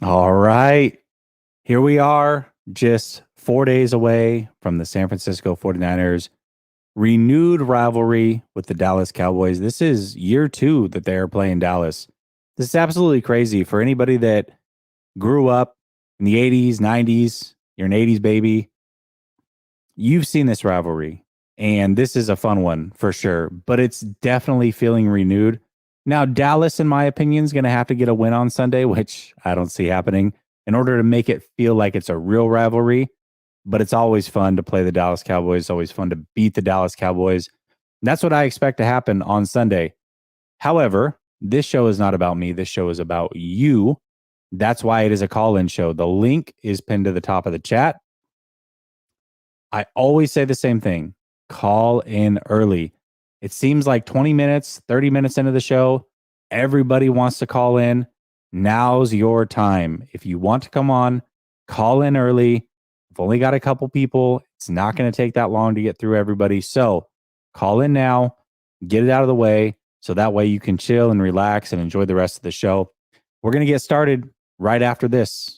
All right. Here we are, just 4 days away from the San Francisco 49ers renewed rivalry with the Dallas Cowboys. This is year two that they are playing Dallas. This is absolutely crazy for anybody that grew up in the 80s, 90s. You're an 80s baby. You've seen this rivalry, and this is a fun one for sure, but it's definitely feeling renewed. Now, Dallas, in my opinion, is going to have to get a win on Sunday, which I don't see happening, in order to make it feel like it's a real rivalry. But it's always fun to play the Dallas Cowboys. It's always fun to beat the Dallas Cowboys. And that's what I expect to happen on Sunday. However, this show is not about me. This show is about you. That's why it is a call-in show. The link is pinned to the top of the chat. I always say the same thing. Call in early. It seems like 20 minutes, 30 minutes into the show, everybody wants to call in. Now's your time. If you want to come on, call in early. I've only got a couple people. It's not going to take that long to get through everybody. So call in now, get it out of the way, so that way you can chill and relax and enjoy the rest of the show. We're going to get started right after this.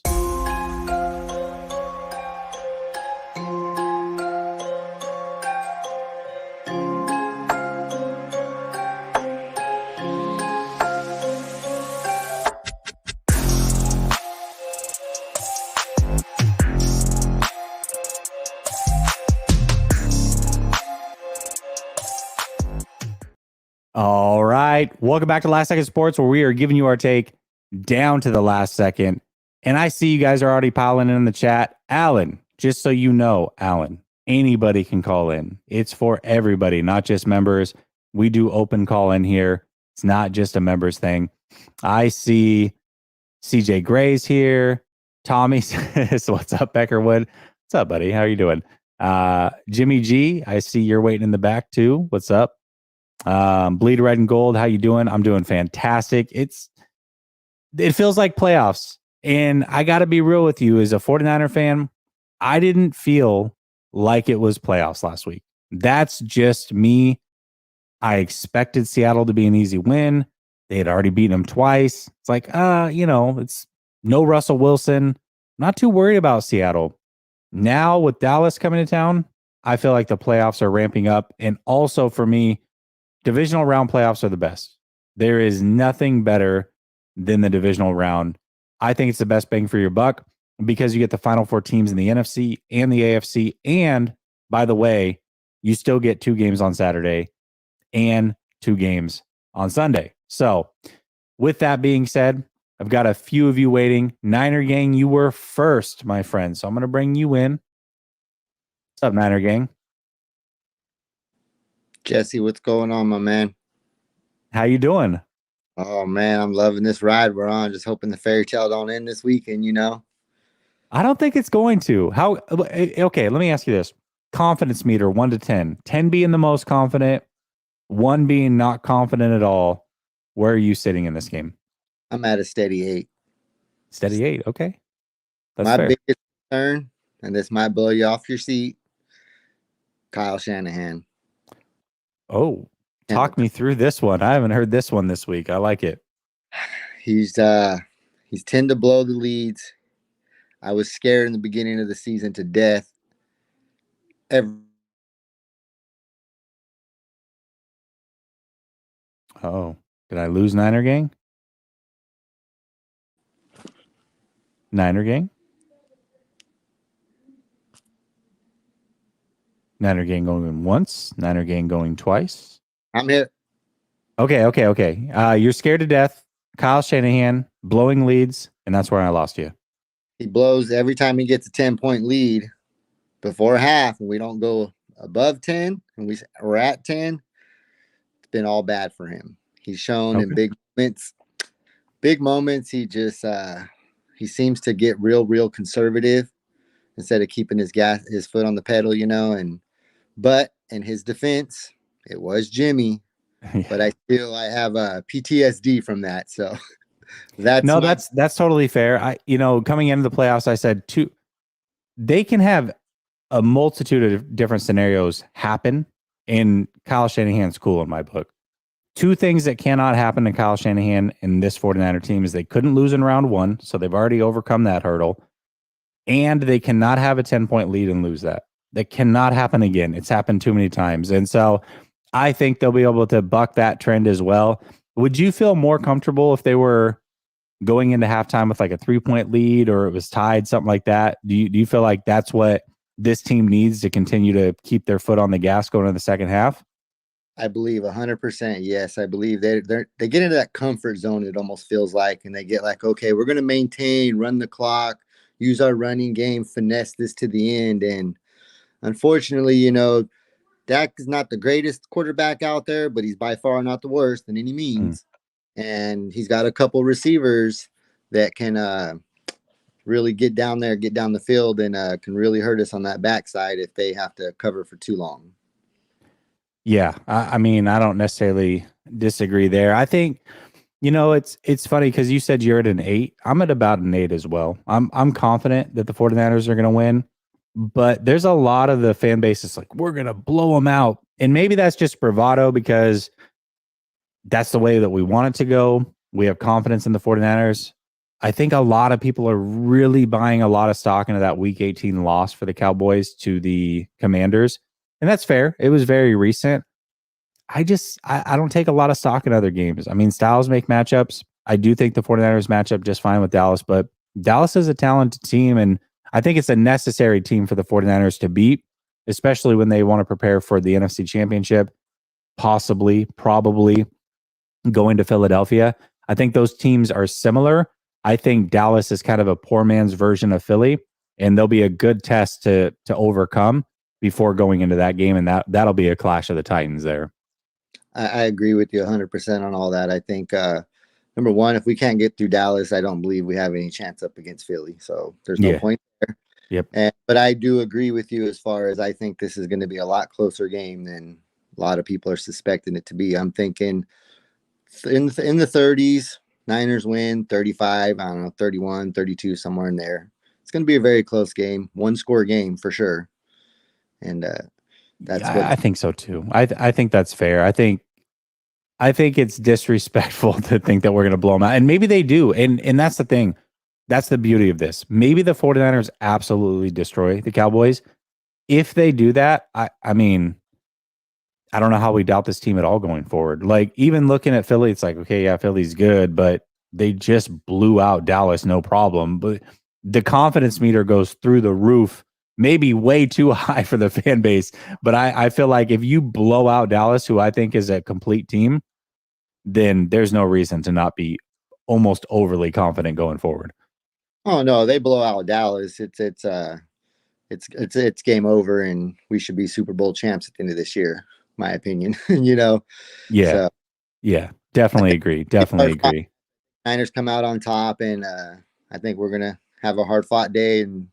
All right. Welcome back to Last Second Sports, where we are giving you our take down to the last second. And I see you guys are already piling in the chat. Alan, just so you know, Alan, anybody can call in. It's for everybody, not just members. We do open call in here. It's not just a members thing. I see CJ Gray's here. Tommy says, what's up, Beckerwood? What's up, buddy? How are you doing? Jimmy G, I see you're waiting in the back too. What's up? Bleed Red and Gold, how you doing? I'm doing fantastic. It feels like playoffs. And I got to be real with you, as a 49er fan, I didn't feel like it was playoffs last week. That's just me. I expected Seattle to be an easy win. They had already beaten them twice. It's like, it's no Russell Wilson. Not too worried about Seattle. Now with Dallas coming to town, I feel like the playoffs are ramping up. And also for me, divisional round playoffs are the best. There is nothing better than the divisional round. I think it's the best bang for your buck because you get the final four teams in the NFC and the AFC. And by the way, you still get 2 games on Saturday and 2 games on Sunday. So with that being said, I've got a few of you waiting. Niner Gang, you were first, my friend. So I'm going to bring you in. What's up, Niner Gang? Jesse, what's going on, my man? How you doing? Oh, man, I'm loving this ride we're on. Just hoping the fairy tale don't end this weekend, I don't think it's going to. Okay, let me ask you this. Confidence meter, 1 to 10. 10 being the most confident, 1 being not confident at all. Where are you sitting in this game? I'm at a steady 8. Steady 8, okay. That's my fair. biggest concern, and this might blow you off your seat, Kyle Shanahan. Oh, talk me through this one. I haven't heard this one this week. I like it. He's tend to blow the leads. I was scared in the beginning of the season to death. Oh, did I lose Niner Gang? Niner Gang? Niner Gang going once, Niner Gang going twice. I'm here. Okay. You're scared to death. Kyle Shanahan blowing leads, and that's where I lost you. He blows every time he gets a 10-point lead before half, and we don't go above 10, and we're at 10. It's been all bad for him. He's shown in big moments. He just he seems to get real conservative instead of keeping his foot on the pedal, but in his defense, it was Jimmy, but I have a PTSD from that. So that's totally fair. Coming into the playoffs, I said they can have a multitude of different scenarios happen, and Kyle Shanahan's cool in my book. two things that cannot happen to Kyle Shanahan and this 49er team is they couldn't lose in round one, so they've already overcome that hurdle, and they cannot have a 10-point lead and lose that. That cannot happen again. It's happened too many times. And so I think they'll be able to buck that trend as well. Would you feel more comfortable if they were going into halftime with like a 3-point lead or it was tied, something like that? Do you feel like that's what this team needs to continue to keep their foot on the gas going into the second half? I believe 100%. Yes, I believe they get into that comfort zone. It almost feels like, and they get like, okay, we're going to maintain, run the clock, use our running game, finesse this to the end. And unfortunately, Dak is not the greatest quarterback out there, but he's by far not the worst in any means. And he's got a couple receivers that can really get down there, get down the field, and can really hurt us on that backside if they have to cover for too long. Yeah, I mean, I don't necessarily disagree there. I think, it's funny because you said you're at an 8. I'm at about an 8 as well. I'm confident that the 49ers are going to win, but there's a lot of the fan base that's like, we're going to blow them out. And maybe that's just bravado because that's the way that we want it to go. We have confidence in the 49ers. I think a lot of people are really buying a lot of stock into that Week 18 loss for the Cowboys to the Commanders. And that's fair. It was very recent. I don't take a lot of stock in other games. I mean, styles make matchups. I do think the 49ers match up just fine with Dallas, but Dallas is a talented team, and I think it's a necessary team for the 49ers to beat, especially when they want to prepare for the NFC Championship, probably going to Philadelphia. I think those teams are similar. I think Dallas is kind of a poor man's version of Philly, and they'll be a good test to overcome before going into that game, and that'll be a clash of the Titans there. I agree with you 100% on all that. I think, number one, if we can't get through Dallas, I don't believe we have any chance up against Philly. So there's no point there. Yep. But I do agree with you as far as I think this is going to be a lot closer game than a lot of people are suspecting it to be. I'm thinking in the 30s, Niners win 35, I don't know, 31, 32, somewhere in there. It's going to be a very close game, one-score game for sure. And that's what I think so too. I think that's fair. I think it's disrespectful to think that we're going to blow them out. And maybe they do. And that's the thing. That's the beauty of this. Maybe the 49ers absolutely destroy the Cowboys. If they do that, I mean, I don't know how we doubt this team at all going forward. Like, even looking at Philly, it's like, okay, yeah, Philly's good, but they just blew out Dallas, no problem. But the confidence meter goes through the roof, maybe way too high for the fan base. But I feel like if you blow out Dallas, who I think is a complete team, then there's no reason to not be almost overly confident going forward. Oh no, they blow out Dallas. It's game over, and we should be Super Bowl champs at the end of this year, my opinion. Yeah. So, yeah, definitely agree. Definitely agree. Niners come out on top, and I think we're gonna have a hard fought day. And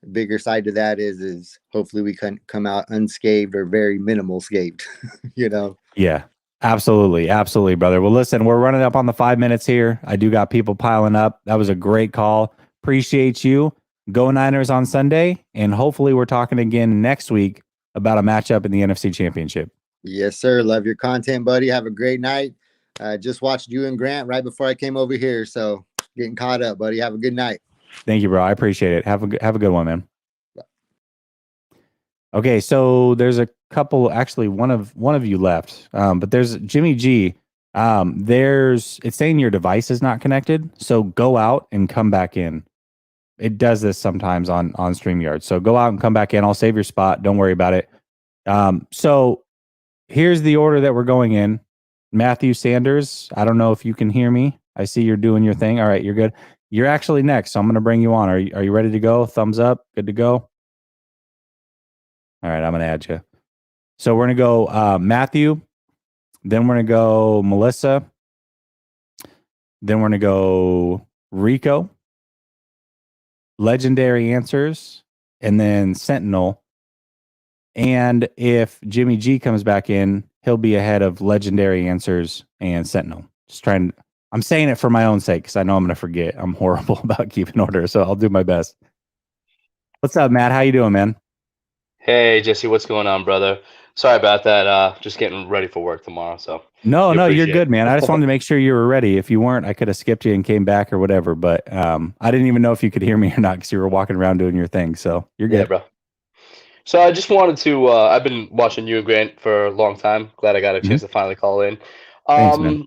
the bigger side to that is hopefully we can come out unscathed or very minimal scathed. Yeah. Absolutely. Absolutely, brother. Well, listen, we're running up on the 5 minutes here. I do got people piling up. That was a great call. Appreciate you. Go Niners on Sunday. And hopefully we're talking again next week about a matchup in the NFC Championship. Yes, sir. Love your content, buddy. Have a great night. Just watched you and Grant right before I came over here. So getting caught up, buddy. Have a good night. Thank you, bro. I appreciate it. Have a good one, man. Okay, so there's a couple. Actually, one of you left, but there's Jimmy G. It's saying your device is not connected, so go out and come back in. It does this sometimes on StreamYard. So go out and come back in. I'll save your spot. Don't worry about it. So here's the order that we're going in. Matthew Sanders. I don't know if you can hear me. I see you're doing your thing. All right, you're good. You're actually next, so I'm going to bring you on. Are you ready to go? Thumbs up. Good to go. All right, I'm going to add you. So we're going to go Matthew. Then we're going to go Melissa. Then we're going to go Rico. Legendary Answers. And then Sentinel. And if Jimmy G comes back in, he'll be ahead of Legendary Answers and Sentinel. I'm saying it for my own sake because I know I'm going to forget. I'm horrible about keeping order, so I'll do my best. What's up, Matt? How you doing, man? Hey, Jesse, what's going on, brother? Sorry about that. Just getting ready for work tomorrow, so No, you no, you're appreciate good, man. I just wanted to make sure you were ready. If you weren't, I could have skipped you and came back or whatever. But I didn't even know if you could hear me or not because you were walking around doing your thing. So you're Yeah, good. bro. So I just wanted to. I've been watching you and Grant for a long time. Glad I got a Mhm. chance to finally call in. Thanks, man.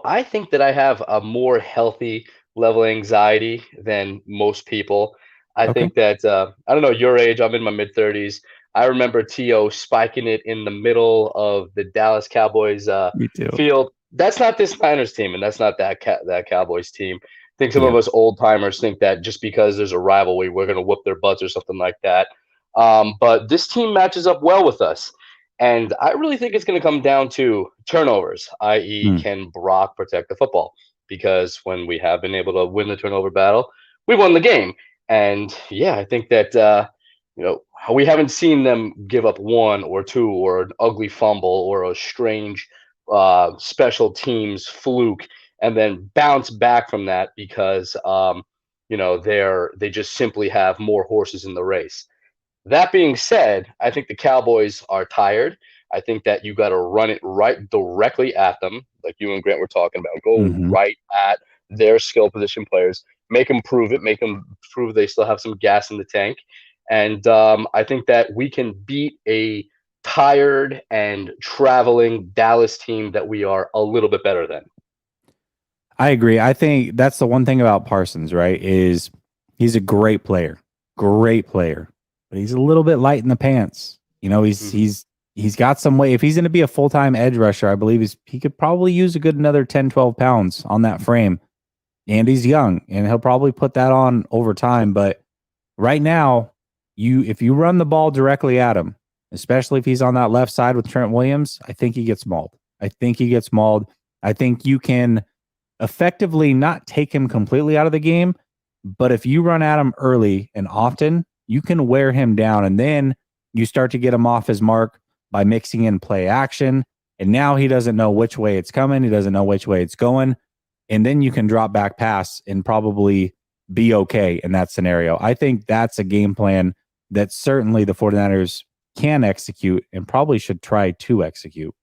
I think that I have a more healthy level of anxiety than most people. I Okay. think that I don't know your age. I'm in my mid 30s. I remember T.O. spiking it in the middle of the Dallas Cowboys Me too. field. That's not this Niners team, and that's not that Cowboys team. I think some of Yeah. us old timers think that just because there's a rivalry, we're going to whoop their butts or something like that. But this team matches up well with us. And I really think it's going to come down to turnovers, i.e., Mm. can Brock protect the football? Because when we have been able to win the turnover battle, we won the game. And yeah, I think that we haven't seen them give up one or two or an ugly fumble or a strange special teams fluke and then bounce back from that because they just simply have more horses in the race. That being said, I think the Cowboys are tired. I think that you got to run it right directly at them, like you and Grant were talking about. Go Hmm. right at their skill position players, make them prove it, make them prove they still have some gas in the tank. And I think that we can beat a tired and traveling Dallas team that we are a little bit better than. I agree. I think that's the one thing about Parsons, right? Is he's a great player, but he's a little bit light in the pants. You know, Mhm. he's got some weight. If he's going to be a full-time edge rusher, I believe he could probably use a good another 10, 12 pounds on that frame. And he's young, and he'll probably put that on over time. But right now, if you run the ball directly at him, especially if he's on that left side with Trent Williams, I think he gets mauled. I think you can effectively not take him completely out of the game, but if you run at him early and often, you can wear him down. And then you start to get him off his mark by mixing in play action. And now he doesn't know which way it's coming. He doesn't know which way it's going. And then you can drop back pass and probably be okay in that scenario. I think that's a game plan that certainly the 49ers can execute and probably should try to execute.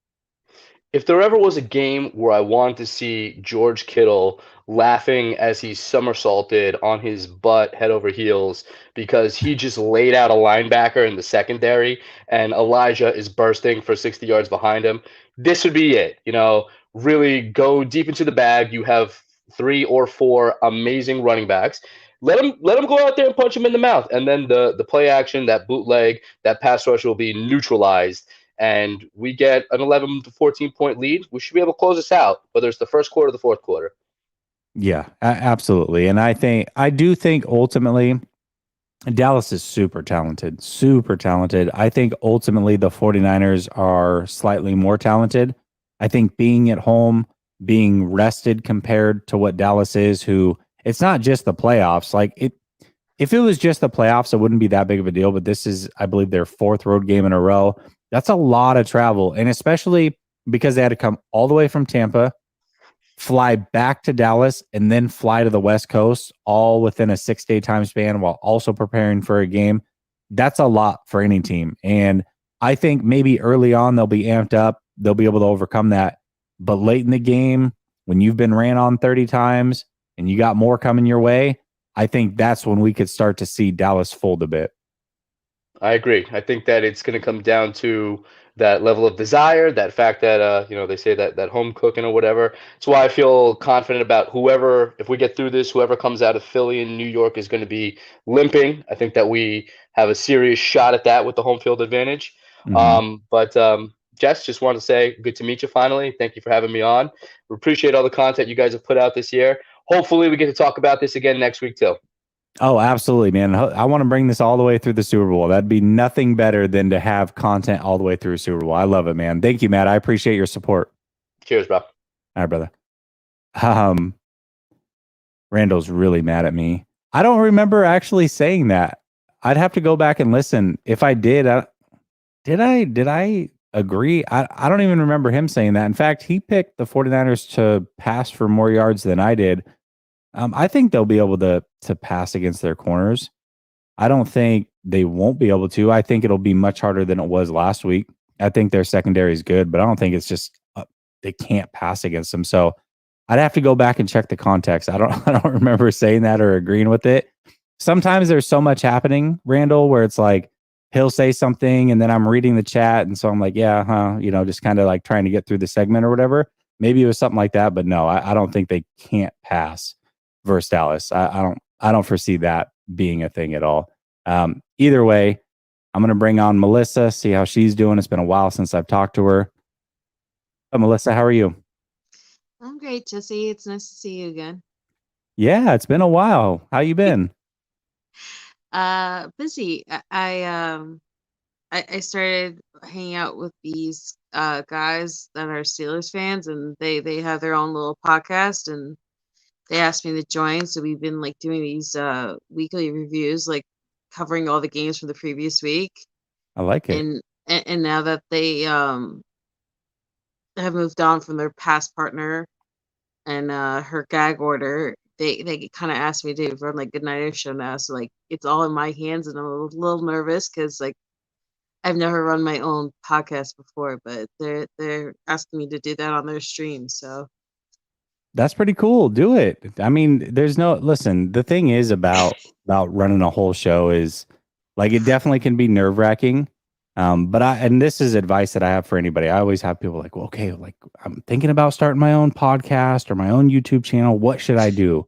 If there ever was a game where I wanted to see George Kittle laughing as he somersaulted on his butt head over heels because he just laid out a linebacker in the secondary and Elijah is bursting for 60 yards behind him, this would be it. Really go deep into the bag. You have 3 or 4 amazing running backs. Let him go out there and punch him in the mouth, and then the play action, that bootleg, that pass rush will be neutralized and we get an 11 to 14 point lead, we should be able to close this out, whether it's the first quarter or the fourth quarter. Yeah, absolutely. And I do think ultimately Dallas is super talented, super talented. I think ultimately the 49ers are slightly more talented. I think being at home, being rested compared to what Dallas is, who it's not just the playoffs. If it was just the playoffs, it wouldn't be that big of a deal. But this is, I believe, their 4th road game in a row. That's a lot of travel. And especially because they had to come all the way from Tampa, fly back to Dallas, and then fly to the West Coast, all within a 6-day time span while also preparing for a game. That's a lot for any team. And I think maybe early on they'll be amped up. They'll be able to overcome that. But late in the game, when you've been ran on 30 times and you got more coming your way, I think that's when we could start to see Dallas fold a bit. I agree. I think that it's going to come down to that level of desire, that fact that they say that home cooking or whatever. It's why I feel confident about whoever, if we get through this, whoever comes out of Philly and New York is going to be limping. I think that we have a serious shot at that with the home field advantage. Mm-hmm. But Jess, just want to say good to meet you finally. Thank you for having me on. We appreciate all the content you guys have put out this year. Hopefully, we get to talk about this again next week too. Oh, absolutely, man. I want to bring this all the way through the Super Bowl. That'd be nothing better than to have content all the way through Super Bowl. I love it, man. Thank you, Matt. I appreciate your support. Cheers, bro. All right, brother. Um, Randall's really mad at me. I don't remember actually saying that. I'd have to go back and listen. If I did, did I agree? I don't even remember him saying that. In fact, he picked the 49ers to pass for more yards than I did. I think they'll be able to pass against their corners. I don't think they won't be able to. I think it'll be much harder than it was last week. I think their secondary is good, but I don't think it's just they can't pass against them. So I'd have to go back and check the context. I don't remember saying that or agreeing with it. Sometimes there's so much happening, Randall, where it's like he'll say something and then I'm reading the chat and so I'm like, yeah, huh, just kind of like trying to get through the segment or whatever. Maybe it was something like that, but no, I don't think they can't pass versus Dallas. I don't foresee that being a thing at all. Either way, I'm going to bring on Melissa, see how she's doing. It's been a while since I've talked to her. Melissa, how are you? I'm great, Jesse. It's nice to see you again. Yeah, it's been a while. How you been? Busy. I started hanging out with these guys that are Steelers fans, and they have their own little podcast, and they asked me to join. So we've been like doing these weekly reviews, like covering all the games from the previous week. I like it. And now that they have moved on from their past partner and her gag order, they kind of asked me to run like Good Night Show now. So like it's all in my hands, and I'm a little nervous because like I've never run my own podcast before, but they're asking me to do that on their stream. So that's pretty cool. Do it. I mean, listen, the thing is about running a whole show is like it definitely can be nerve-wracking. And this is advice that I have for anybody. I always have people like, well, okay, like I'm thinking about starting my own podcast or my own YouTube channel. What should I do?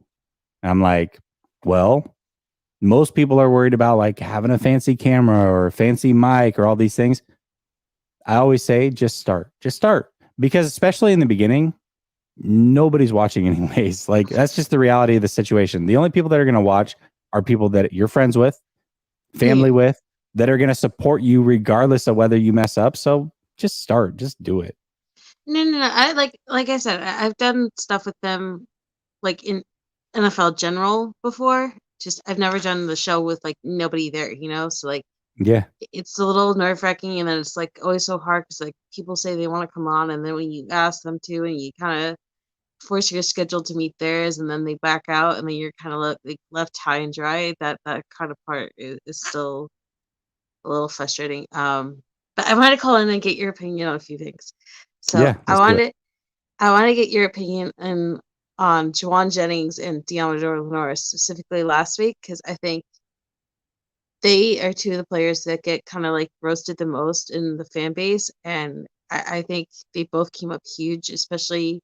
And I'm like, well, most people are worried about like having a fancy camera or a fancy mic or all these things. I always say, just start, because especially in the beginning, nobody's watching anyways. Like that's just the reality of the situation. The only people that are going to watch are people that you're friends with, family with, that are going to support you regardless of whether you mess up. So just start, just do it. No. I like I said, I've done stuff with them like in NFL general before. Just I've never done the show with like nobody there, So like, yeah, it's a little nerve wracking, and then it's like always so hard because like people say they want to come on, and then when you ask them to, and you kind of force your schedule to meet theirs, and then they back out, and then you're kind of like left high and dry. That kind of part is still a little frustrating. But I wanted to call in and get your opinion on a few things. So yeah, I want to get your opinion on Juwan Jennings and Deommodore Lenoir specifically last week, because I think they are two of the players that get kind of like roasted the most in the fan base, and I think they both came up huge, especially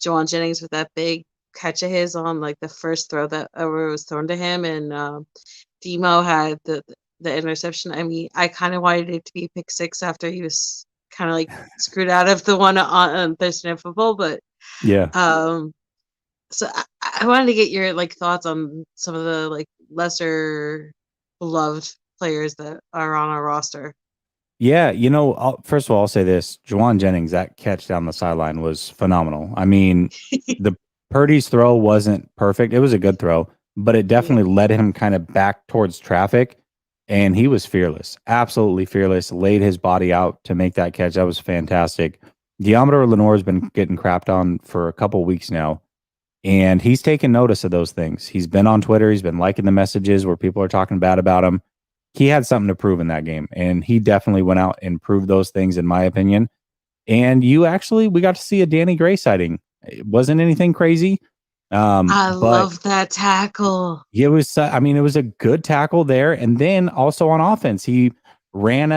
Juwan Jennings with that big catch of his on like the first throw that ever was thrown to him, and Demo had the interception. I mean, I kind of wanted it to be pick six after he was kind of like screwed out of the one on Thursday Night Football, but yeah. So I wanted to get your like thoughts on some of the like lesser beloved players that are on our roster. Yeah, first of all, I'll say this: Juwan Jennings, that catch down the sideline was phenomenal. I mean, the Purdy's throw wasn't perfect; it was a good throw, but it definitely led him kind of back towards traffic, and he was fearless, absolutely fearless. Laid his body out to make that catch. That was fantastic. Deommodore Lenoir has been getting crapped on for a couple weeks now, and he's taken notice of those things. He's been on Twitter. He's been liking the messages where people are talking bad about him. He had something to prove in that game, and he definitely went out and proved those things, in my opinion. And we got to see a Danny Gray sighting. It wasn't anything crazy. I love that tackle. It was, it was a good tackle there. And then also on offense, he ran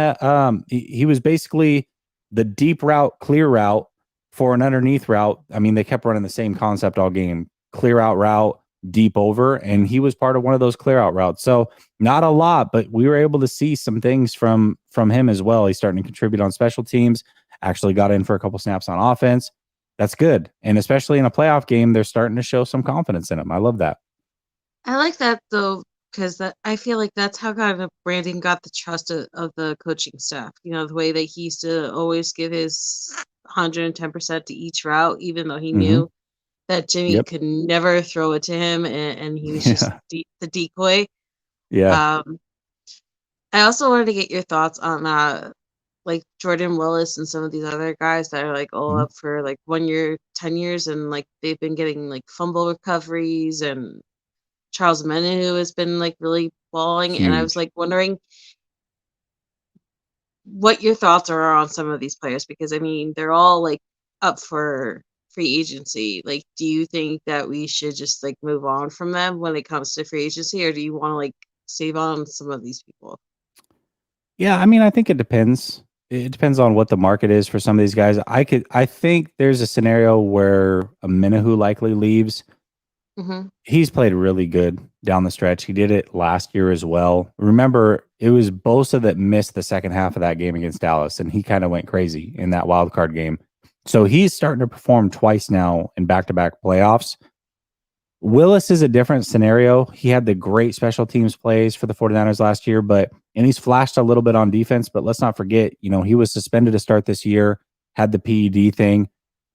he was basically the deep route, clear route for an underneath route. I mean, they kept running the same concept all game, clear out route, deep over, and he was part of one of those clear out routes. So not a lot, but we were able to see some things from him as well. He's starting to contribute on special teams, actually got in for a couple snaps on offense. That's good. And especially in a playoff game, they're starting to show some confidence in him. I love that. I like that though, because I feel like that's how kind of Brandon got the trust of the coaching staff. The way that he used to always give his 110% to each route, even though he knew that Jimmy could never throw it to him, and he was just the decoy. Yeah. I also wanted to get your thoughts on like Jordan Willis and some of these other guys that are like all up for like 1 year, 10 years, and like they've been getting like fumble recoveries, and Charles Omenihu has been like really balling. Huge. And I was like wondering, what your thoughts are on some of these players, because I mean they're all like up for free agency. Like, do you think that we should just like move on from them when it comes to free agency, or do you want to like save on some of these people? Yeah, I mean, I think it depends. It depends on what the market is for some of these guys. I think there's a scenario where a Minahu likely leaves. Mm-hmm. He's played really good down the stretch. He did it last year as well. Remember, it was Bosa that missed the second half of that game against Dallas, and he kind of went crazy in that wild card game. So he's starting to perform twice now in back-to-back playoffs. Willis is a different scenario. He had the great special teams plays for the 49ers last year, and he's flashed a little bit on defense, but let's not forget, he was suspended to start this year, had the PED thing.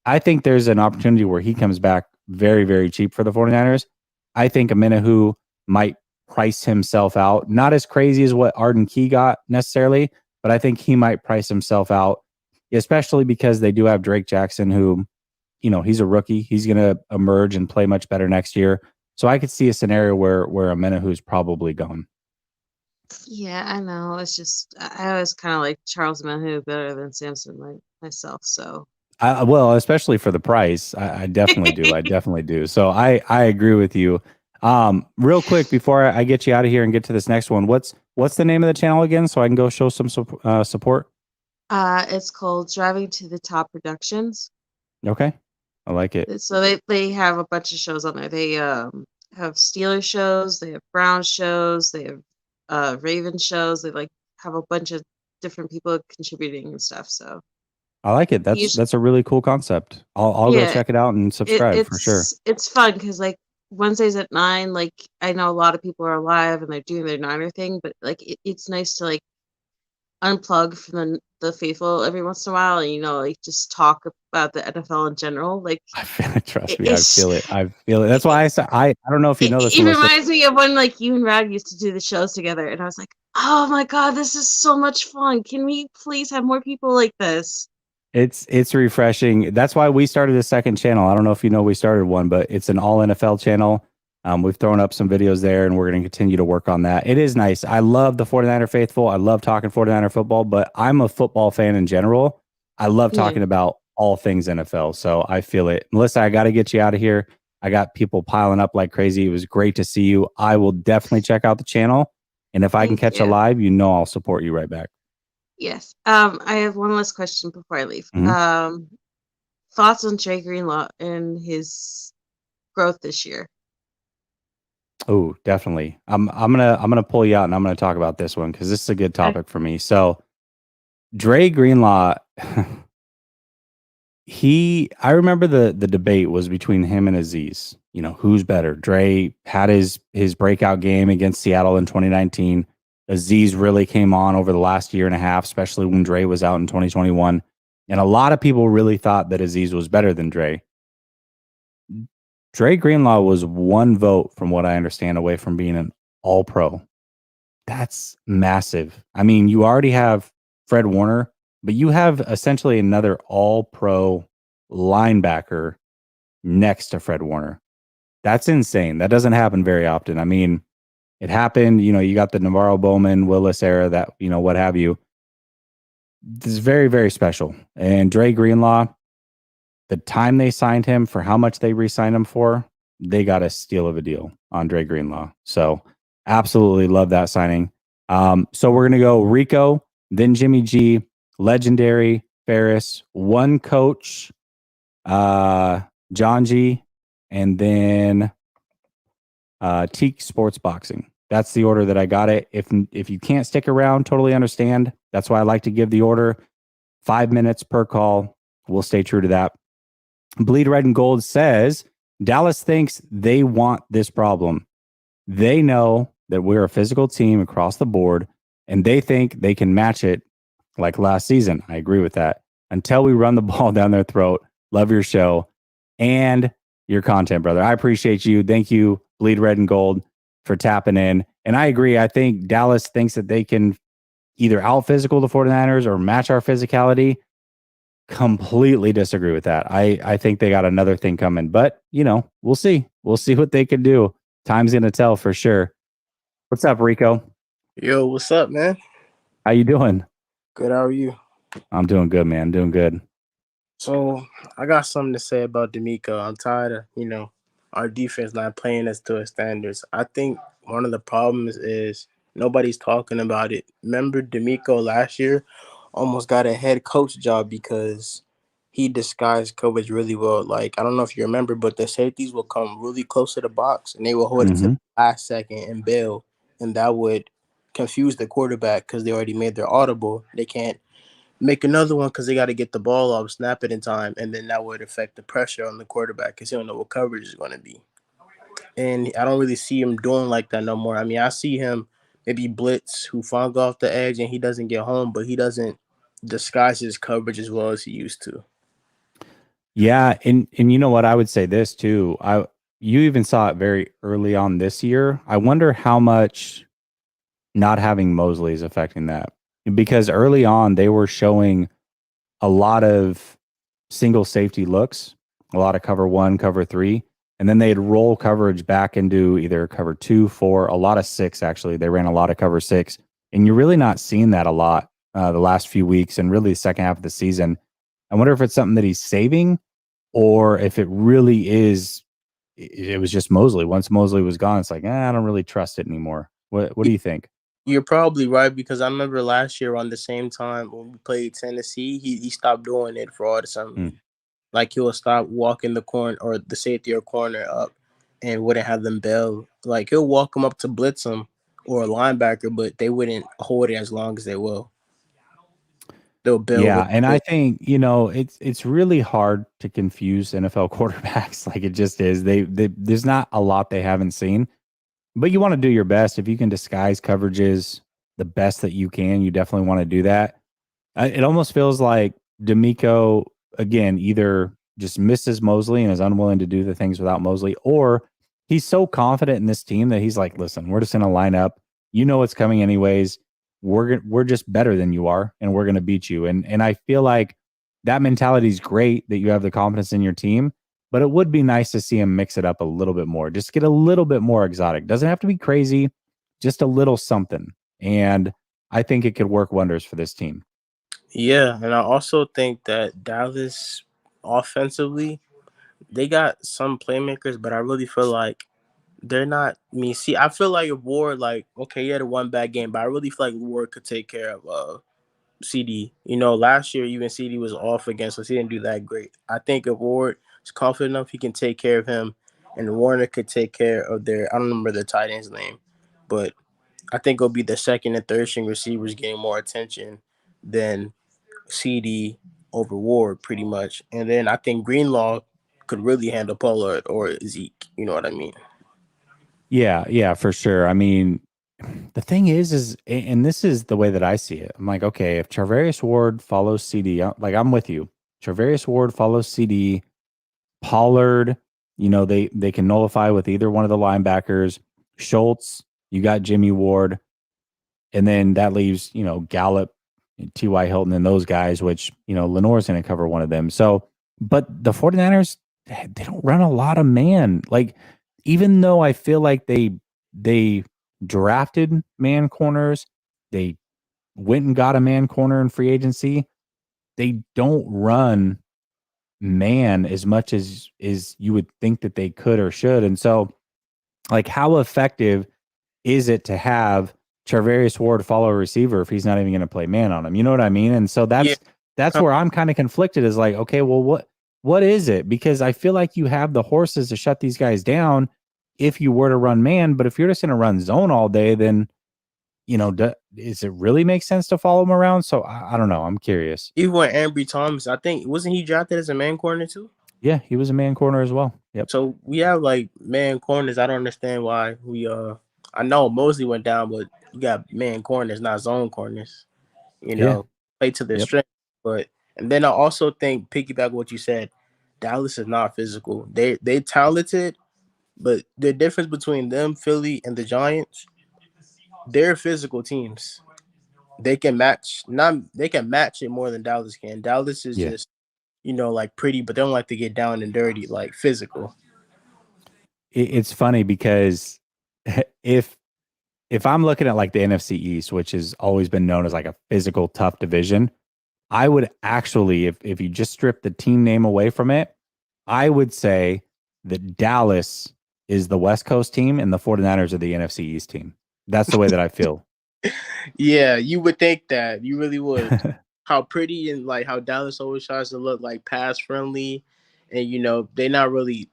I think there's an opportunity where he comes back very, very cheap for the 49ers. I think Minahu might price himself out. Not as crazy as what Arden Key got necessarily, but I think he might price himself out, especially because they do have Drake Jackson, who, he's a rookie. He's going to emerge and play much better next year. So I could see a scenario where Minahu's probably gone. Yeah, I know. It's just I always kind of like Charles Minahu better than Samson myself. So Well, especially for the price, I definitely do. I definitely do. So I agree with you. Real quick before I get you out of here and get to this next one, what's the name of the channel again, so I can go show some support? it's called Driving to the Top Productions. Okay, I like it. So they have a bunch of shows on there. They have Steelers shows, they have Browns shows, they have Raven shows. They like have a bunch of different people contributing and stuff. So I like it. That's a really cool concept. I'll go check it out and subscribe for sure. It's fun because like Wednesdays at 9, like I know a lot of people are live and they're doing their Niner thing, but like it's nice to like unplug from the faithful every once in a while and like just talk about the NFL in general. Like I feel it. Trust me, I feel it. I feel it. That's why I said I don't know if you know this. It reminds me of when like you and Rad used to do the shows together, and I was like, oh my god, this is so much fun. Can we please have more people like this? It's refreshing. That's why we started a second channel. I don't know if you know we started one, but it's an all NFL channel. We've thrown up some videos there, and we're going to continue to work on that. It is nice. I love the 49er faithful. I love talking 49er football, but I'm a football fan in general. I love talking about all things NFL. So I feel it. Melissa, I got to get you out of here. I got people piling up like crazy. It was great to see you. I will definitely check out the channel. And if I can catch a live, I'll support you right back. Yes. I have one last question before I leave. Mm-hmm. Thoughts on Dre Greenlaw and his growth this year? Oh, definitely. I'm gonna pull you out and I'm gonna talk about this one because this is a good topic for me. So, Dre Greenlaw, I remember the debate was between him and Aziz. Who's better? Dre had his breakout game against Seattle in 2019. Aziz really came on over the last year and a half, especially when Dre was out in 2021. And a lot of people really thought that Aziz was better than Dre. Dre Greenlaw was one vote, from what I understand, away from being an all-pro. That's massive. I mean, you already have Fred Warner, but you have essentially another all-pro linebacker next to Fred Warner. That's insane. That doesn't happen very often. I mean, it happened, you got the Navarro Bowman, Willis era, that, what have you. This is very, very special. And Dre Greenlaw, the time they signed him for how much they re-signed him for, they got a steal of a deal on Dre Greenlaw. So absolutely love that signing. So we're going to go Rico, then Jimmy G, legendary, Ferris, one coach, John G, and then Tik Sports Boxing. That's the order that I got it. If you can't stick around, totally understand. That's why I like to give the order. 5 minutes per call. We'll stay true to that. Bleed Red and Gold says, Dallas thinks they want this problem. They know that we're a physical team across the board, and they think they can match it like last season. I agree with that. Until we run the ball down their throat. Love your show and your content, brother. I appreciate you. Thank you, Bleed Red and Gold, for tapping in. And I agree. I think Dallas thinks that they can either out physical the 49ers or match our physicality. Completely disagree with that. I think they got another thing coming, but we'll see. We'll see what they can do. Time's going to tell for sure. What's up, Rico? Yo, what's up, man? How you doing? Good, how are you? I'm doing good, man. Doing good. So I got something to say about D'Amico. I'm tired of, our defense not playing us to its standards. I think one of the problems is nobody's talking about it. Remember D'Amico last year almost got a head coach job because he disguised coverage really well. Like, I don't know if you remember, but the safeties will come really close to the box and they will hold it to Mm-hmm. the last second and bail. And that would confuse the quarterback because they already made their audible. They can't make another one because they got to get the ball off, snap it in time, and then that would affect the pressure on the quarterback because he don't know what coverage is going to be. And I don't really see him doing like that no more. I mean, I see him maybe blitz who funk off the edge and he doesn't get home, but he doesn't disguise his coverage as well as he used to. Yeah, and you know what? I would say this too. You even saw it very early on this year. I wonder how much not having Mosley is affecting that. Because early on they were showing a lot of single safety looks, a lot of cover 1, cover 3, and then they'd roll coverage back into either cover 2, 4, a lot of 6 actually. They ran a lot of cover 6. And you're really not seeing that a lot the last few weeks and really the second half of the season. I wonder if it's something that he's saving or if it really is. It was just Mosley. Once Mosley was gone, it's like, I don't really trust it anymore. What do you think? You're probably right because I remember last year on the same time when we played Tennessee, he stopped doing it for all the summer. Like he'll stop walking the corner or the safety or corner up and wouldn't have them bail. Like he'll walk them up to blitz them or a linebacker, but they wouldn't hold it as long as they will. They'll bail Yeah, real and I quick. think, it's really hard to confuse NFL quarterbacks. Like it just is. They there's not a lot they haven't seen. But you want to do your best. If you can disguise coverages the best that you can, you definitely want to do that. It almost feels like D'Amico, again, either just misses Mosley and is unwilling to do the things without Mosley, or he's so confident in this team that he's like, listen, we're just going to line up. You know what's coming anyways. We're just better than you are, and we're going to beat you. And I feel like that mentality is great that you have the confidence in your team, but it would be nice to see him mix it up a little bit more. Just get a little bit more exotic. Doesn't have to be crazy, just a little something. And I think it could work wonders for this team. Yeah, and I also think that Dallas offensively, they got some playmakers, but I really feel like they're not. I mean, see, I feel like if Ward, like, okay, he had a one bad game, but I really feel like Ward could take care of CD. Last year even CD was off against us. He didn't do that great. I think if Ward is confident enough, he can take care of him, and Warner could take care of their. I don't remember the tight end's name, but I think it'll be the second and third string receivers getting more attention than CD over Ward, pretty much. And then I think Greenlaw could really handle Pollard or Zeke. You know what I mean? Yeah, for sure. I mean, the thing is, and this is the way that I see it. I'm like, okay, if Charvarius Ward follows CD, I'm with you. Charvarius Ward follows CD, Pollard, they can nullify with either one of the linebackers. Schultz, you got Jimmy Ward, and then that leaves, Gallup, T.Y. Hilton, and those guys, which, Lenore's going to cover one of them. So, but the 49ers, they don't run a lot of man. Like, even though I feel like they drafted man corners, they went and got a man corner in free agency, they don't run man as much as you would think that they could or should. And so, like, how effective is it to have Charvarius Ward follow a receiver if he's not even going to play man on him? You know what I mean? And so Yeah. that's where I'm kind of conflicted, is like, okay, well, what is it? Because I feel like you have the horses to shut these guys down if you were to run man, but if you're just going to run zone all day, then does it really make sense to follow him around? So I don't know. I'm curious. Even with Ambry Thomas, I think wasn't he drafted as a man corner too? Yeah, he was a man corner as well. Yep. So we have like man corners. I don't understand why we I know Mosley went down, but you got man corners, not zone corners. Yeah. Play to their Yep. strength. But and then I also think piggyback what you said, Dallas is not physical. They talented, but the difference between them, Philly, and the Giants, they're physical teams. They can match it more than Dallas can. Dallas is Yeah. just, like pretty, but they don't like to get down and dirty, like physical. It's funny because if if I'm looking at like the NFC East, which has always been known as like a physical, tough division, I would actually, if you just strip the team name away from it, I would say that Dallas is the West Coast team and the 49ers are the NFC East team. That's the way that I feel. Yeah, you would think that. You really would. How pretty and like how Dallas always tries to look like pass friendly, and you know they're not really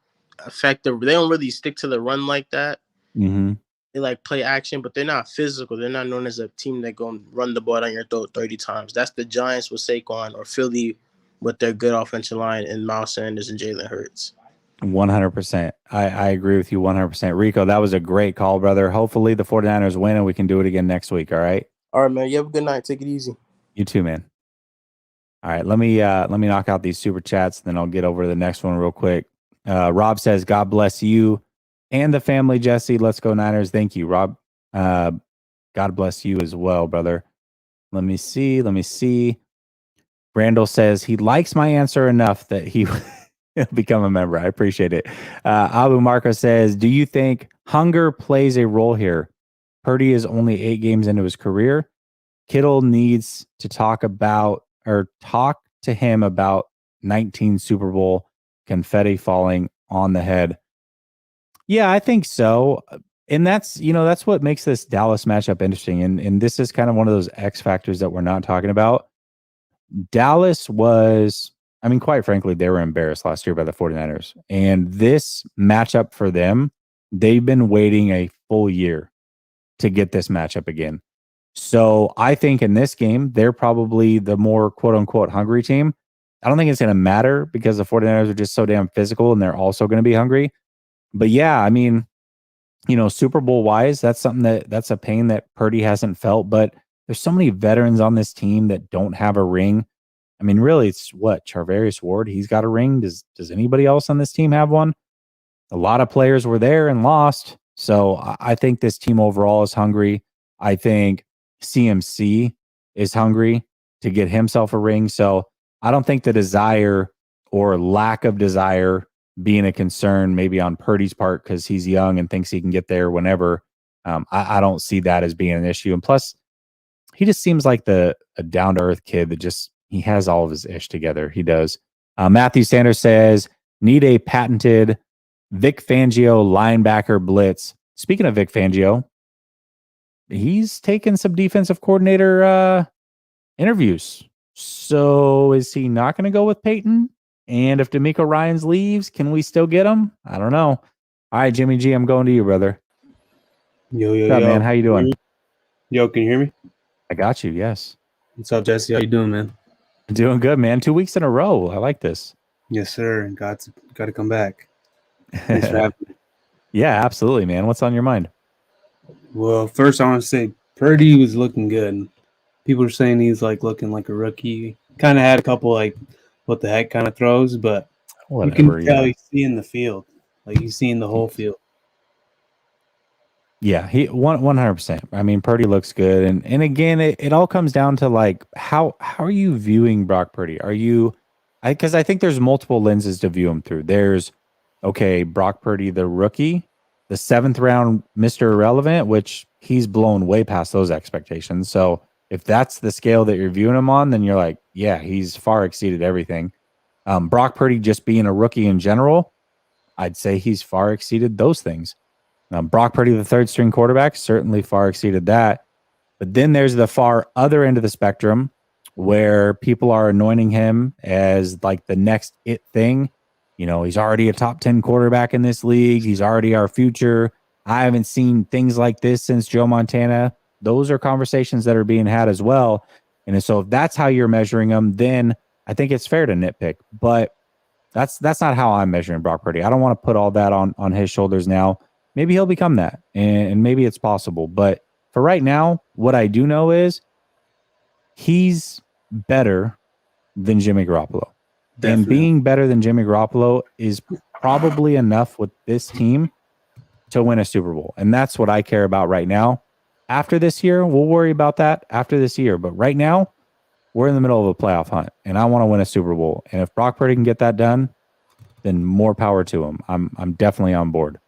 effective. They don't really stick to the run like that. Mm-hmm. They like play action, but they're not physical. They're not known as a team that go and run the ball down your throat 30 times. That's the Giants with Saquon or Philly with their good offensive line and Miles Sanders and Jalen Hurts. 100%. I agree with you 100%. Rico, that was a great call, brother. Hopefully the 49ers win and we can do it again next week. All right. All right, man. You have a good night. Take it easy. You too, man. All right. Let me knock out these super chats, and then I'll get over to the next one real quick. Rob says, God bless you and the family, Jesse. Let's go Niners. Thank you, Rob. God bless you as well, brother. Let me see. Randall says he likes my answer enough that he will become a member. I appreciate it. Abu Marco says, do you think hunger plays a role here? Purdy is only 8 games into his career. Kittle needs to talk to him about 19 Super Bowl confetti falling on the head. Yeah, I think so. And that's what makes this Dallas matchup interesting. And this is kind of one of those X factors that we're not talking about. Dallas was, I mean, quite frankly, they were embarrassed last year by the 49ers. And this matchup for them, they've been waiting a full year to get this matchup again. So I think in this game, they're probably the more quote unquote hungry team. I don't think it's going to matter because the 49ers are just so damn physical and they're also going to be hungry. But yeah, I mean, Super Bowl wise, that's something that's a pain that Purdy hasn't felt. But there's so many veterans on this team that don't have a ring. I mean, really, it's what Charvarius Ward. He's got a ring. Does anybody else on this team have one? A lot of players were there and lost. So I think this team overall is hungry. I think CMC is hungry to get himself a ring. So I don't think the desire or lack of desire being a concern maybe on Purdy's part because he's young and thinks he can get there whenever. I don't see that as being an issue. And plus, he just seems like a down-to-earth kid that he has all of his ish together. He does. Matthew Sanders says, need a patented Vic Fangio linebacker blitz. Speaking of Vic Fangio, he's taken some defensive coordinator interviews. So is he not going to go with Peyton? And if D'Amico Ryans leaves, can we still get him? I don't know. All right, Jimmy G, I'm going to you, brother. Yo, What's up, man? How you doing? Yo, can you hear me? I got you. Yes. What's up, Jesse? How you doing, man? Doing good, man. 2 weeks in a row. I like this. Yes, sir. And got to come back. Thanks for having me. Yeah, absolutely, man. What's on your mind? Well, first I want to say Purdy was looking good. People are saying he's like looking like a rookie. Kind of had a couple like what the heck kind of throws, but Whatever, you can tell he's seeing the field. Like he's seeing the whole field. Yeah, he 100%. I mean, Purdy looks good, and again, it all comes down to like how are you viewing Brock Purdy? Are you, because I think there's multiple lenses to view him through. There's Brock Purdy, the rookie, the 7th round Mr. Irrelevant, which he's blown way past those expectations. So if that's the scale that you're viewing him on, then you're like, yeah, he's far exceeded everything. Brock Purdy just being a rookie in general, I'd say he's far exceeded those things. Brock Purdy, the 3rd string quarterback, certainly far exceeded that. But then there's the far other end of the spectrum where people are anointing him as like the next it thing. He's already a top 10 quarterback in this league. He's already our future. I haven't seen things like this since Joe Montana. Those are conversations that are being had as well. And so if that's how you're measuring him, then I think it's fair to nitpick. But that's not how I'm measuring Brock Purdy. I don't want to put all that on his shoulders now. Maybe he'll become that, and maybe it's possible. But for right now, what I do know is he's better than Jimmy Garoppolo. Definitely. And being better than Jimmy Garoppolo is probably enough with this team to win a Super Bowl. And that's what I care about right now. After this year, we'll worry about that after this year. But right now, we're in the middle of a playoff hunt, and I want to win a Super Bowl. And if Brock Purdy can get that done, then more power to him. I'm definitely on board.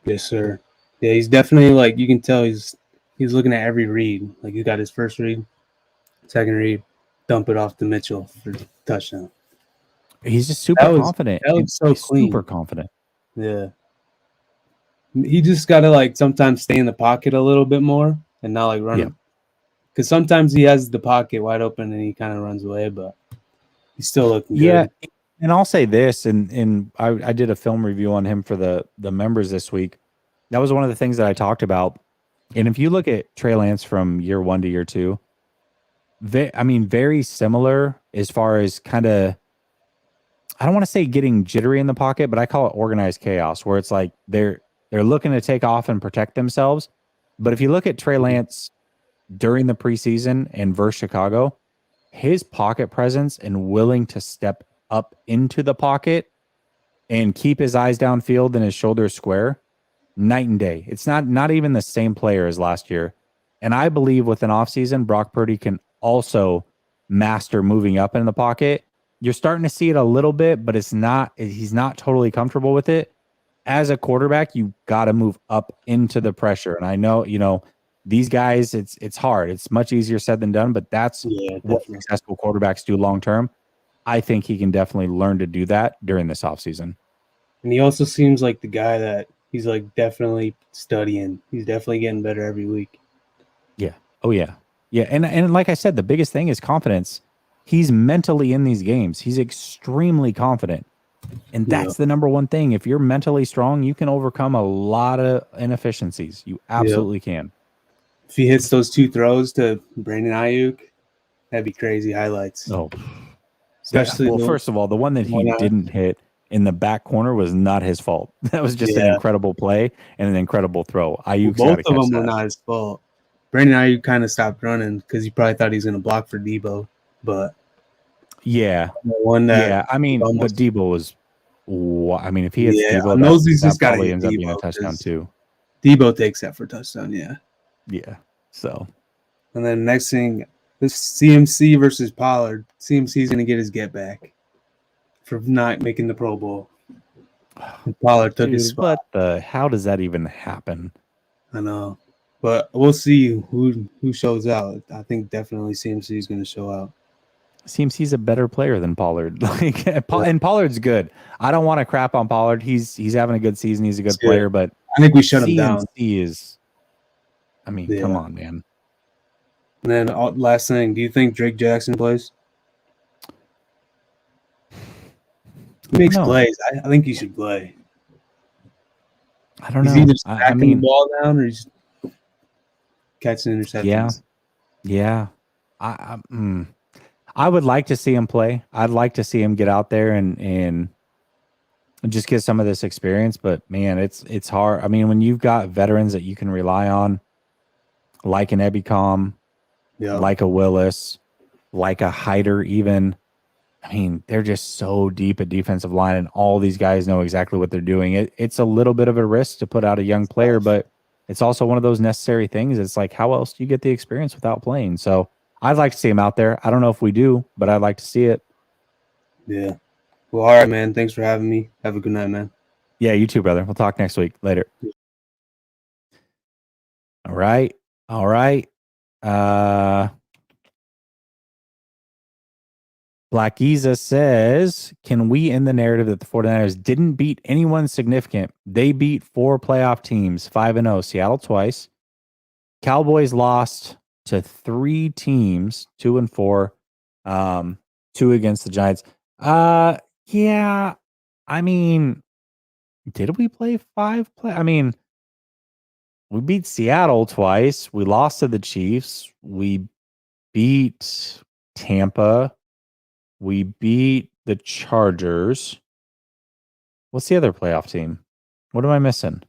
Yes, sir. Yeah, he's definitely like you can tell he's he's looking at every read. Like he got his first read, second read, dump it off to Mitchell for touchdown. He's just super confident. That was so He's clean. super confident. Yeah. He just got to like sometimes stay in the pocket a little bit more and not like run. Yeah. Because sometimes he has the pocket wide open and he kind of runs away, but he's still looking Yeah. good. And I'll say this, and I did a film review on him for the members this week. That was one of the things that I talked about. And if you look at Trey Lance from year 1 to year 2, very similar as far as kind of, I don't want to say getting jittery in the pocket, but I call it organized chaos, where it's like they're looking to take off and protect themselves. But if you look at Trey Lance during the preseason and versus Chicago, his pocket presence and willing to step up into the pocket and keep his eyes downfield and his shoulders square, night and day. It's not even the same player as last year. And I believe with an offseason, Brock Purdy can also master moving up in the pocket. You're starting to see it a little bit, but he's not totally comfortable with it. As a quarterback, you got to move up into the pressure. And I know, these guys, it's hard. It's much easier said than done, but that's what successful quarterbacks do long term. I think he can definitely learn to do that during this offseason. And he also seems like the guy that he's like definitely studying. He's definitely getting better every week. Yeah. Oh, yeah. Yeah. And like I said, the biggest thing is confidence. He's mentally in these games. He's extremely confident. And that's the number one thing. If you're mentally strong, you can overcome a lot of inefficiencies. You absolutely can. If he hits those 2 throws to Brandon Ayuk, that'd be crazy highlights. Oh, especially first of all, the one that he didn't hit in the back corner was not his fault. That was just an incredible play and an incredible throw. Ayuk's both of them were not his fault. Brandon Ayuk kind of stopped running because he probably thought he was going to block for Debo, but but Debo was. If he hits Debo, that probably ends up being a touchdown too. Debo takes that for a touchdown, yeah. So, and then next thing, this CMC versus Pollard. CMC's going to get his get back for not making the Pro Bowl. Pollard took his spot. How does that even happen? I know, but we'll see who shows out. I think definitely CMC is going to show out. CMC's a better player than Pollard. And Pollard's good. I don't want to crap on Pollard. He's having a good season. He's a good player, but I think we shut him down. CMC is. Come on, man. And then last thing, do you think Drake Jackson plays? He makes plays. I think he should play. I don't know. He's either stacking the ball down or he's catching interceptions. Yeah. I would like to see him play. I'd like to see him get out there and just get some of this experience. But man, it's hard. When you've got veterans that you can rely on, like an Ebicom, like a Willis, like a Hyder, even. They're just so deep at defensive line, and all these guys know exactly what they're doing. It's a little bit of a risk to put out a young player, but it's also one of those necessary things. It's like, how else do you get the experience without playing? So I'd like to see him out there. I don't know if we do, but I'd like to see it. Yeah. Well, all right, man. Thanks for having me. Have a good night, man. Yeah, you too, brother. We'll talk next week. Later. All right. Black Giza says, can we end the narrative that the 49ers didn't beat anyone significant? They beat 4 playoff teams, 5-0, Seattle twice. Cowboys lost to 3 teams, 2-4, 2 against the Giants. Yeah, did we play 5 play? We beat Seattle twice. We lost to the Chiefs. We beat Tampa. We beat the Chargers. What's the other playoff team? What am I missing?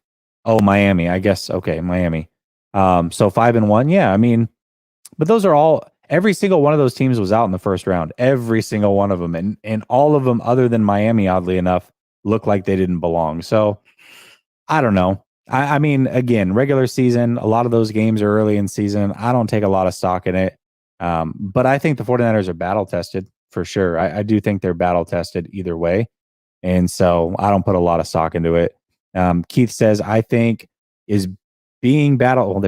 Oh, Miami. I guess. Okay, Miami. So 5-1. Yeah, but those are all. Every single one of those teams was out in the first round. Every single one of them, and all of them, other than Miami, oddly enough, looked like they didn't belong. So I don't know. Again, regular season. A lot of those games are early in season. I don't take a lot of stock in it. But I think the 49ers are battle tested. For sure. I do think they're battle tested either way. And so I don't put a lot of stock into it. Keith says, I think is being battle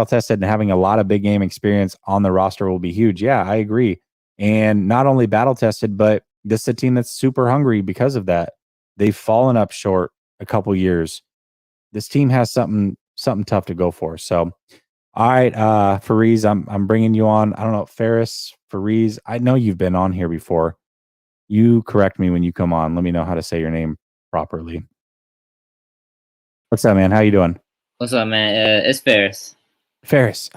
tested and having a lot of big game experience on the roster will be huge. Yeah, I agree. And not only battle tested, but this is a team that's super hungry because of that. They've fallen up short a couple years. This team has something tough to go for. So, all right, Fariz, I'm bringing you on. I don't know, Ferris, Fariz. I know you've been on here before. You correct me when you come on. Let me know how to say your name properly. What's up, man? How you doing? What's up, man? It's Ferris. Ferris.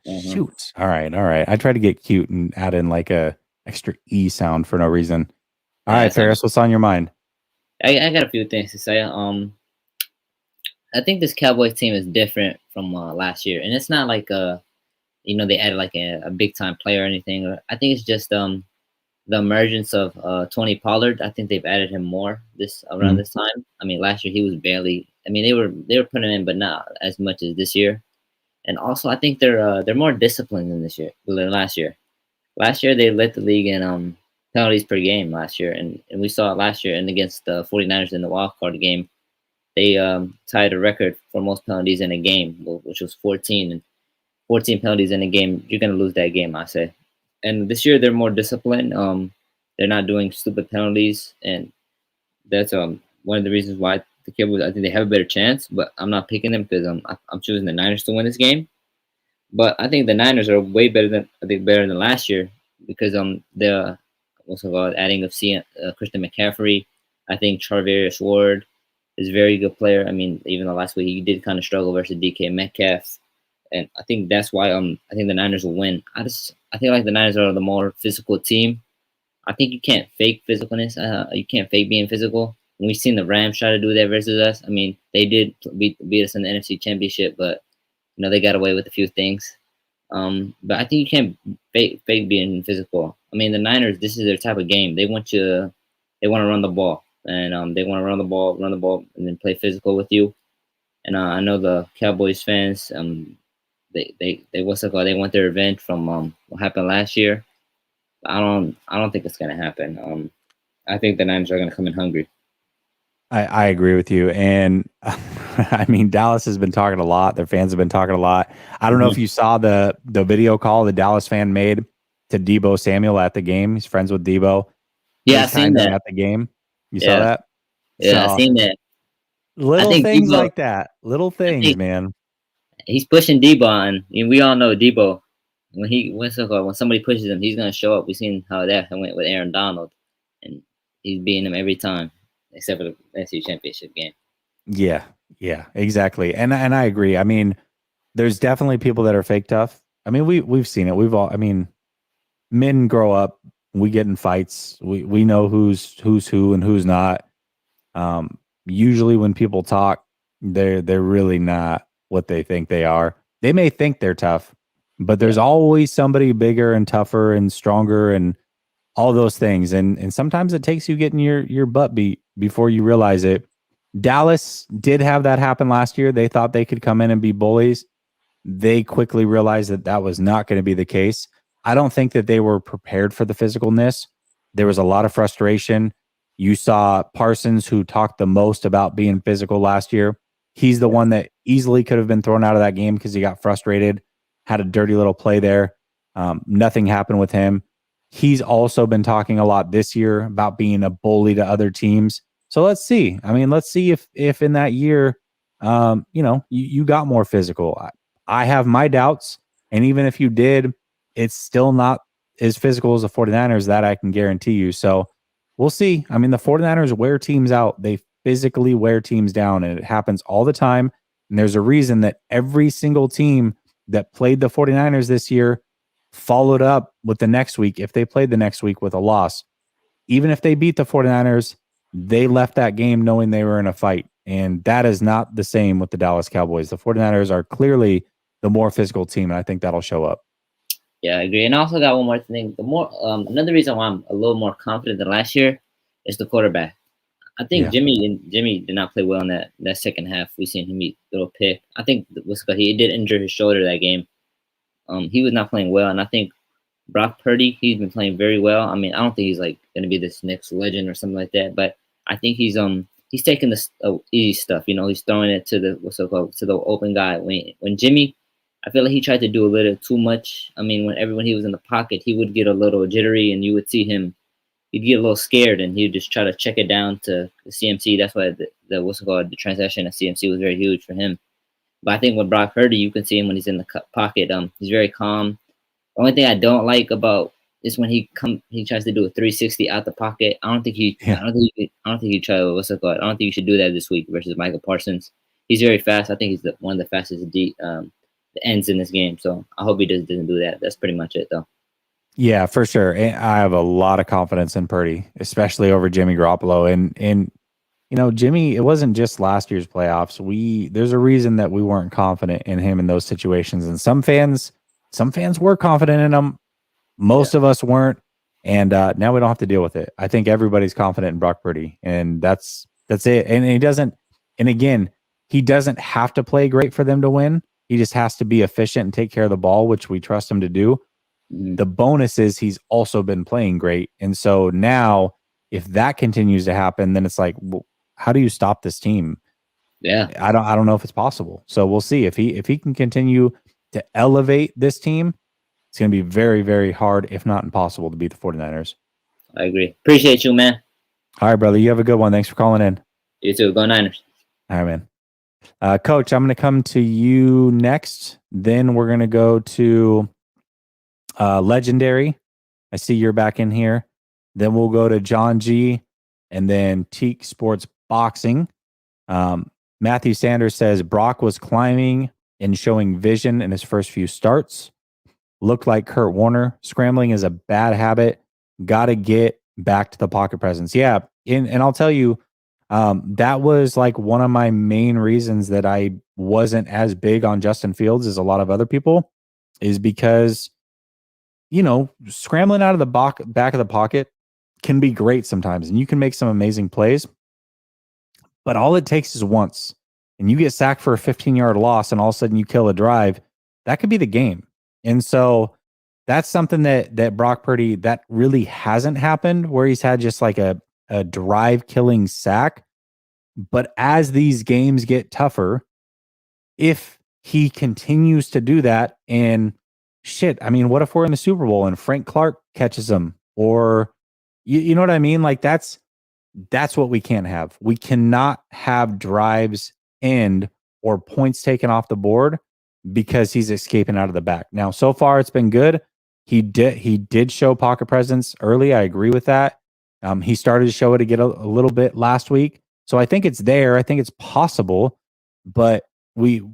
Mhm. Shoot. All right. I tried to get cute and add in like a extra E sound for no reason. All Yeah, right, it's Ferris, what's on your mind? I got a few things to say. I think this Cowboys team is different from last year, and it's not like they added like a big time player or anything. I think it's just the emergence of Tony Pollard. I think they've added him more around this time. I mean, last year he was barely. I mean, they were putting him in, but not as much as this year. And also, I think they're more disciplined than last year. Last year they led the league in penalties per game last year, and we saw it last year. And against the 49ers in the wild card game, they tied a record for most penalties in a game, which was 14. And 14 penalties in a game, you're gonna lose that game, I say. And this year they're more disciplined. They're not doing stupid penalties, and that's one of the reasons why the Cowboys, I think they have a better chance. But I'm not picking them because I'm choosing the Niners to win this game. But I think the Niners are way better than last year because the also adding of Christian McCaffrey. I think Charvarius Ward is a very good player. I mean, even though last week he did kind of struggle versus DK Metcalf, and I think that's why I think the Niners will win. I think like the Niners are the more physical team. I think you can't fake physicalness. You can't fake being physical. And we've seen the Rams try to do that versus us. I mean, they did beat us in the NFC Championship, but they got away with a few things. But I think you can't fake being physical. I mean, the Niners, this is their type of game. They want to run the ball, and they want to run the ball, and then play physical with you. And I know the Cowboys fans, they want their revenge from what happened last year. I don't think it's gonna happen. I think the Niners are gonna come in hungry. I agree with you. And I mean, Dallas has been talking a lot. Their fans have been talking a lot. I don't know if you saw the video call the Dallas fan made to Deebo Samuel at the game. He's friends with Deebo. Yeah, I've seen that at the game. You saw that? Yeah, I've seen that. Little things like that. Little things, man. He's pushing Deebo, and we all know Deebo. When somebody pushes him, he's gonna show up. We've seen how that went with Aaron Donald, and he's beating him every time, except for the NFC Championship game. Yeah, exactly. And I agree. I mean, there's definitely people that are fake tough. I mean, we've seen it. Men grow up, we get in fights. We know who's who and who's not. Usually when people talk, they're really not what they think they are. They may think they're tough, but there's always somebody bigger and tougher and stronger and all those things. And sometimes it takes you getting your butt beat before you realize it. Dallas did have that happen last year. They thought they could come in and be bullies. They quickly realized that was not going to be the case. I don't think that they were prepared for the physicalness. There was a lot of frustration. You saw Parsons, who talked the most about being physical last year. He's the one that easily could have been thrown out of that game because he got frustrated, had a dirty little play there. Nothing happened with him. He's also been talking a lot this year about being a bully to other teams. So let's see. I mean, let's see if in that year, you got more physical. I have my doubts. And even if you did, it's still not as physical as the 49ers, that I can guarantee you. So we'll see. I mean, the 49ers wear teams out. They physically wear teams down, and it happens all the time. And there's a reason that every single team that played the 49ers this year followed up with the next week, if they played the next week, with a loss. Even if they beat the 49ers, they left that game knowing they were in a fight. And that is not the same with the Dallas Cowboys. The 49ers are clearly the more physical team, and I think that'll show up. Yeah, I agree. And I also got one more thing. Another reason why I'm a little more confident than last year is the quarterback. I think Jimmy did not play well in that second half. We seen him throw a pick. I think he did injure his shoulder that game. He was not playing well, and I think Brock Purdy, he's been playing very well. I mean, I don't think he's like going to be this next legend or something like that, but I think he's he's taking the easy stuff. He's throwing it to the open guy. When Jimmy, I feel like he tried to do a little too much. I mean, when he was in the pocket, he would get a little jittery, and you would see him. He'd get a little scared, and he'd just try to check it down to the CMC. That's why the transition at CMC was very huge for him. But I think with Brock Purdy, you can see him when he's in the pocket. He's very calm. The only thing I don't like about is when he tries to do a 360 out the pocket. I don't think he try. I don't think you should do that this week versus Michael Parsons. He's very fast. I think he's one of the fastest ends in this game. So I hope he doesn't do that. That's pretty much it, though. Yeah, for sure. And I have a lot of confidence in Purdy, especially over Jimmy Garoppolo. And Jimmy, it wasn't just last year's playoffs. There's a reason that we weren't confident in him in those situations. And some fans were confident in him. Most of us weren't. And now we don't have to deal with it. I think everybody's confident in Brock Purdy, and that's it. And he doesn't have to play great for them to win. He just has to be efficient and take care of the ball, which we trust him to do. The bonus is he's also been playing great. And so now if that continues to happen, then it's like, well, how do you stop this team? Yeah. I don't know if it's possible. So we'll see if he can continue to elevate this team. It's going to be very, very hard, if not impossible, to beat the 49ers. I agree. Appreciate you, man. All right, brother. You have a good one. Thanks for calling in. You too. Go Niners. All right, man. Coach, I'm going to come to you next. Then we're going to go to Legendary. I see you're back in here. Then we'll go to John G. and then Tik Sports Boxing. Matthew Sanders says Brock was climbing and showing vision in his first few starts. Looked like Kurt Warner. Scrambling is a bad habit. Got to get back to the pocket presence. Yeah, and I'll tell you, that was like one of my main reasons that I wasn't as big on Justin Fields as a lot of other people, is because, scrambling out of the back of the pocket can be great sometimes, and you can make some amazing plays. But all it takes is once, and you get sacked for a 15-yard loss, and all of a sudden you kill a drive. That could be the game. And so that's something that Brock Purdy, that really hasn't happened, where he's had just like a drive-killing sack. But as these games get tougher, if he continues to do that, and what if we're in the Super Bowl and Frank Clark catches him, or you know what I mean? Like that's what we can't have. We cannot have drives end or points taken off the board because he's escaping out of the back. Now, so far it's been good. He did show pocket presence early. I agree with that. He started to show it again a little bit last week. So I think it's there. I think it's possible, but we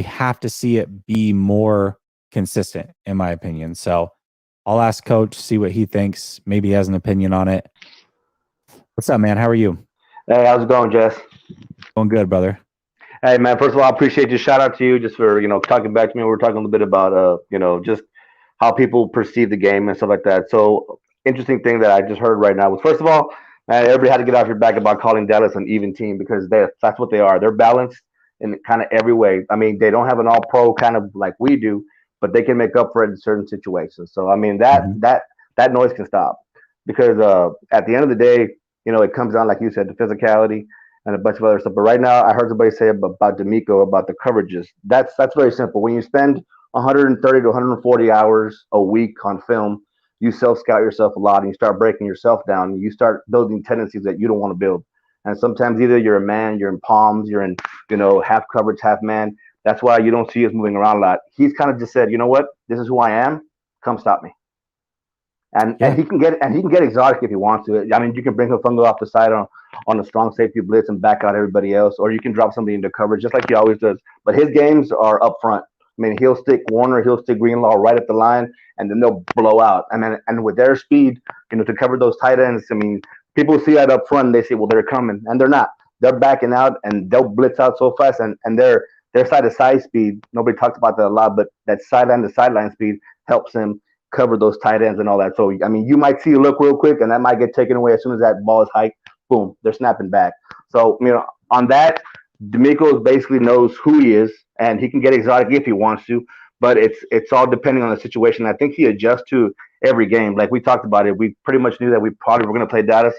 have to see it be more consistent, in my opinion. So I'll ask Coach, see what he thinks. Maybe he has an opinion on it. What's up, man? How are you? Hey, how's it going, Jess? Going good, brother. Hey, man, first of all, I appreciate you. Shout out to you just for, talking back to me. We were talking a little bit about, just how people perceive the game and stuff like that. So interesting thing that I just heard right now was, first of all, man, everybody had to get off your back about calling Dallas an even team, because that's what they are. They're balanced in kind of every way. I mean, they don't have an all-pro kind of like we do, but they can make up for it in certain situations. So, I mean, that noise can stop, because at the end of the day, it comes down, like you said, to physicality and a bunch of other stuff. But right now, I heard somebody say about D'Amico, about the coverages. That's very simple. When you spend 130 to 140 hours a week on film, you self-scout yourself a lot, and you start breaking yourself down, and you start building tendencies that you don't want to build. And sometimes either you're a man, you're in palms, you're in, half coverage, half man. That's why you don't see us moving around a lot. He's kind of just said, you know what? This is who I am. Come stop me. And he can get exotic if he wants to. I mean, you can bring Hufungo off the side on a strong safety blitz and back out everybody else, or you can drop somebody into coverage just like he always does. But his games are up front. I mean, he'll stick Warner, he'll stick Greenlaw right at the line, and then they'll blow out. I mean, and with their speed, to cover those tight ends, I mean, people see that up front and they say, well, they're coming, and they're not. They're backing out, and they'll blitz out so fast, and their side-to-side speed, nobody talks about that a lot, but that sideline-to-sideline speed helps them cover those tight ends and all that. So, I mean, you might see a look real quick, and that might get taken away as soon as that ball is hiked. Boom, they're snapping back. So, on that, D'Amico basically knows who he is, and he can get exotic if he wants to, but it's all depending on the situation. I think he adjusts to every game. Like we talked about it, we pretty much knew that we probably were going to play Dallas.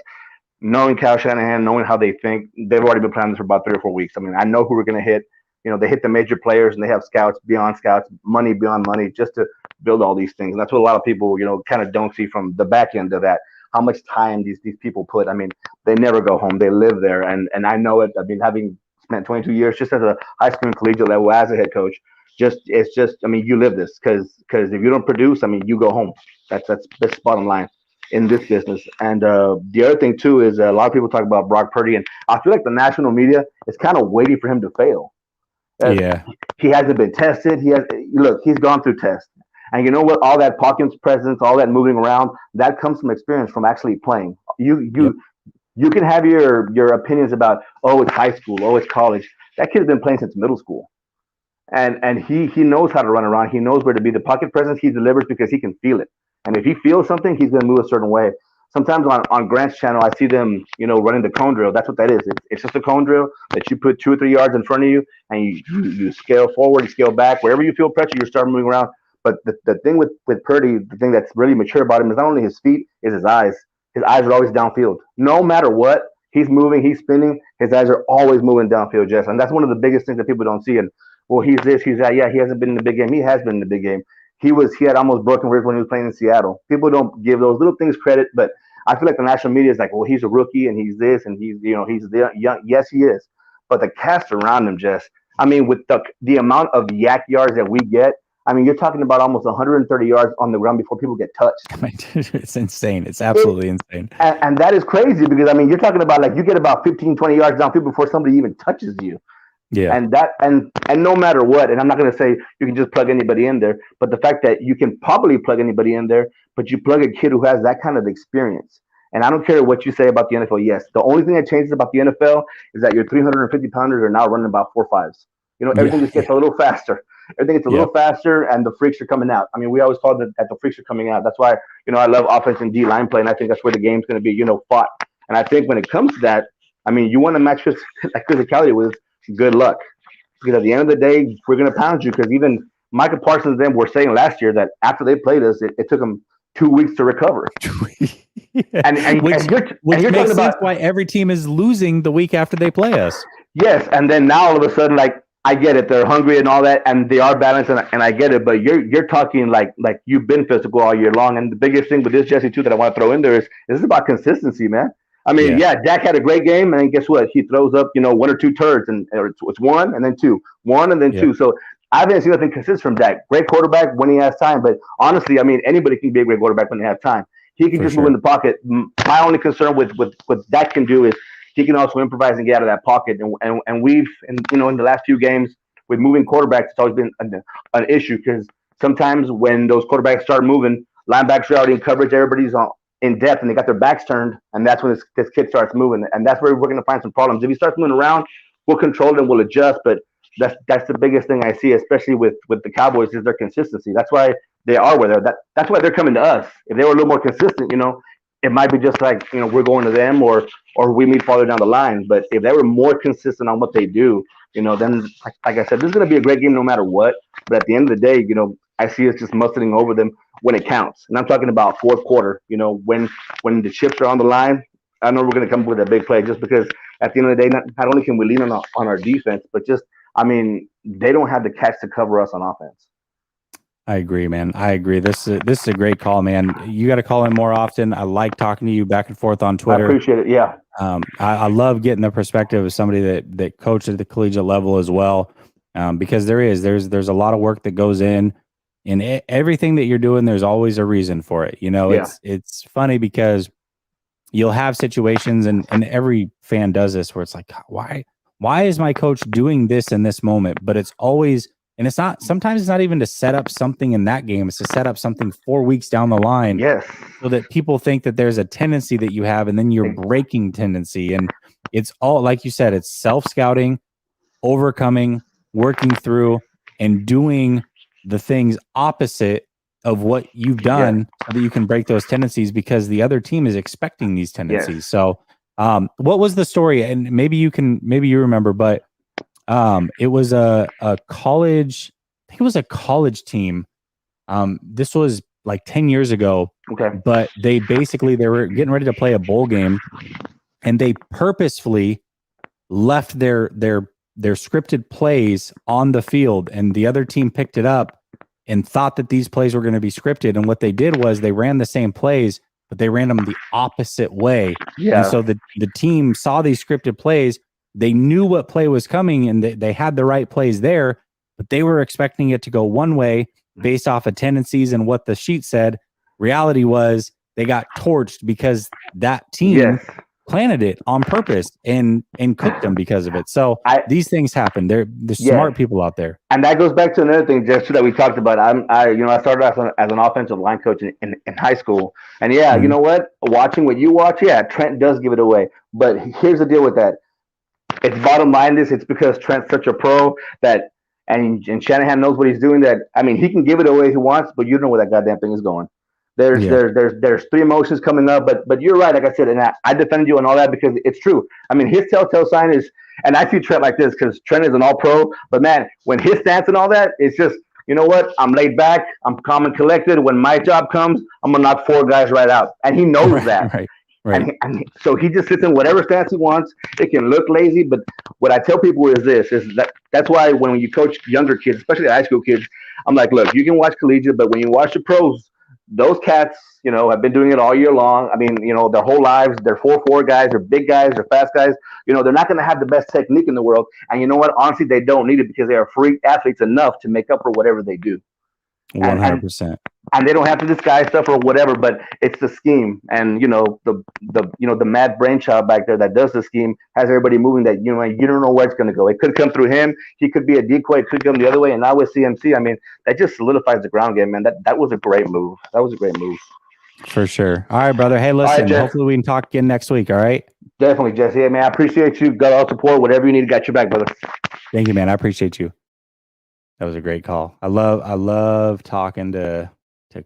knowing Kyle Shanahan, knowing how they think, they've already been planning this for about 3 or 4 weeks. I mean, I know who we're going to hit. They hit the major players, and they have scouts beyond scouts, money beyond money, just to build all these things. And that's what a lot of people, kind of don't see from the back end of that. How much time these people put. I mean, they never go home. They live there, and I know it. I mean, having spent 22 years just as a high school and collegiate level as a head coach, I mean, you live this because if you don't produce, I mean, you go home. That's bottom line in this business. And the other thing too is a lot of people talk about Brock Purdy, and I feel like the national media is kind of waiting for him to fail. Yeah. He hasn't been tested. He's gone through tests. And you know what? All that pocket presence, all that moving around, that comes from experience from actually playing. You can have your opinions about, oh, it's high school, oh, it's college. That kid has been playing since middle school. And he knows how to run around. He knows where to be. The pocket presence he delivers because he can feel it. And if he feels something, he's going to move a certain way. Sometimes on Grant's channel, I see them, running the cone drill. That's what that is. It's just a cone drill that you put 2 or 3 yards in front of you, and you scale forward, you scale back. Wherever you feel pressure, you start moving around. But the thing with Purdy, the thing that's really mature about him is not only his feet, is his eyes. His eyes are always downfield. No matter what, he's moving, he's spinning, his eyes are always moving downfield, Jess. And that's one of the biggest things that people don't see. And, well, he's this, he's that. Yeah, he hasn't been in the big game. He has been in the big game. He had almost broken ribs when he was playing in Seattle. People don't give those little things credit, but I feel like the national media is like, well, he's a rookie and he's this and he's the young. Yes, he is. But the cast around him, Jess, I mean, with the amount of yak yards that we get, I mean, you're talking about almost 130 yards on the ground before people get touched. It's insane. It's absolutely insane. And that is crazy because, I mean, you're talking about like you get about 15, 20 yards downfield before somebody even touches you. Yeah. And no matter what, and I'm not going to say you can just plug anybody in there, but the fact that you can probably plug anybody in there, but you plug a kid who has that kind of experience. And I don't care what you say about the NFL. Yes, the only thing that changes about the NFL is that your 350 pounders are now running about 4.5s. Everything just gets a little faster. Everything gets a little faster, and the freaks are coming out. I mean, we always call it that the freaks are coming out. That's why, I love offense and D line play, and I think that's where the game's going to be, fought. And I think when it comes to that, I mean, you want to match physicality with good luck. Because at the end of the day, we're going to pound you. Because even Micah Parsons and them were saying last year that after they played us, it took them 2 weeks to recover. Which makes sense why every team is losing the week after they play us. Yes, and then now all of a sudden, like, I get it. They're hungry and all that, and they are balanced, and I get it. But you're talking like you've been physical all year long. And the biggest thing with this, Jesse, too, that I want to throw in there is this is about consistency, man. I mean, Dak had a great game, and guess what? He throws up, 1 or 2 turds, and it's 1 and then 2, 1 and then 2. So I haven't seen nothing consistent from Dak. Great quarterback when he has time, but honestly, I mean, anybody can be a great quarterback when they have time. He can move in the pocket. My only concern with what Dak can do is he can also improvise and get out of that pocket. And we've, in the last few games with moving quarterbacks, it's always been an issue because sometimes when those quarterbacks start moving, linebackers are already in coverage, everybody's in depth, and they got their backs turned, and that's when this kid starts moving. And that's where we're going to find some problems. If he starts moving around, we'll control it and we'll adjust. But that's the biggest thing I see, especially with the Cowboys, is their consistency. That's why they are where they're. That's why they're coming to us. If they were a little more consistent, it might be just like, we're going to them or we meet farther down the line. But if they were more consistent on what they do, then like I said, this is going to be a great game no matter what. But at the end of the day, I see us just mustering over them when it counts. And I'm talking about fourth quarter, when the chips are on the line. I know we're going to come up with a big play just because at the end of the day, not only can we lean on our defense, but just, I mean, they don't have the catch to cover us on offense. I agree, man. I agree. This is a great call, man. You got to call in more often. I like talking to you back and forth on Twitter. I appreciate it. Yeah. I love getting the perspective of somebody that coached at the collegiate level as well, because there's a lot of work that goes in everything that you're doing. There's always a reason for it. It's funny because you'll have situations, and every fan does this, where it's like, why is my coach doing this in this moment? But it's always. And sometimes it's not even to set up something in that game. It's to set up something 4 weeks down the line. Yes. So that people think that there's a tendency that you have, and then you're breaking tendency. And it's all, like you said, it's self-scouting, overcoming, working through, and doing the things opposite of what you've done so that you can break those tendencies, because the other team is expecting these tendencies. Yes. So what was the story? And maybe you remember, but it was a college, I think it was a college team. This was like 10 years ago. Okay. But they were getting ready to play a bowl game, and they purposefully left their scripted plays on the field, and the other team picked it up and thought that these plays were going to be scripted. And what they did was they ran the same plays, but they ran them the opposite way. Yeah. And so the team saw these scripted plays. They knew what play was coming, and they had the right plays there, but they were expecting it to go one way based off of tendencies and what the sheet said. Reality was they got torched because that team planted it on purpose and cooked them because of it. So these things happen. There's smart people out there. And that goes back to another thing, just that we talked about. I started as an offensive line coach in high school. And you know what? Watching what you watch, Trent does give it away. But here's the deal with that. It's bottom line it's because Trent's such a pro that and Shanahan knows what he's doing, that I mean he can give it away if he wants, but you don't know where that goddamn thing is going. There's three emotions coming up, but you're right, like I said, and I defended you on all that because it's true. I mean, his telltale sign is, and I see Trent like this because Trent is an all-pro, but man, when his stance and all that, it's just, you know what? I'm laid back, I'm calm and collected. When my job comes, I'm gonna knock 4 guys right out, and he knows that. Right. And so he just sits in whatever stance he wants. It can look lazy, but what I tell people is that's why when you coach younger kids, especially high school kids, I'm like, look, you can watch collegiate, but when you watch the pros, those cats, have been doing it all year long. I mean, their whole lives, they're 4'4" guys, they're big guys, they're fast guys. They're not going to have the best technique in the world. And you know what? Honestly, they don't need it because they are freak athletes enough to make up for whatever they do. 100%. And they don't have to disguise stuff or whatever, but it's the scheme. And the mad brainchild back there that does the scheme has everybody moving that you don't know where it's going to go. It could come through him. He could be a decoy. It could come the other way. And now with CMC, I mean, that just solidifies the ground game, man. That was a great move. For sure. All right, brother. Hey, listen. Hopefully we can talk again next week. All right. Definitely, Jesse. Hey, man, I appreciate you. Got all support. Whatever you need, got your back, brother. Thank you, man. I appreciate you. That was a great call. I love talking to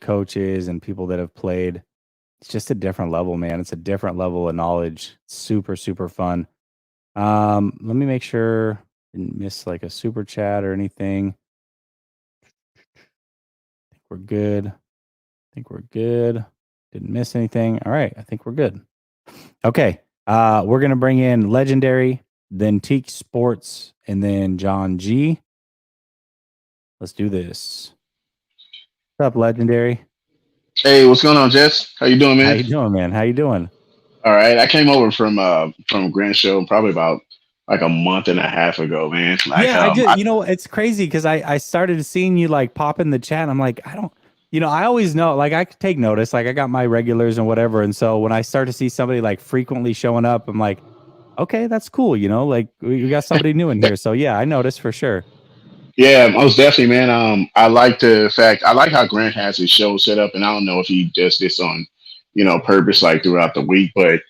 coaches and people that have played. It's just a different level, man. It's a different level of knowledge. Super, super fun. Let me make sure I didn't miss like a super chat or anything. I think we're good. Didn't miss anything. All right. I think we're good. Okay. We're going to bring in Legendary, then Tik Sports, and then John G. Let's do this. What's up, Legendary? Hey, what's going on, Jess? How you doing, man? How you doing, man? How you doing? All right. I came over from Grand Show probably about like a month and a half ago, man. Like, it's crazy because I started seeing you like pop in the chat. And I'm like, I always know, like I take notice, like I got my regulars and whatever. And so when I start to see somebody like frequently showing up, I'm like, okay, that's cool. Like we got somebody new in here. So yeah, I noticed for sure. Yeah, most definitely, man. I like how Grant has his show set up, and I don't know if he does this on, purpose, like throughout the week, but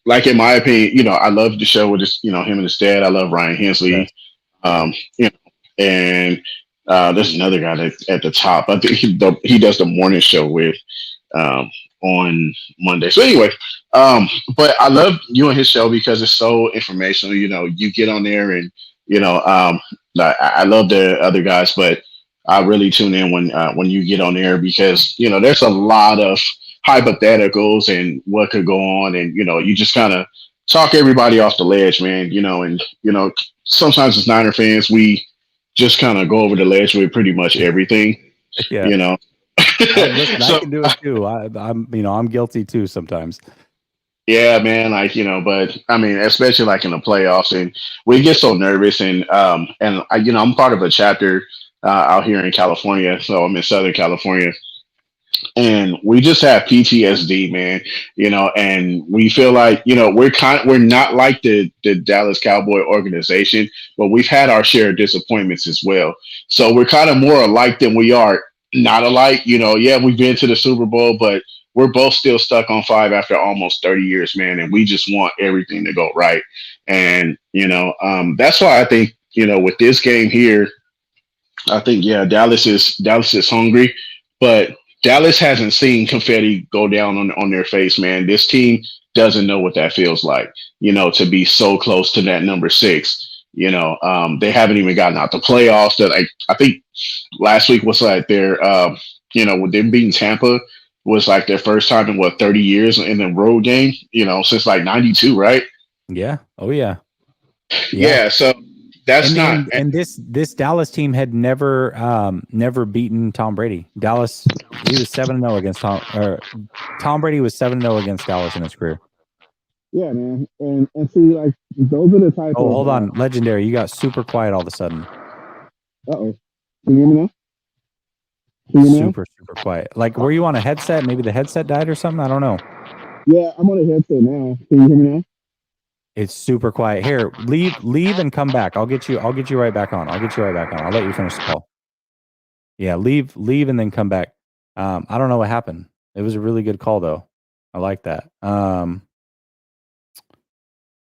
like in my opinion, I love the show with him and his dad. I love Ryan Hensley, and there's another guy that's at the top. I think he does the morning show with on Monday. So anyway, but I love you and his show because it's so informational. You get on there and I love the other guys, but I really tune in when you get on there because there's a lot of hypotheticals and what could go on, and you just kind of talk everybody off the ledge, man. And sometimes as Niner fans, we just kind of go over the ledge with pretty much everything. Yeah. Listen, I can do it too. I'm guilty too sometimes. Yeah, man. But I mean, especially like in the playoffs, and we get so nervous, and I'm part of a chapter out here in California, so I'm in Southern California, and we just have PTSD, man. And we feel like we're not like the Dallas Cowboy organization, but we've had our share of disappointments as well. So we're kind of more alike than we are not alike. Yeah, we've been to the Super Bowl, but we're both still stuck on 5 after almost 30 years, man. And we just want everything to go right. And, that's why I think, with this game here, I think, Dallas is hungry, but Dallas hasn't seen confetti go down on their face, man. This team doesn't know what that feels like, to be so close to that number 6. They haven't even gotten out the playoffs. That I think last week was like with them beating Tampa. was like their first time in 30 years in a road game, since like 92, right? Yeah. Oh yeah. Yeah. So that's And not, this Dallas team had never beaten Tom Brady. Dallas, he was 7-0 against Tom Brady was 7-0 against Dallas in his career. yeah, man. And see, like, those are the type Oh, of. hold on, Legendary, you got super quiet all of a sudden. Uh-oh. Can you hear me now? Super quiet. Like, were you on a headset? Maybe the headset died or something? I don't know. Yeah, I'm on a headset now. Can you hear me now? It's super quiet. Here, leave and come back. I'll get you right back on. I'll let you finish the call. Yeah, leave and then come back. I don't know what happened. It was a really good call though. I like that.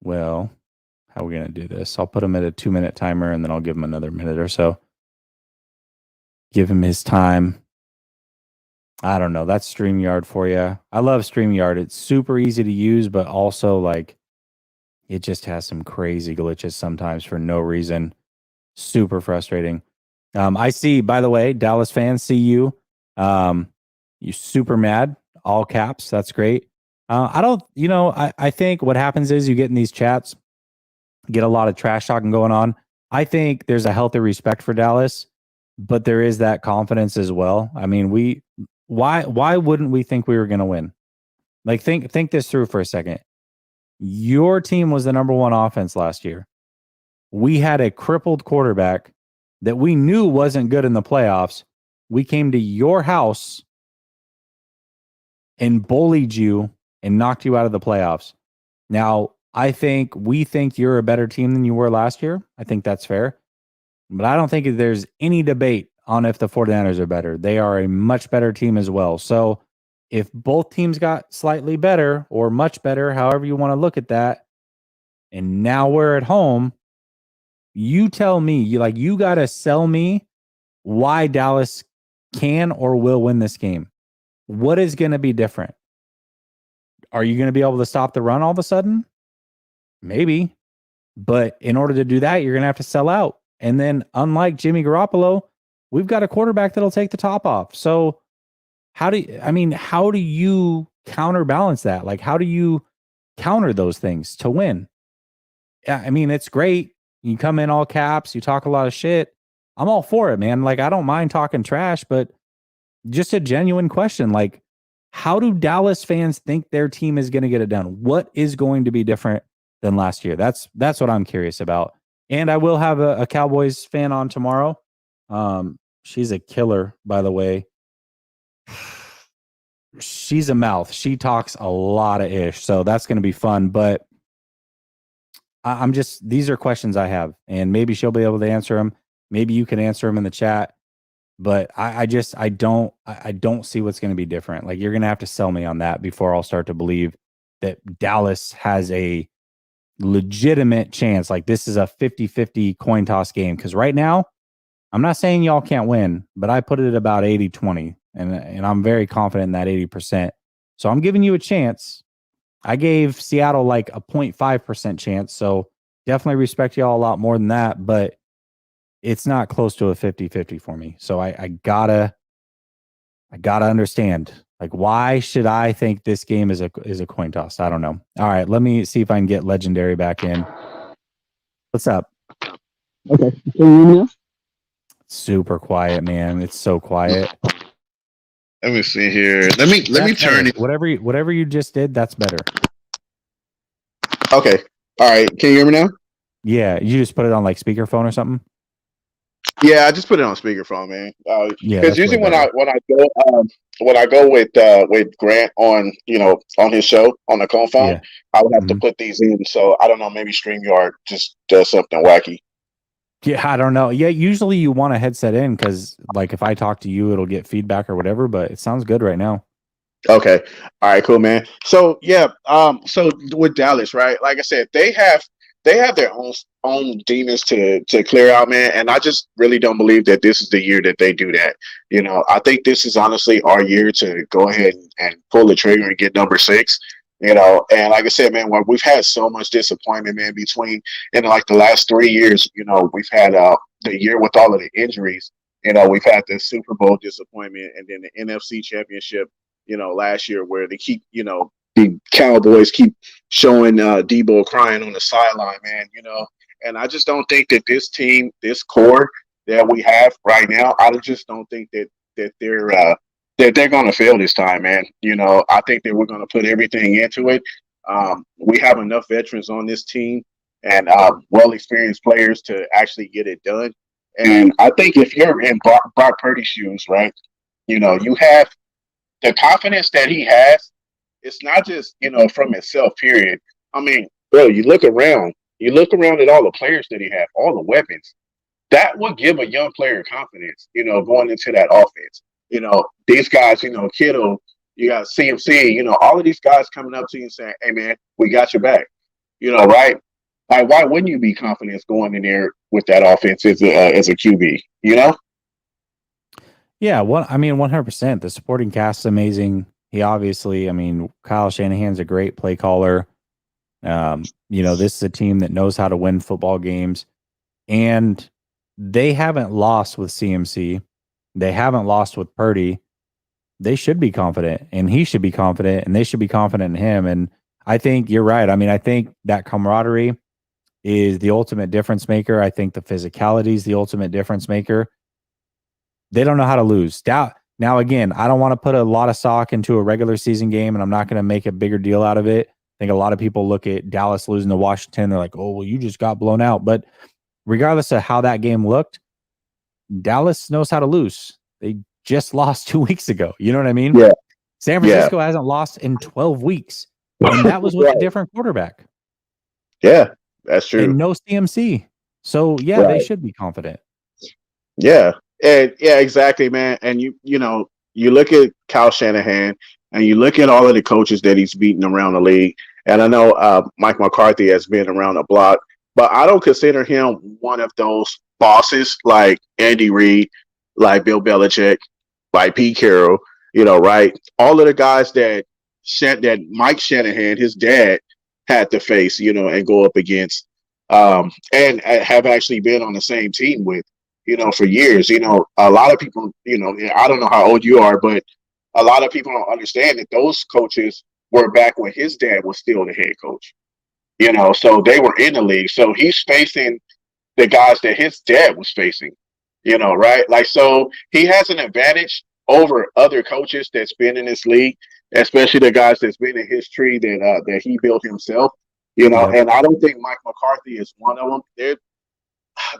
Well, how are we going to do this? I'll put him at a 2-minute timer and then I'll give him another minute or so. Give him his time. I don't know. That's StreamYard for you. I love StreamYard. It's super easy to use, but also like it just has some crazy glitches sometimes for no reason. Super frustrating. I see, by the way, Dallas fans, see you. You super mad, all caps. That's great. I think what happens is you get in these chats, get a lot of trash talking going on. I think there's a healthy respect for Dallas, but there is that confidence as well. I mean, why wouldn't we think we were going to win? Like, think this through for a second. Your team was the number one offense last year. We had a crippled quarterback that we knew wasn't good in the playoffs. We came to your house and bullied you and knocked you out of the playoffs. Now, we think you're a better team than you were last year. I think that's fair. But I don't think there's any debate on if the 49ers are better. They are a much better team as well. So if both teams got slightly better or much better, however you want to look at that, and now we're at home, you tell me, you got to sell me why Dallas can or will win this game. What is going to be different? Are you going to be able to stop the run all of a sudden? Maybe. But in order to do that, you're going to have to sell out. And then unlike Jimmy Garoppolo, we've got a quarterback that'll take the top off. So how do you counterbalance that? Like, how do you counter those things to win? Yeah, I mean, it's great. You come in all caps, you talk a lot of shit. I'm all for it, man. Like, I don't mind talking trash, but just a genuine question. Like, how do Dallas fans think their team is going to get it done? What is going to be different than last year? That's what I'm curious about. And I will have a Cowboys fan on tomorrow. She's a killer, by the way. She's a mouth. She talks a lot of ish. So that's going to be fun. But these are questions I have, and maybe she'll be able to answer them. Maybe you can answer them in the chat. But I don't see what's going to be different. Like, you're going to have to sell me on that before I'll start to believe that Dallas has a legitimate chance. Like, this is a 50-50 coin toss game. Because right now, I'm not saying y'all can't win, but I put it at about 80-20. And I'm very confident in that 80%. So I'm giving you a chance. I gave Seattle like a 0.5% chance. So definitely respect y'all a lot more than that. But it's not close to a 50-50 for me. So I gotta understand, like, why should I think this game is a coin toss? I don't know. All right, let me see if I can get Legendary back in. What's up? Okay. Can you hear me now? Super quiet, man. It's so quiet. Let me see here. Let me turn it. Whatever you just did, that's better. Okay. All right. Can you hear me now? Yeah, you just put it on like speakerphone or something. Yeah, I just put it on speakerphone, man. Yeah, because usually when I go with Grant on on his show on the phone, Yeah. I would have to put these in. So I don't know, maybe StreamYard just does something wacky. Yeah, I don't know. Yeah, usually you want a headset in because, like, if I talk to you, it'll get feedback or whatever. But it sounds good right now. Okay. All right, cool, man. So yeah, so with Dallas, right? Like I said, they have their own demons to clear out, man. And I just really don't believe that this is the year that they do that. I think this is honestly our year to go ahead and pull the trigger and get number 6. And like I said, man, we've had so much disappointment, man, in like the last 3 years. We've had the year with all of the injuries. We've had the Super Bowl disappointment, and then the NFC Championship last year where they keep, the Cowboys keep showing Debo crying on the sideline, man, and I just don't think that this team, this core that we have right now, I just don't think that they're going to fail this time, man. I think that we're going to put everything into it. We have enough veterans on this team and well-experienced players to actually get it done. And I think if you're in Brock Purdy's shoes, right, you have the confidence that he has. It's not just, from himself, period. I mean, bro, you look around at all the players that he has, all the weapons. That would give a young player confidence, going into that offense. These guys, Kittle, you got CMC, all of these guys coming up to you and saying, hey, man, we got your back, right? Like, why wouldn't you be confident going in there with that offense as a QB, Yeah, 100%. The supporting cast is amazing. He obviously, Kyle Shanahan's a great play caller. This is a team that knows how to win football games, and they haven't lost with CMC. They haven't lost with Purdy. They should be confident, and he should be confident, and they should be confident in him. And I think you're right. I think that camaraderie is the ultimate difference maker. I think the physicality is the ultimate difference maker. They don't know how to lose. Now, again, I don't want to put a lot of stock into a regular season game, and I'm not going to make a bigger deal out of it. I think a lot of people look at Dallas losing to Washington. They're like, oh, well, you just got blown out. But regardless of how that game looked, Dallas knows how to lose. They just lost 2 weeks ago. You know what I mean? Yeah. San Francisco hasn't lost in 12 weeks. And that was with a different quarterback. Yeah, that's true. And no CMC. So, yeah, they should be confident. Yeah. And yeah, exactly, man. And you look at Kyle Shanahan and you look at all of the coaches that he's beaten around the league. And I know Mike McCarthy has been around the block, but I don't consider him one of those bosses like Andy Reid, like Bill Belichick, like Pete Carroll, right? All of the guys that Mike Shanahan, his dad, had to face, and go up against, and have actually been on the same team with, for years. A lot of people, I don't know how old you are, but a lot of people don't understand that those coaches were back when his dad was still the head coach. So they were in the league. So he's facing the guys that his dad was facing, right? Like, so he has an advantage over other coaches that's been in this league, especially the guys that's been in his tree that he built himself, and I don't think Mike McCarthy is one of them.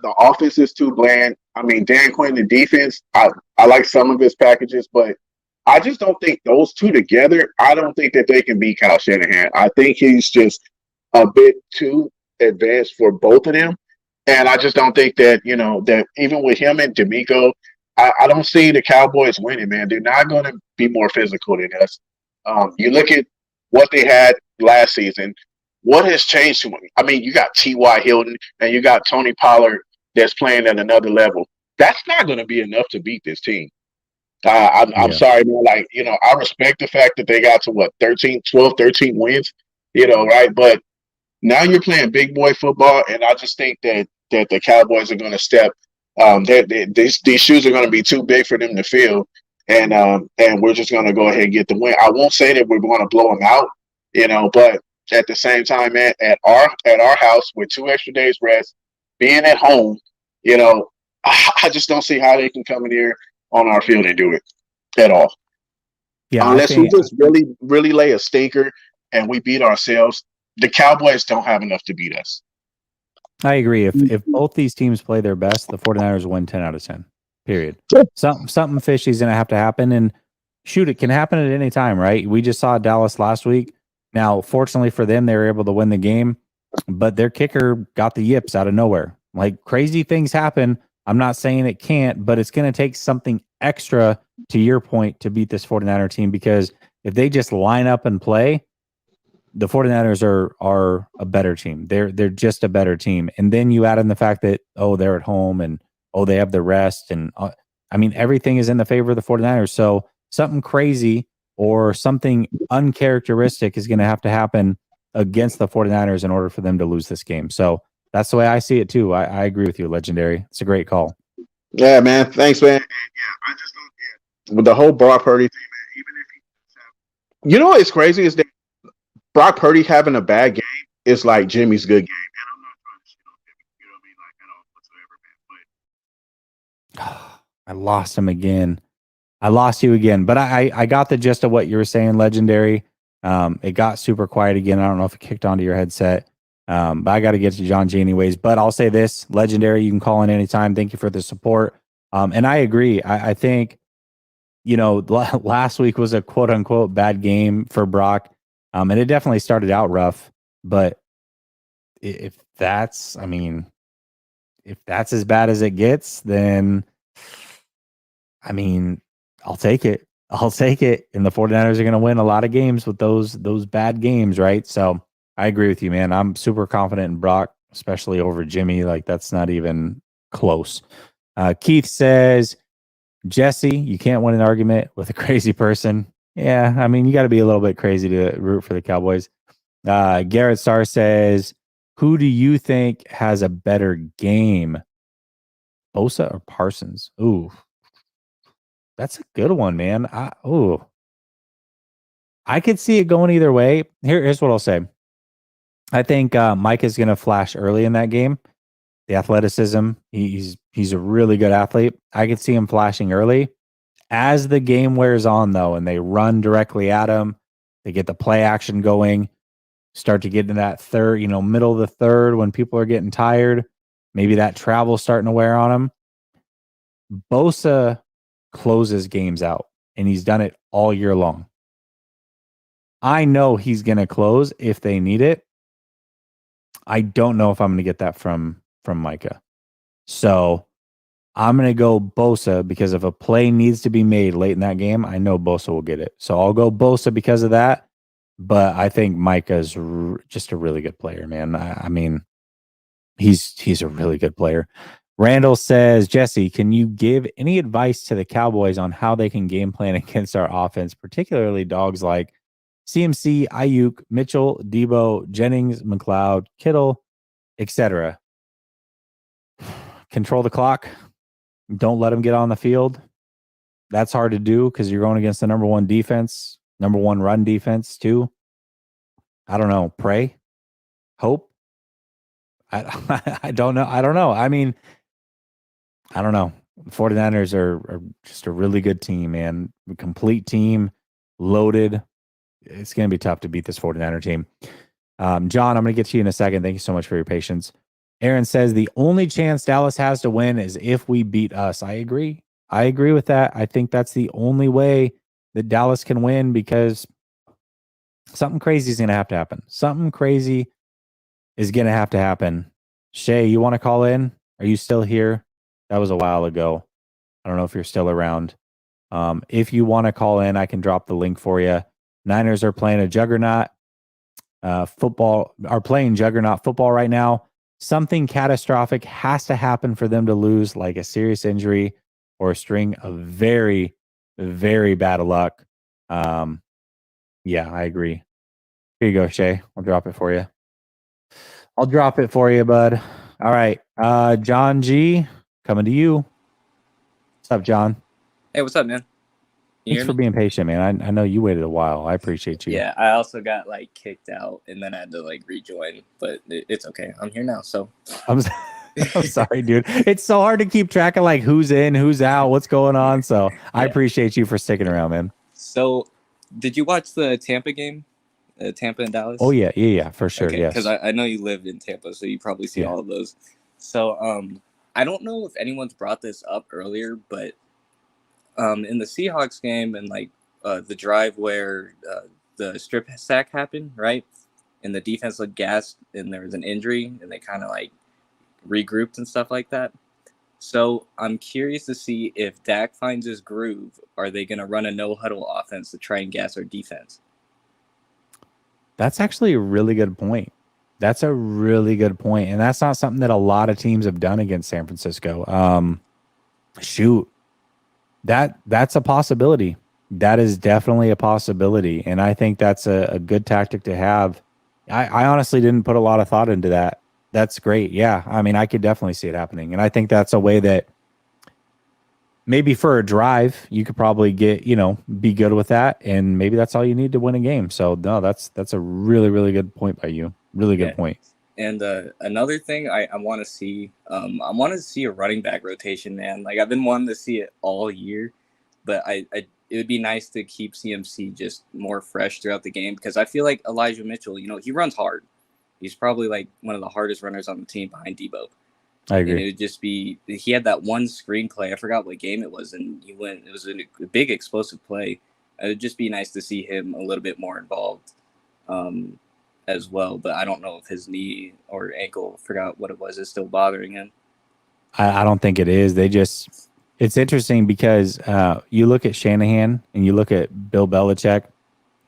The offense is too bland. Dan Quinn, the defense, I like some of his packages, but I just don't think those two together, I don't think that they can beat Kyle Shanahan. I think he's just a bit too advanced for both of them. And I just don't think that, that even with him and D'Amico, I don't see the Cowboys winning, man. They're not going to be more physical than us. You look at what they had last season. What has changed to him? You got T.Y. Hilton and you got Tony Pollard that's playing at another level. That's not going to be enough to beat this team. I'm sorry, man. I respect the fact that they got to 13 wins, right? But now you're playing big boy football, and I just think that the Cowboys are going to step. These shoes are going to be too big for them to fill, and we're just going to go ahead and get the win. I won't say that we're going to blow them out, but at the same time, man, at our house with 2 extra days rest, being at home, I just don't see how they can come in here on our field and do it at all. Yeah, unless we just really, really lay a stinker and we beat ourselves, the Cowboys don't have enough to beat us. I agree. If both these teams play their best, the 49ers win 10 out of 10. Period. Something fishy is going to have to happen. And shoot, it can happen at any time, right? We just saw Dallas last week. Now, fortunately for them, they were able to win the game, but their kicker got the yips out of nowhere. Like, crazy things happen. I'm not saying it can't, but it's going to take something extra, to your point, to beat this 49er team, because if they just line up and play, the 49ers are a better team. They're just a better team. And then you add in the fact that, they're at home and, they have the rest. And everything is in the favor of the 49ers. So something crazy or something uncharacteristic is going to have to happen against the 49ers in order for them to lose this game. So that's the way I see it too. I agree with you, Legendary. It's a great call. Yeah, man. Thanks, man. And I just don't get with the whole Brock Purdy thing, man. Even if he You know what's crazy is that Brock Purdy having a bad game is like Jimmy's good game. And I'm not trying to shit on Jimmy, you know what I mean? Like, I don't whatsoever, man. I lost him again. I lost you again, but I got the gist of what you were saying, Legendary. It got super quiet again. I don't know if it kicked onto your headset. But I got to get to John G anyways. But I'll say this, Legendary, you can call in anytime. Thank you for the support. And I agree. I think, last week was a quote unquote bad game for Brock. And it definitely started out rough. But if that's as bad as it gets, then I'll take it. I'll take it. And the 49ers are going to win a lot of games with those bad games, right? So I agree with you, man. I'm super confident in Brock, especially over Jimmy. Like, that's not even close. Keith says, Jesse, you can't win an argument with a crazy person. Yeah, you got to be a little bit crazy to root for the Cowboys. Garrett Starr says, who do you think has a better game, Bosa or Parsons? Ooh, that's a good one, man. I could see it going either way. Here's what I'll say. I think Mike is going to flash early in that game. The athleticism, he's a really good athlete. I could see him flashing early. As the game wears on, though, and they run directly at him, they get the play action going, start to get in that third, middle of the third when people are getting tired. Maybe that travel's starting to wear on him. Bosa closes games out, and he's done it all year long. I know he's going to close if they need it. I don't know if I'm going to get that from Micah. So I'm going to go Bosa because if a play needs to be made late in that game, I know Bosa will get it. So I'll go Bosa because of that. But I think Micah's just a really good player, man. He's a really good player. Randall says, Jesse, can you give any advice to the Cowboys on how they can game plan against our offense, particularly dogs like CMC, Ayuk, Mitchell, Debo, Jennings, McLeod, Kittle, etc.? Control the clock. Don't let them get on the field. That's hard to do because you're going against the number one defense, number one run defense too. I don't know. Pray, hope. I don't know. I don't know. I don't know. The 49ers are just a really good team, man. A complete team, loaded. It's going to be tough to beat this 49er team. John, I'm going to get to you in a second. Thank you so much for your patience. Aaron says the only chance Dallas has to win is if we beat us. I agree. I agree with that. I think that's the only way that Dallas can win because something crazy is going to have to happen. Something crazy is going to have to happen. Shay, you want to call in? Are you still here? That was a while ago. I don't know if you're still around. If you want to call in, I can drop the link for you. Niners are playing a juggernaut football right now. Something catastrophic has to happen for them to lose, like a serious injury or a string of very, very bad luck. Yeah, I agree. Here you go, Shay. I'll drop it for you. I'll drop it for you, bud. All right. John G, coming to you. What's up, John? Hey, what's up, man? Thanks for being patient, man. I know you waited a while. I appreciate you. Yeah, I also got kicked out and then I had to rejoin, but it's okay. I'm here now, so I'm sorry, dude. It's so hard to keep track of who's in, who's out, what's going on. So I appreciate you for sticking around, man. So, did you watch the Tampa game? Tampa and Dallas? Oh yeah, for sure. Okay, yes. Because I know you lived in Tampa, so you probably see all of those. So, I don't know if anyone's brought this up earlier, but in the Seahawks game and the drive where the strip sack happened, right? And the defense looked gassed and there was an injury and they kind of regrouped and stuff like that. So I'm curious to see if Dak finds his groove, are they going to run a no-huddle offense to try and gas our defense? That's actually a really good point. That's a really good point. And that's not something that a lot of teams have done against San Francisco. Shoot. That's a possibility. That is definitely a possibility. And I think that's a good tactic to have. I honestly didn't put a lot of thought into that. That's great. Yeah. I could definitely see it happening. And I think that's a way that maybe for a drive, you could probably get, be good with that. And maybe that's all you need to win a game. So no, that's a really, really good point by you. Really good point. And another thing I want to see, I want to see a running back rotation, man. Like I've been wanting to see it all year, but it would be nice to keep CMC just more fresh throughout the game, because I feel like Elijah Mitchell, he runs hard. He's probably like one of the hardest runners on the team behind Debo. I agree. And it would just be, he had that one screenplay. I forgot what game it was, and it was a big explosive play. It would just be nice to see him a little bit more involved as well. But I don't know if his knee or ankle, forgot what it was, is still bothering him. I don't think it is. It's interesting because you look at Shanahan and you look at Bill Belichick,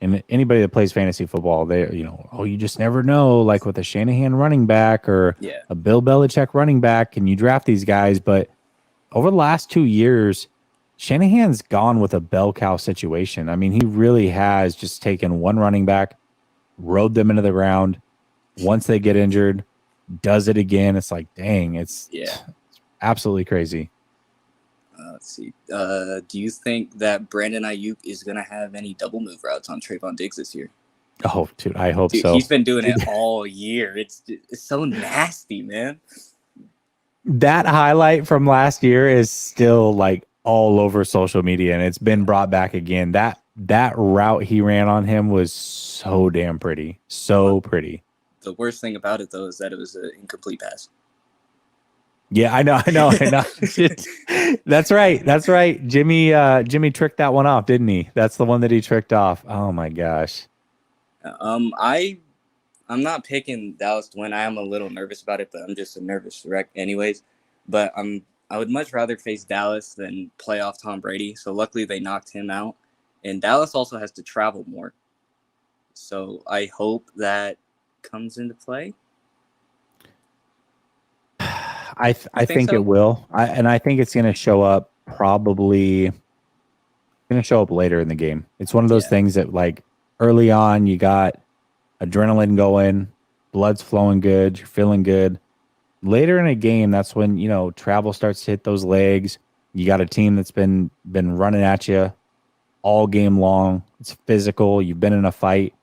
and anybody that plays fantasy football, you just never know, like with a Shanahan running back or a Bill Belichick running back, and you draft these guys. But over the last 2 years, Shanahan's gone with a bell cow situation. I mean, he really has just taken one running back, rode them into the ground. Once they get injured, does it again. It's like, dang, it's absolutely crazy. Let's see. Do you think that Brandon Ayuk is going to have any double move routes on Trayvon Diggs this year? Oh, dude, I hope so. He's been doing it all year. It's so nasty, man. That highlight from last year is still like all over social media, and it's been brought back again. That route he ran on him was so damn pretty. So pretty. The worst thing about it, though, is that it was an incomplete pass. Yeah, I know. That's right. Jimmy tricked that one off, didn't he? That's the one that he tricked off. Oh my gosh. I'm not picking Dallas to win. I am a little nervous about it, but I'm just a nervous wreck anyways. But I would much rather face Dallas than playoff Tom Brady. So luckily they knocked him out. And Dallas also has to travel more. So I hope that comes into play. I think so? It will. I think it's going to show up later in the game. It's one of those things that, like, early on you got adrenaline going, blood's flowing good, you're feeling good. Later in a game, that's when, travel starts to hit those legs. You got a team that's been running at you all game long. It's physical. You've been in a fight.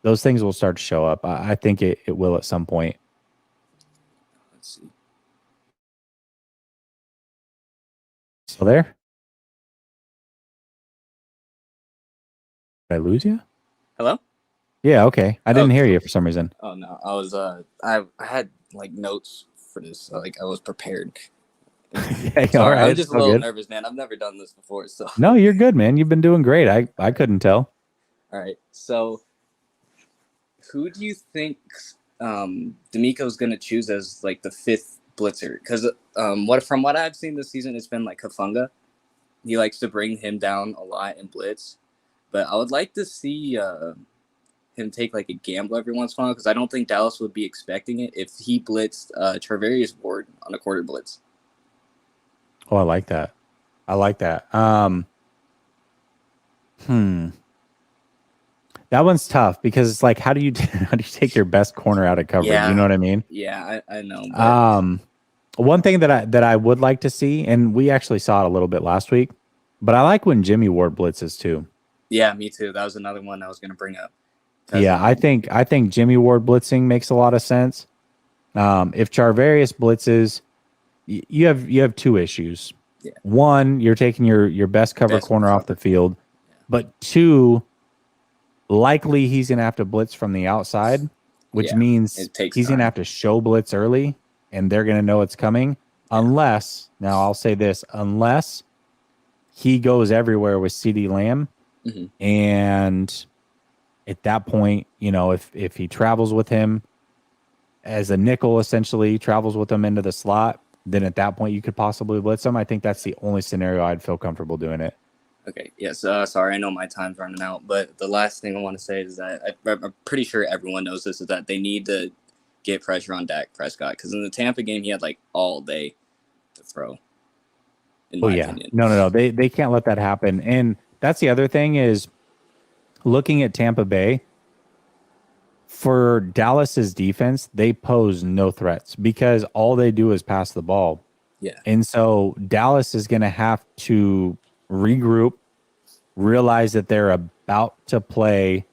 Those things will start to show up. I think it will at some point. Let's see. Still there? Did I lose you? Hello? Yeah, okay. I didn't hear you for some reason. Oh no, I was I had like notes for this, so, like I was prepared. Yeah, Sorry, all right. I'm just a little nervous, man. I've never done this before, so. No, you're good, man. You've been doing great. I couldn't tell. All right, so who do you think D'Amico's going to choose as like the fifth blitzer? Because from what I've seen this season, it's been like Kafunga. He likes to bring him down a lot in blitz, but I would like to see him take like a gamble every once in a while, because I don't think Dallas would be expecting it if he blitzed Charvarius Ward on a quarter blitz. Oh, I like that. That one's tough because it's like, how do you take your best corner out of coverage? Yeah. You know what I mean? Yeah, I know. One thing that I would like to see, and we actually saw it a little bit last week, but I like when Jimmy Ward blitzes too. Yeah, me too. That was another one I was going to bring up. Yeah, I think Jimmy Ward blitzing makes a lot of sense. If Charvarius blitzes, you have two issues. Yeah. One, you're taking your best cover corner off the field, but two, likely he's going to have to blitz from the outside, which means he's going to have to show blitz early, and they're going to know it's coming. Unless, now I'll say this, unless he goes everywhere with CeeDee Lamb, and at that point, if he travels with him as a nickel, essentially travels with him into the slot, then at that point you could possibly blitz him. I think that's the only scenario I'd feel comfortable doing it. Okay. Yes. Sorry, I know my time's running out, but the last thing I want to say is that I'm pretty sure everyone knows this, is that they need to get pressure on Dak Prescott, because in the Tampa game he had like all day to throw. In my opinion. No. They can't let that happen. And that's the other thing is, looking at Tampa Bay, for Dallas's defense, they pose no threats because all they do is pass the ball. Yeah. And so Dallas is going to have to regroup, realize that they're about to play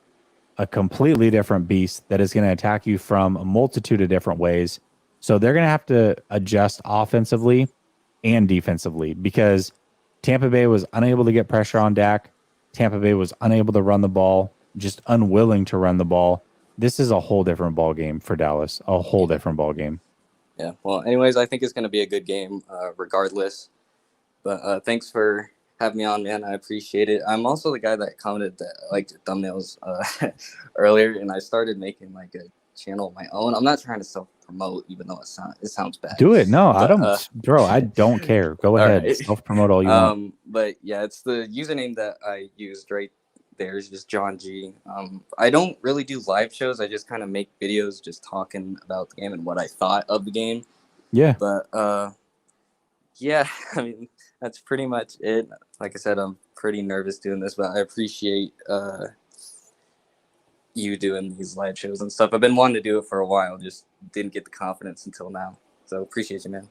a completely different beast that is going to attack you from a multitude of different ways. So they're going to have to adjust offensively and defensively because Tampa Bay was unable to get pressure on Dak. Tampa Bay was unable to run the ball, just unwilling to run the ball. This is a whole different ball game for Dallas, a whole different ball game. Yeah. Well, anyways, I think it's going to be a good game regardless. But thanks for having me on, man. I appreciate it. I'm also the guy that commented that I liked your thumbnails earlier, and I started making like a channel of my own. I'm not trying to self-promote, even though it sounds bad. Do it. No, but, I don't, bro. I don't care. Go ahead. Right. Self-promote all you want. But yeah, it's the username that I used right there is just John G. I don't really do live shows. I just kind of make videos just talking about the game and what I thought of the game. Yeah. But yeah, I mean, that's pretty much it. Like I said, I'm pretty nervous doing this, but I appreciate you doing these live shows and stuff. I've been wanting to do it for a while, just didn't get the confidence until now. So appreciate you, man.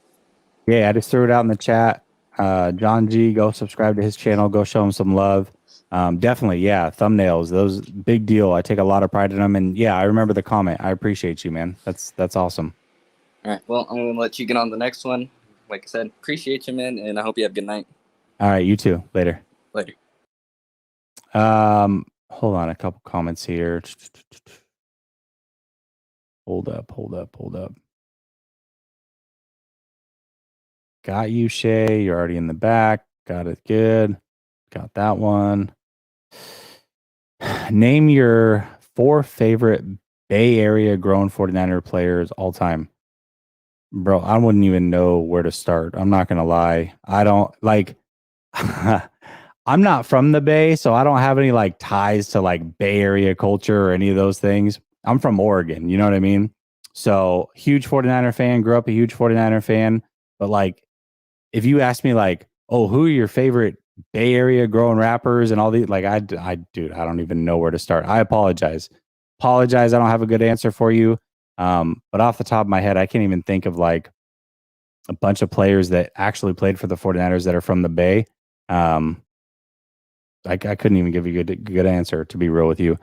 Yeah, I just threw it out in the chat. John G, go subscribe to his channel. Go show him some love. Definitely, yeah, thumbnails. Those big deal. I take a lot of pride in them. And yeah, I remember the comment. I appreciate you, man. That's awesome. All right. Well, I'm going to let you get on the next one. Like I said, appreciate you, man. And I hope you have a good night. All right, you too. Later. Later. Hold on, a couple comments here. Hold up. Got you, Shay. You're already in the back. Got it good. Got that one. Name your 4 favorite Bay Area grown 49er players all time. Bro, I wouldn't even know where to start. I'm not going to lie. I don't like I'm not from the Bay, so I don't have any like ties to like Bay Area culture or any of those things. I'm from Oregon, you know what I mean? So, huge 49er fan, grew up a huge 49er fan, but like if you ask me like, "Oh, who are your favorite Bay Area growing rappers and all these?" Like dude, I don't even know where to start. I apologize. I don't have a good answer for you. But off the top of my head, I can't even think of like a bunch of players that actually played for the 49ers that are from the Bay. I couldn't even give you a good answer, to be real with you.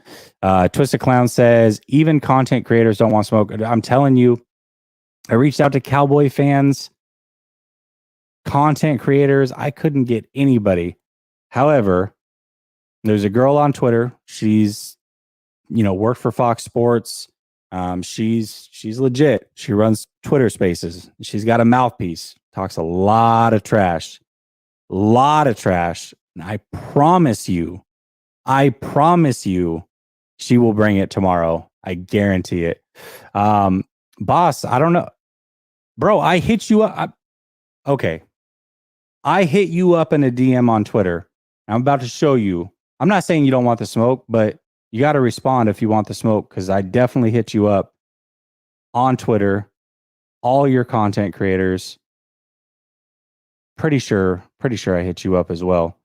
Twisted Clown says, even content creators don't want smoke. I'm telling you, I reached out to Cowboy fans, content creators. I couldn't get anybody. However, there's a girl on Twitter. She's, worked for Fox Sports. She's legit. She runs Twitter Spaces. She's got a mouthpiece. Talks a lot of trash. And I promise you, she will bring it tomorrow. I guarantee it. Boss, I don't know. Bro, I hit you up. Okay. I hit you up in a DM on Twitter. I'm about to show you. I'm not saying you don't want the smoke, but you got to respond if you want the smoke, because I definitely hit you up on Twitter. All your content creators. Pretty sure I hit you up as well.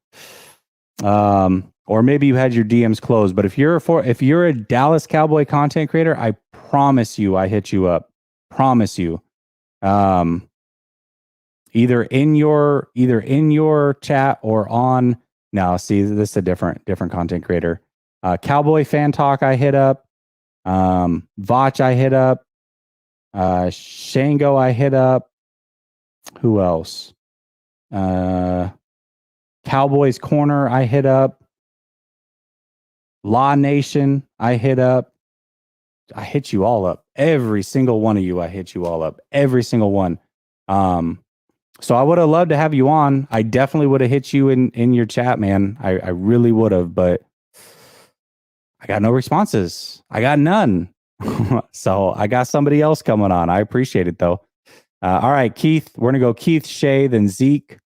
Or maybe you had your DMs closed. But if you're a Dallas Cowboy content creator, I promise you I hit you up. Promise you. Either in your chat or on. No, see, this is a different content creator. Cowboy Fan Talk I hit up. Vach I hit up. Shango I hit up. Who else? Cowboys Corner I hit up. Law Nation I hit up. I hit you all up. Every single one of you, I hit you all up. Every single one. So I would have loved to have you on. I definitely would have hit you in your chat, man. I really would have, but I got no responses. I got none. So I got somebody else coming on. I appreciate it though. All right, Keith. We're gonna go Keith, Shay, then Zeke.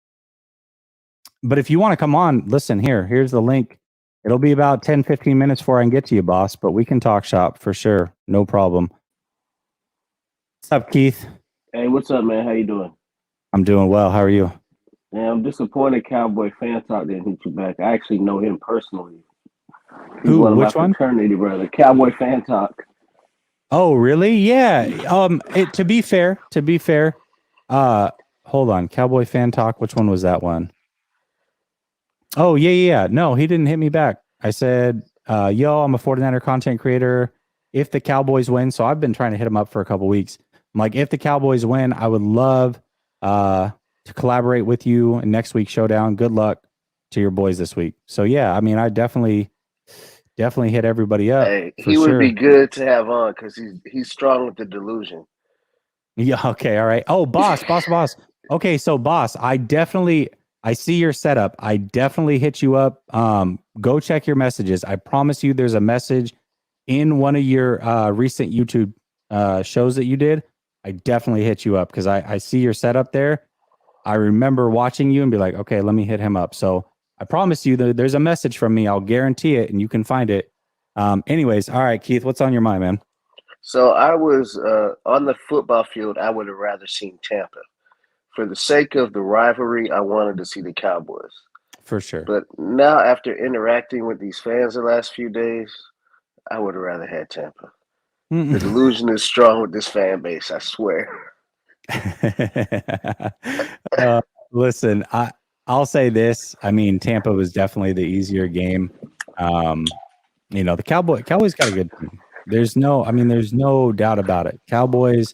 But if you want to come on, listen here. Here's the link. It'll be about 10, 15 minutes before I can get to you, boss. But we can talk shop for sure. No problem. What's up, Keith? Hey, what's up, man? How you doing? I'm doing well. How are you? Man, I'm disappointed Cowboy Fan Talk didn't hit you back. I actually know him personally. He's Who? one of Which my one? fraternity brother. Cowboy Fan Talk. Oh, really? Yeah. To be fair, hold on. Cowboy fan talk. Which one was that one? Oh, yeah. No, he didn't hit me back. I said, yo, I'm a 49er content creator. If the Cowboys win, so I've been trying to hit him up for a couple weeks. I'm like, if the Cowboys win, I would love to collaborate with you in next week's showdown. Good luck to your boys this week. So yeah, I mean, I definitely hit everybody up. Hey, for he would sure. be good to have on because he's strong with the delusion. Yeah. Okay. All right. Oh, boss. Okay. So boss, I see your setup. I definitely hit you up. Go check your messages. I promise you there's a message in one of your recent YouTube shows that you did. I definitely hit you up because I see your setup there. I remember watching you and be like, okay, let me hit him up. So I promise you that there's a message from me. I'll guarantee it and you can find it. Anyways, all right, Keith, what's on your mind, man? So I was on the football field. I would have rather seen Tampa. For the sake of the rivalry, I wanted to see the Cowboys. For sure. But now, after interacting with these fans the last few days, I would have rather had Tampa. The delusion is strong with this fan base, I swear. Listen, I'll say this. I mean, Tampa was definitely the easier game. The Cowboys got a good team. There's no doubt about it. Cowboys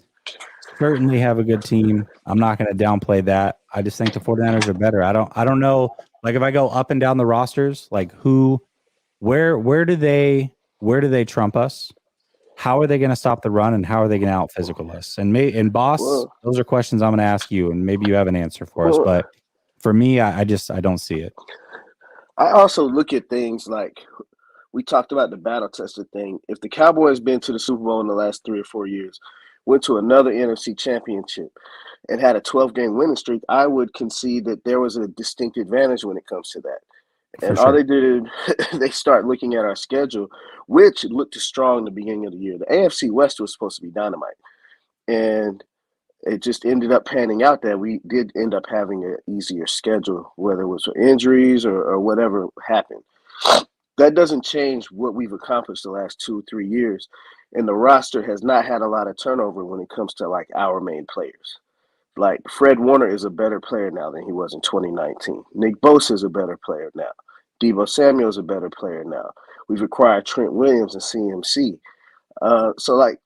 certainly have a good team. I'm not going to downplay that. I just think the 49ers are better. I don't know. Like if I go up and down the rosters, like where do they trump us? How are they going to stop the run and how are they going to out physical us? And boss, those are questions I'm going to ask you and maybe you have an answer for us. But for me, I don't see it. I also look at things like we talked about the battle tested thing. If the Cowboys been to the Super Bowl in the last 3 or 4 years, went to another NFC championship and had a 12-game winning streak, I would concede that there was a distinct advantage when it comes to that. And all they did, they start looking at our schedule, which looked strong in the beginning of the year. The AFC West was supposed to be dynamite. And it just ended up panning out that we did end up having an easier schedule, whether it was for injuries or whatever happened. That doesn't change what we've accomplished the last 2 or 3 years. And the roster has not had a lot of turnover when it comes to like our main players. Like Fred Warner is a better player now than he was in 2019. Nick Bosa is a better player now. Deebo Samuel is a better player now. We've acquired Trent Williams and CMC. So like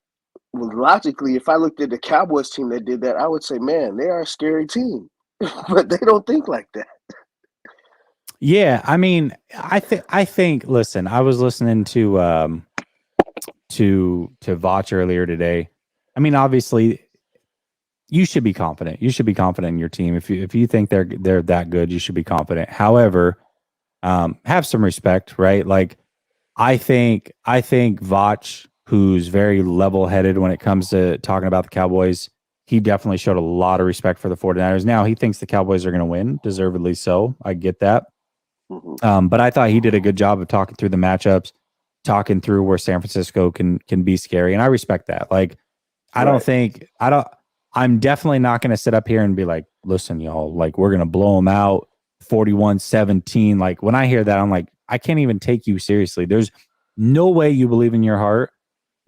logically, if I looked at the Cowboys team that did that, I would say, man, they are a scary team. But they don't think like that. Yeah, I mean, I think. Listen, I was listening to Vach earlier today. I mean, obviously, you should be confident. You should be confident in your team. If you think they're that good, you should be confident. However, have some respect, right? Like, I think Vach, who's very level-headed when it comes to talking about the Cowboys, he definitely showed a lot of respect for the 49ers. Now he thinks the Cowboys are going to win, deservedly so. I get that. But I thought he did a good job of talking through the matchups, talking through where San Francisco can be scary. And I respect that. Like, I'm definitely not going to sit up here and be like, listen, y'all, like we're going to blow them out 41-17. Like when I hear that, I'm like, I can't even take you seriously. There's no way you believe in your heart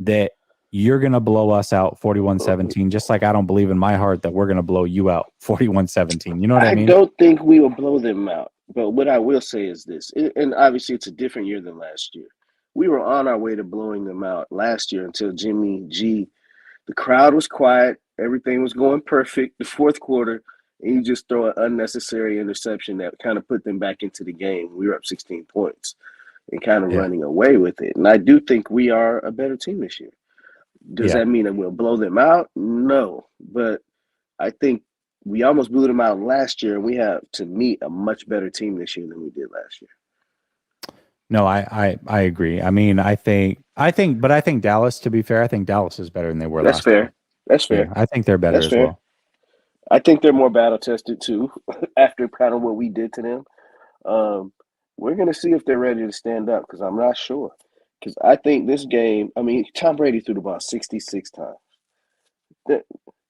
that you're going to blow us out 41-17, just like I don't believe in my heart that we're going to blow you out 41-17. You know what I mean? I don't think we will blow them out. But what I will say is this, and obviously it's a different year than last year. We were on our way to blowing them out last year until Jimmy G, the crowd was quiet. Everything was going perfect. The fourth quarter, and you just throw an unnecessary interception that kind of put them back into the game. We were up 16 points and kind of running away with it. And I do think we are a better team this year. Does that mean that we'll blow them out? No. But I think we almost blew them out last year, and we have to meet a much better team this year than we did last year. No, I agree. I mean, I think Dallas, to be fair, I think Dallas is better than they were last year. That's fair. Yeah, I think they're better as well. I think they're more battle tested too after kind of what we did to them. We're going to see if they're ready to stand up because I'm not sure. Because I think this game, I mean, Tom Brady threw the ball 66 times.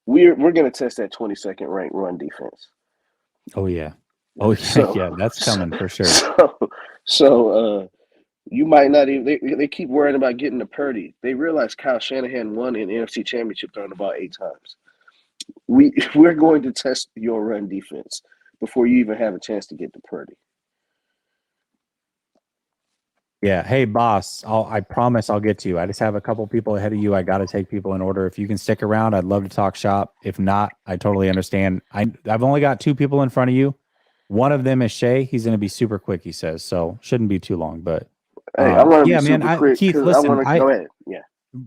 We're going to test that 22nd ranked run defense. Oh, yeah. Oh, yeah, yeah, that's coming for sure. So you might not even – they keep worrying about getting to Purdy. They realize Kyle Shanahan won an NFC championship throwing the ball 8 times. we're going to test your run defense before you even have a chance to get to Purdy. Yeah. Hey, boss. I promise I'll get to you. I just have a couple people ahead of you. I got to take people in order. If you can stick around, I'd love to talk shop. If not, I totally understand. I've only got 2 people in front of you. One of them is Shay. He's going to be super quick, he says. So shouldn't be too long. But hey, I want to be super man, quick Keith, because listen. I want to go ahead. Yeah.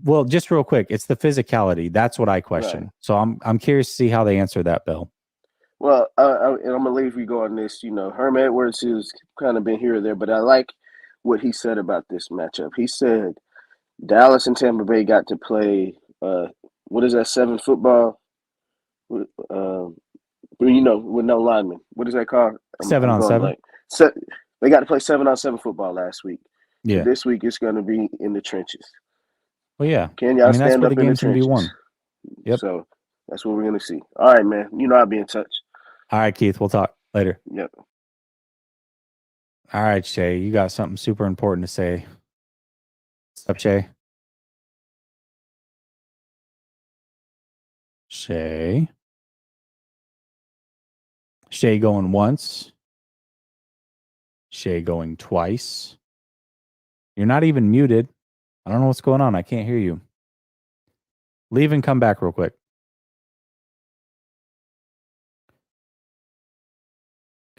Well, just real quick, it's the physicality. That's what I question. Right. So I'm curious to see how they answer that, Bill. Well, and I'm gonna leave you go on this. Herm Edwards has kind of been here or there, but I like what he said about this matchup. He said Dallas and Tampa Bay got to play. What is that? 7 football. With no linemen. What is that called? 7 on 7. They got to play 7-on-7 football last week. Yeah. So this week it's going to be in the trenches. Well, yeah. Can y'all that's stand where up the in the game's gonna be trenches? won. Yep. So that's what we're going to see. All right, man. I'll be in touch. All right, Keith. We'll talk later. Yep. All right, Shay. You got something super important to say. What's up, Shay? Shay. Shay going once. Shay going twice. You're not even muted. I don't know what's going on. I can't hear you. Leave and come back real quick.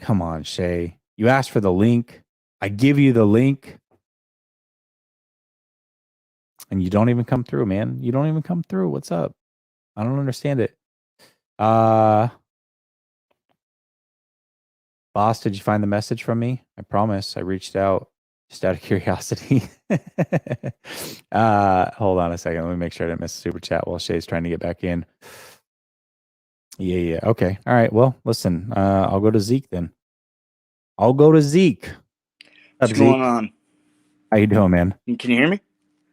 Come on, Shay. You asked for the link. I give you the link. And you don't even come through, man. You don't even come through. What's up? I don't understand it. Boss, did you find the message from me? I promise. I reached out just out of curiosity. Hold on a second. Let me make sure I didn't miss a super chat while Shay's trying to get back in. Yeah. Okay. All right. Well, listen, I'll go to Zeke then. I'll go to Zeke. What's going on? How you doing, man? Can you hear me?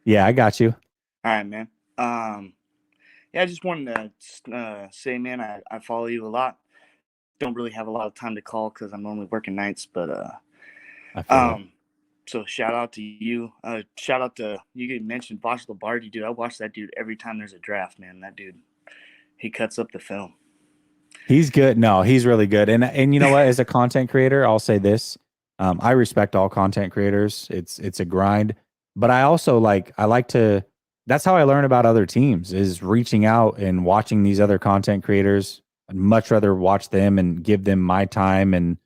Yeah, I got you. All right, man. Yeah, I just wanted to say, man, I follow you a lot. Don't really have a lot of time to call because I'm normally working nights, but so shout out to you. Shout out to you. Mentioned Vosh Lombardi, dude. I watch that dude every time there's a draft, man. That dude, he cuts up the film. He's good. No, he's really good. And you know what? As a content creator, I'll say this. I respect all content creators. It's a grind, but I also like to. That's how I learn about other teams is reaching out and watching these other content creators. I'd much rather watch them and give them my time and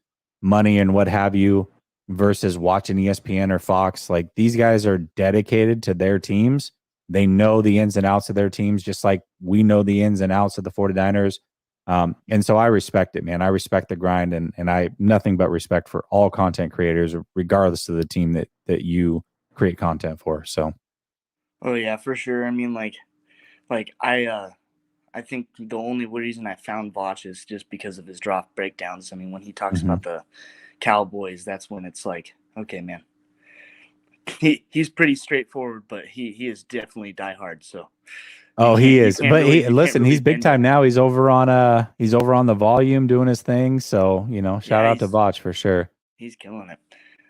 money and what have you versus watching ESPN or Fox. Like these guys are dedicated to their teams. They know the ins and outs of their teams, just like we know the ins and outs of the 49ers. And so I respect it, man. I respect the grind and I I but respect for all content creators, regardless of the team that you create content for. So. Oh yeah, for sure. I mean, like I think the only reason I found Voch is just because of his draft breakdowns. I mean, when he talks about the Cowboys, that's when it's like, okay, man, he's pretty straightforward, but he is definitely diehard. So. Oh, he is. But he's big time now. He's over on the volume doing his thing. So, shout out to Voch for sure. He's killing it.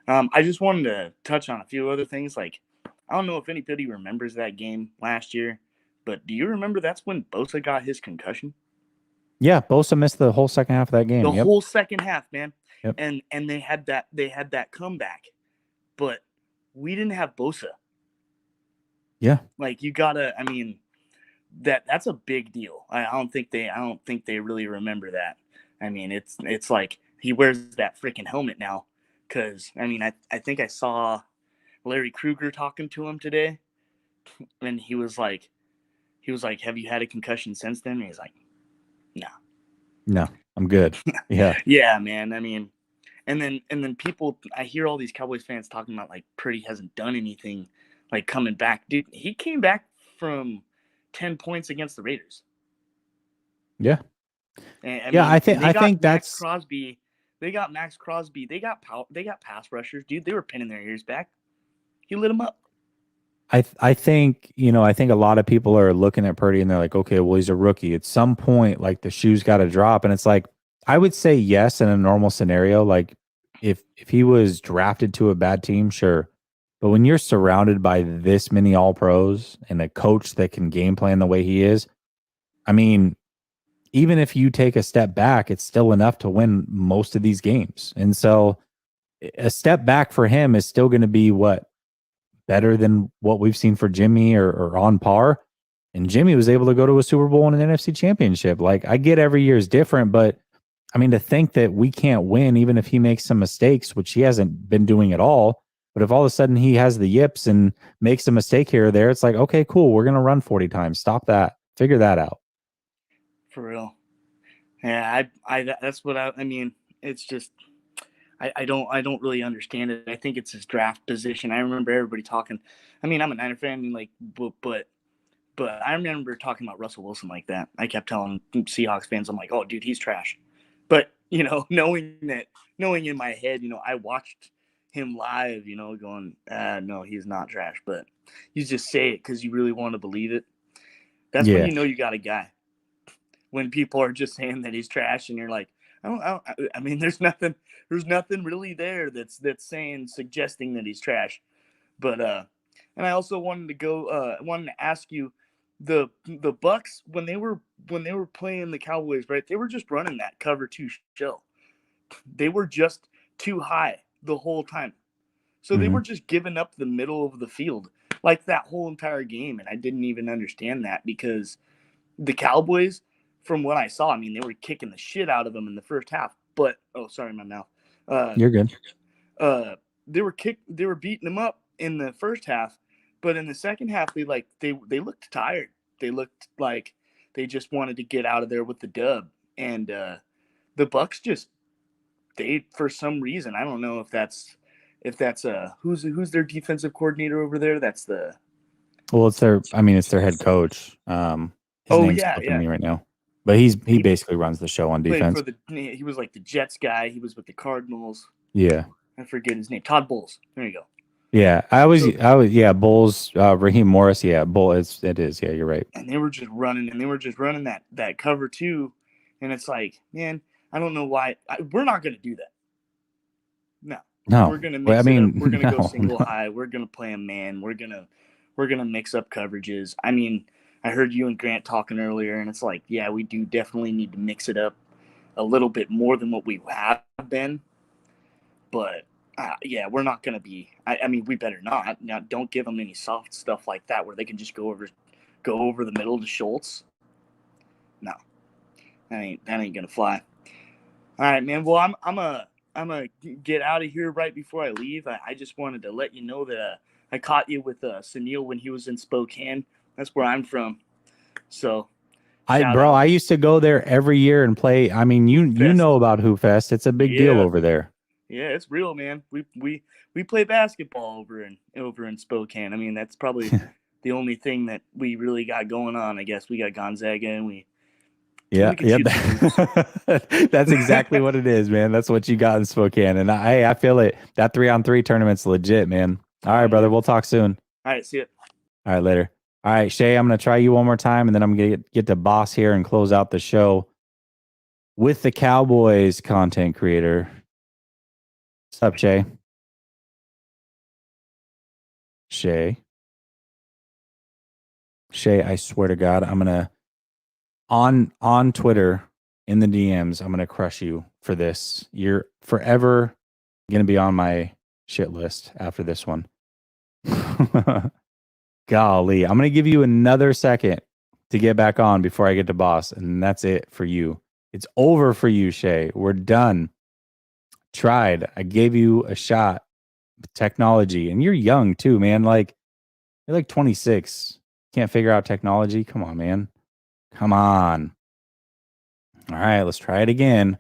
I just wanted to touch on a few other things. Like, I don't know if anybody remembers that game last year, but do you remember that's when Bosa got his concussion? Yeah, Bosa missed the whole second half of that game. The whole second half, man. Yep. And they had that comeback, but we didn't have Bosa. Yeah. Like you gotta, I mean, that's a big deal. I don't think they really remember that. I mean, it's like he wears that freaking helmet now. Cause I mean, I think I saw Larry Krueger talking to him today, and he was like, "Have you had a concussion since then?" And he's like, No, I'm good. Yeah. Yeah, man. I mean, and then people, I hear all these Cowboys fans talking about like Purdy hasn't done anything, like coming back. Dude, he came back from 10 points against the Raiders. Yeah. And, I think that's Crosby. They got Max Crosby. They got pass rushers, dude. They were pinning their ears back. He lit them up. I think a lot of people are looking at Purdy and they're like, okay, well, he's a rookie. At some point, like the shoe's got to drop. And it's like, I would say yes in a normal scenario. Like if he was drafted to a bad team, sure. But when you're surrounded by this many all pros and a coach that can game plan the way he is, I mean, even if you take a step back, it's still enough to win most of these games. And so a step back for him is still going to be better than what we've seen for Jimmy or on par. And Jimmy was able to go to a Super Bowl and an NFC championship. Like, I get every year is different, but I mean, to think that we can't win, even if he makes some mistakes, which he hasn't been doing at all. But if all of a sudden he has the yips and makes a mistake here or there, it's like, okay, cool. We're going to run 40 times. Stop that. Figure that out. For real. Yeah, that's what I mean. It's just, I don't really understand it. I think it's his draft position. I remember everybody talking. I mean, I'm a Niner fan, like, but I remember talking about Russell Wilson like that. I kept telling Seahawks fans, I'm like, oh, dude, he's trash. But, knowing in my head, I watched him live, going, no, he's not trash. But you just say it because you really want to believe it. That's when you got a guy. When people are just saying that he's trash and you're like, I mean, there's nothing really there that's suggesting that he's trash. But and I also wanted to ask you, the Bucks, when they were playing the Cowboys, right? They were just running that cover 2 shell. They were just too high the whole time. So they were just giving up the middle of the field like that whole entire game, and I didn't even understand that because the Cowboys, from what I saw, I mean, they were kicking the shit out of them in the first half. But sorry, my mouth. You're good. They were beating them up in the first half, but in the second half, they looked tired. They looked like they just wanted to get out of there with the dub. And the Bucks for some reason, I don't know if that's who's their defensive coordinator over there. It's their head coach. His name's slipping me right now, but he basically runs the show on defense. He was like the Jets guy. He was with the Cardinals. Yeah, I forget his name. Todd Bowles. There you go. Yeah, Bulls, Raheem Morris. Yeah, Bull. It is. Yeah, you're right. And they were just running, that cover 2, and it's like, man, I don't know why we're not going to do that. No, we're going to mix it up. We're going to go single high. We're going to play a man. We're gonna mix up coverages. I mean, I heard you and Grant talking earlier, and it's like, yeah, we do definitely need to mix it up a little bit more than what we have been. But yeah, we're not going to be. I mean, we better not. Now, don't give them any soft stuff like that where they can just go over the middle to Schultz. No, that ain't going to fly. All right, man. Well, I'm a get out of here right before I leave. I just wanted to let you know that I caught you with Sunil when he was in Spokane. That's where I'm from. So, I used to go there every year and play. I mean, you know about Hoop Fest. It's a big deal over there. Yeah, it's real, man. We play basketball over in Spokane. I mean, that's probably the only thing that we really got going on. I guess we got Gonzaga and we. Yeah. That's exactly what it is, man. That's what you got in Spokane, and I feel it. That 3-on-3 tournament's legit, man. All right, brother. We'll talk soon. All right, see ya. All right, later. All right, Shay, I'm going to try you one more time, and then I'm going to get to Boss here and close out the show with the Cowboys content creator. What's up, Shay? Shay, I swear to God, I'm going to, on Twitter, in the DMs, I'm going to crush you for this. You're forever going to be on my shit list after this one. Golly, I'm going to give you another second to get back on before I get to Boss, and that's it for you. It's over for you, Shay. We're done. Tried. I gave you a shot with technology, and you're young too, man. Like, you're like 26. Can't figure out technology? Come on, man. Come on. All right, let's try it again.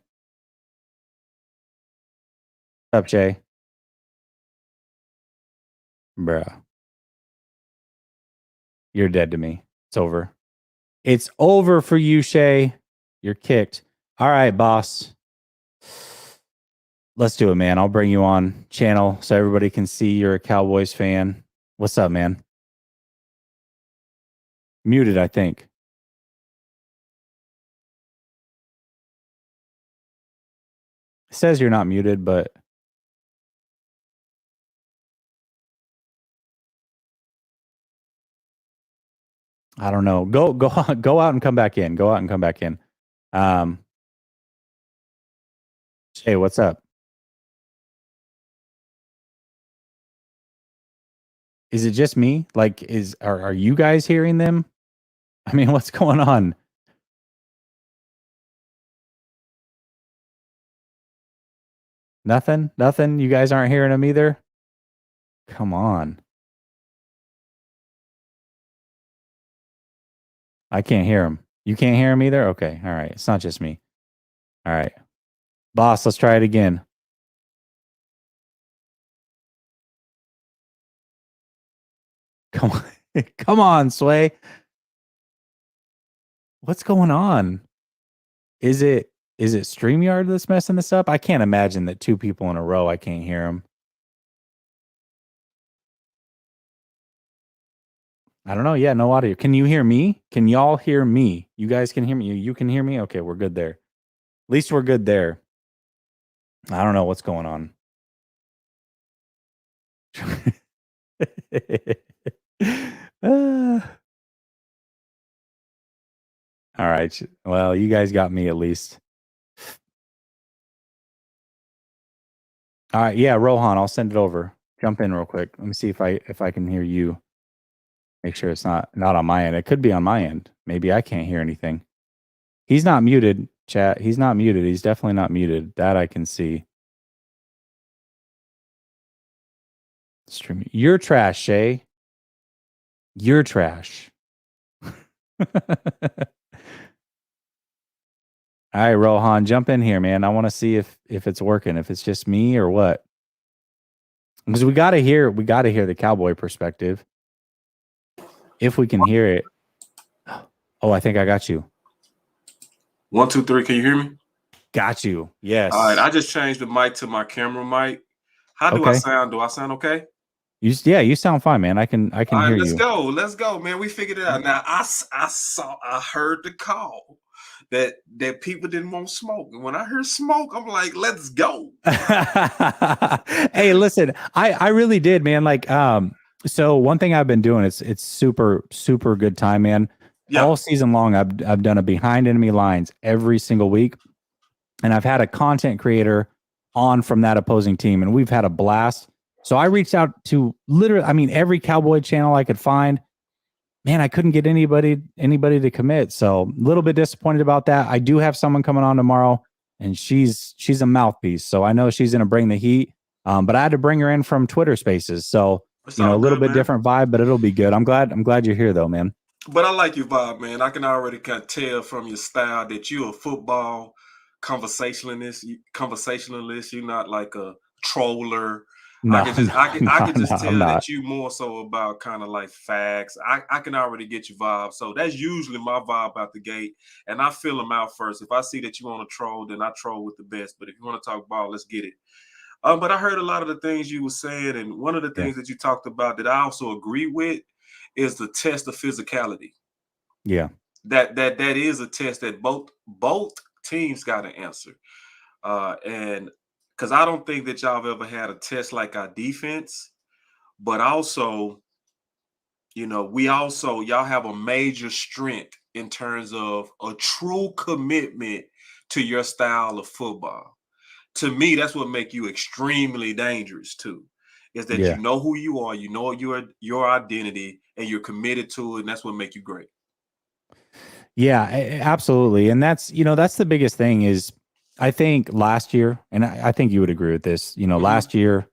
What's up, Shay? Bruh. You're dead to me. It's over. It's over for you, Shay. You're kicked. All right, Boss. Let's do it, man. I'll bring you on channel so everybody can see you're a Cowboys fan. What's up, man? Muted, I think. It says you're not muted, but I don't know. Go out and come back in. Go out and come back in. Hey, what's up? Is it just me? Like, are you guys hearing them? I mean, what's going on? Nothing? Nothing? You guys aren't hearing them either? Come on. I can't hear him. You can't hear him either? Okay. All right. It's not just me. All right. Boss, let's try it again. Come on. Come on, Sway. What's going on? Is it StreamYard that's messing this up? I can't imagine that two people in a row I can't hear them. I don't know. Yeah, no audio. Can you hear me? Can y'all hear me? You guys can hear me? You can hear me? Okay, we're good there. At least we're good there. I don't know what's going on. All right. Well, you guys got me at least. All right. Yeah, Rohan, I'll send it over. Jump in real quick. Let me see if I can hear you. Make sure it's not on my end. It could be on my end. Maybe I can't hear anything. He's not muted, chat. He's not muted. He's definitely not muted. That I can see. Streaming. You're trash, Shay. You're trash. All right, Rohan, jump in here, man. I want to see if it's working, if it's just me or what. Because we gotta hear the Cowboy perspective. If we can hear it. Oh, I think I got you. 1, 2, 3. Can you hear me? Got you. Yes. All right. I just changed the mic to my camera mic. How do I sound? Do I sound okay? You sound fine, man. I can All right, hear let's you. go. Let's go, man. We figured it out. Now I heard the call that people didn't want smoke. And when I heard smoke, I'm like, let's go. Hey, listen, I really did, man. Like, so one thing I've been doing, it's super, super good time, man. Yeah. All season long, I've done a behind enemy lines every single week. And I've had a content creator on from that opposing team, and we've had a blast. So I reached out to literally, every Cowboy channel I could find. Man, I couldn't get anybody to commit. So a little bit disappointed about that. I do have someone coming on tomorrow, and she's a mouthpiece. So I know she's going to bring the heat. But I had to bring her in from Twitter Spaces. So, a little bit different vibe, but it'll be good. I'm glad you're here though, man. But I like your vibe, man. I can already kind of tell from your style that you're a football conversationalist. You're not like a troller. No, I can just tell that you more so about kind of like facts. I can already get your vibe. So that's usually my vibe out the gate. And I feel them out first. If I see that you want to troll, then I troll with the best. But if you want to talk ball, let's get it. But I heard a lot of the things you were saying. And one of the things that you talked about that I also agree with is the test of physicality. Yeah. That is a test that both teams got to answer. And because I don't think that y'all have ever had a test like our defense, but also, y'all have a major strength in terms of a true commitment to your style of football. To me, that's what makes you extremely dangerous too, is that you know who you are, you know your identity, and you're committed to it, and that's what makes you great. Yeah, absolutely. And that's the biggest thing is, I think last year, and I think you would agree with this, last year,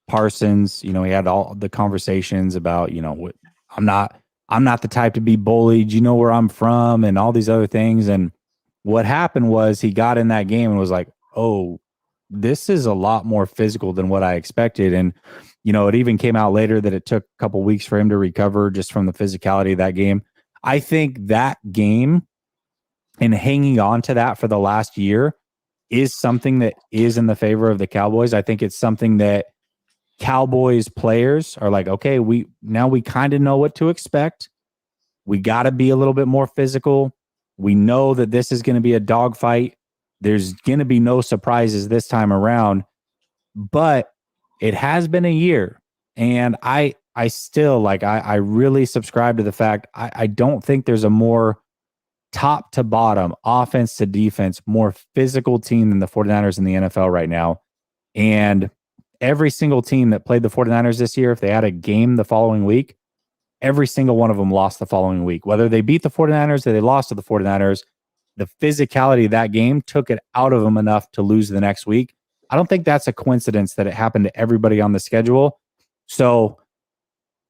Parsons, he had all the conversations about, I'm not the type to be bullied, where I'm from, and all these other things. And what happened was he got in that game and was like, oh, this is a lot more physical than what I expected. And, it even came out later that it took a couple weeks for him to recover just from the physicality of that game. I think that game and hanging on to that for the last year is something that is in the favor of the Cowboys. I think it's something that Cowboys players are like, okay, we kind of know what to expect. We got to be a little bit more physical. We know that this is going to be a dogfight. There's going to be no surprises this time around, but it has been a year. And I still I really subscribe to the fact I don't think there's a more top to bottom, offense to defense, more physical team than the 49ers in the NFL right now. And every single team that played the 49ers this year, if they had a game the following week, every single one of them lost the following week. Whether they beat the 49ers or they lost to the 49ers, the physicality of that game took it out of them enough to lose the next week. I don't think that's a coincidence that it happened to everybody on the schedule. So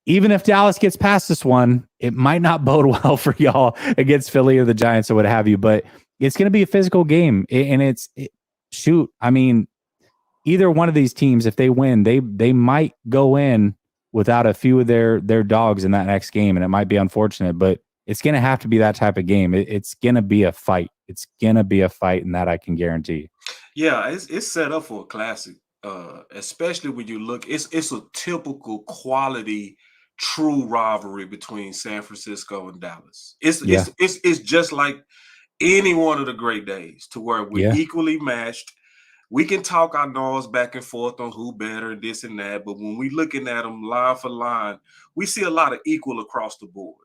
even if Dallas gets past this one, it might not bode well for y'all against Philly or the Giants or what have you, but it's going to be a physical game. And shoot, I mean, either one of these teams, if they win, they might go in without a few of their dogs in that next game, and it might be unfortunate, but it's going to have to be that type of game. It's going to be a fight. It's going to be a fight, and that I can guarantee. Yeah, it's set up for a classic, especially when you look. It's a typical quality, true rivalry between San Francisco and Dallas. It's just like any one of the great days, to where we're equally matched. We can talk our nose back and forth on who better and this and that, but when we looking at them line for line, we see a lot of equal across the board.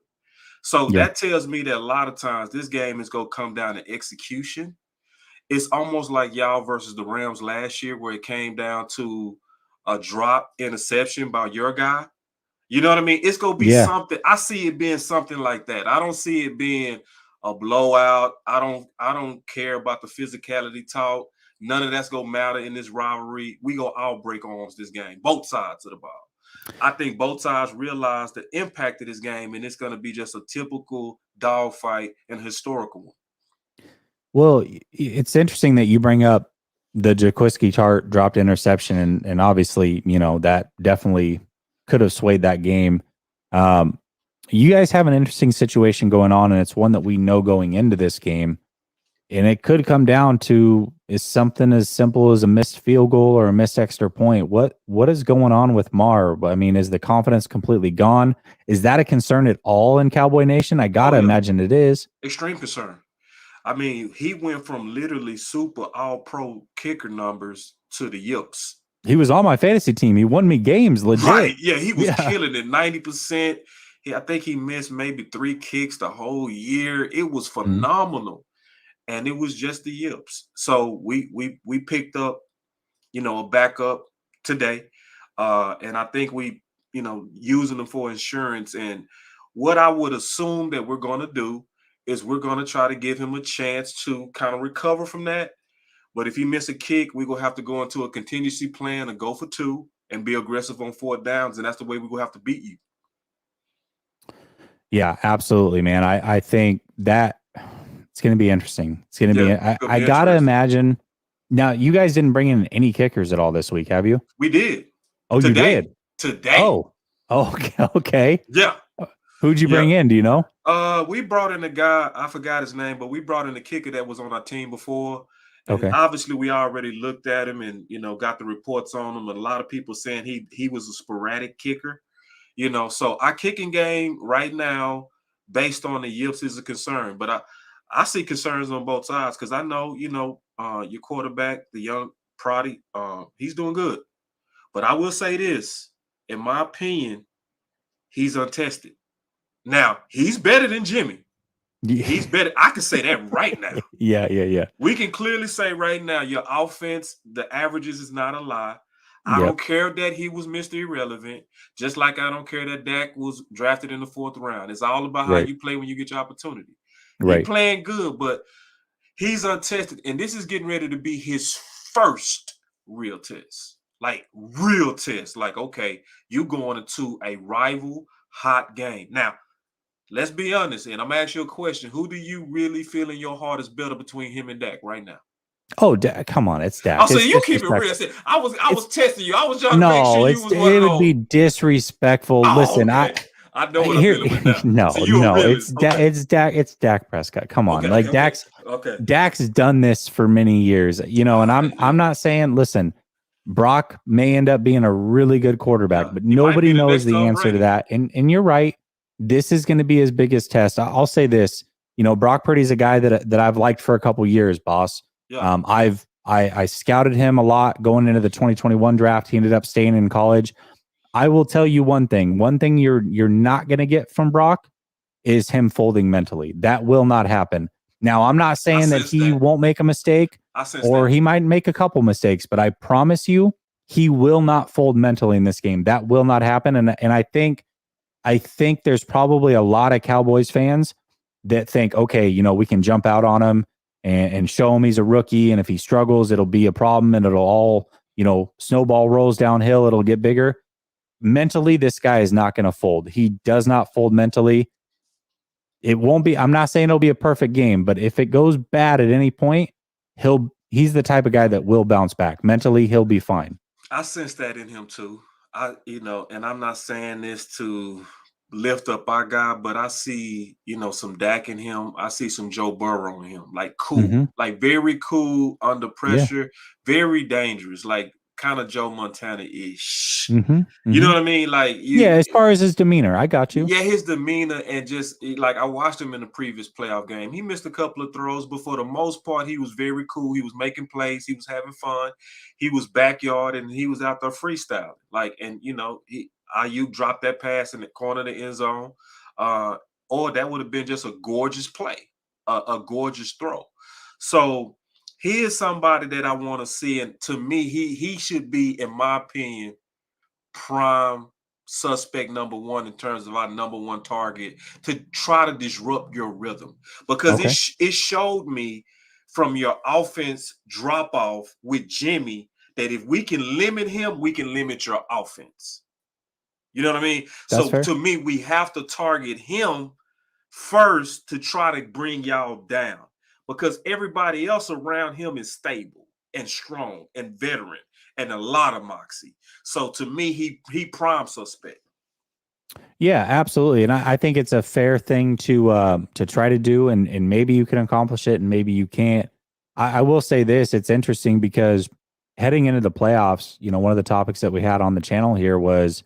So that tells me that a lot of times this game is going to come down to execution. It's almost like y'all versus the Rams last year, where it came down to a drop interception by your guy. You know what I mean? It's going to be something. I see it being something like that. I don't see it being a blowout. I don't care about the physicality talk. None of that's going to matter in this rivalry. We going to all break arms this game, both sides of the ball. I think both sides realize the impact of this game, and it's going to be just a typical dogfight and historical one. Well, it's interesting that you bring up the Jaquiski Tart dropped interception, and obviously, you know, that definitely could have swayed that game. You guys have an interesting situation going on, and it's one that we know going into this game, and it could come down to is something as simple as a missed field goal or a missed extra point. What is going on with Marv? I mean, is the confidence completely gone? Is that a concern at all in Cowboy Nation? I gotta imagine it is. Extreme concern. I mean, he went from literally super all-pro kicker numbers to the yips. He was on my fantasy team. He won me games, legit. Right, yeah, he was killing it, 90%. I think he missed maybe 3 kicks the whole year. It was phenomenal. And it was just the yips. So we picked up, you know, a backup today. And I think we, you know, using them for insurance. And what I would assume that we're going to do is we're going to try to give him a chance to kind of recover from that. But if he miss a kick, we're going to have to go into a contingency plan and go for 2 and be aggressive on 4th downs. And that's the way we're going to have to beat you. Yeah, absolutely, man. I think that it's going to be interesting. It's going to be, I got to imagine. Now, you guys didn't bring in any kickers at all this week, have you? We did. Oh, today. You did? Today. Oh, okay. Yeah. Who'd you bring in? Do you know? We brought in a guy, I forgot his name, but we brought in a kicker that was on our team before. And okay. Obviously, we already looked at him and, you know, got the reports on him. And a lot of people saying he was a sporadic kicker, you know. So our kicking game right now, based on the yips, is a concern. But I see concerns on both sides because I know, you know, your quarterback, the young Purdy, he's doing good. But I will say this, in my opinion, he's untested. Now, he's better than Jimmy. Yeah. He's better. I can say that right now. Yeah. We can clearly say right now, your offense, the averages is not a lie. I don't care that he was Mr. Irrelevant, just like I don't care that Dak was drafted in the 4th round. It's all about how you play when you get your opportunity. He's playing good, but he's untested. And this is getting ready to be his first real test. Like, real test. Like, okay, you going into a rival hot game. Now, let's be honest, and I'm going to ask you a question. Who do you really feel in your heart is better between him and Dak right now? Oh, come on, it's Dak. I'll say you keep it real. I was testing you. I was trying to make sure you was one it of would those. be disrespectful. Listen, okay. I know what I'm dealing with now. It's Dak Prescott. Come on, Dak's done this for many years, you know. And I'm not saying, listen, Brock may end up being a really good quarterback, but nobody knows the answer to that. And you're right. This is going to be his biggest test. I'll say this, you know, Brock Purdy's a guy that I've liked for a couple years, boss. Yeah. I scouted him a lot going into the 2021 draft. He ended up staying in college. I will tell you one thing. One thing you're not going to get from Brock is him folding mentally. That will not happen. Now, I'm not saying that he won't make a mistake or he might make a couple mistakes, but I promise you, he will not fold mentally in this game. That will not happen. And I think there's probably a lot of Cowboys fans that think, okay, we can jump out on him and show him he's a rookie. And if he struggles, it'll be a problem and it'll all, snowball rolls downhill. It'll get bigger. Mentally, this guy is not going to fold. He does not fold mentally. It won't be, I'm not saying it'll be a perfect game, but if it goes bad at any point, he's the type of guy that will bounce back. Mentally, he'll be fine. I sense that in him too. And I'm not saying this to lift up our guy, but I see, some Dak in him. I see some Joe Burrow in him, like cool, like very cool under pressure, very dangerous, like kind of Joe Montana-ish. You know what I mean? Like, as far as his demeanor, I got you. Yeah, his demeanor and just like I watched him in the previous playoff game. He missed a couple of throws, but for the most part, he was very cool. He was making plays. He was having fun. He was backyard and he was out there freestyling. Like, and Ayuk dropped that pass in the corner of the end zone, or that would have been just a gorgeous play, a gorgeous throw. So he is somebody that I want to see, and to me, he should be, in my opinion, prime suspect number one in terms of our number one target to try to disrupt your rhythm, because it showed me from your offense drop off with Jimmy that if we can limit him, we can limit your offense. You know what I mean? That's fair. To me, we have to target him first to try to bring y'all down, because everybody else around him is stable and strong and veteran and a lot of moxie. So to me, he prime suspect. Yeah, absolutely. And I think it's a fair thing to try to do, and maybe you can accomplish it and maybe you can't. I will say this, it's interesting because heading into the playoffs, one of the topics that we had on the channel here was,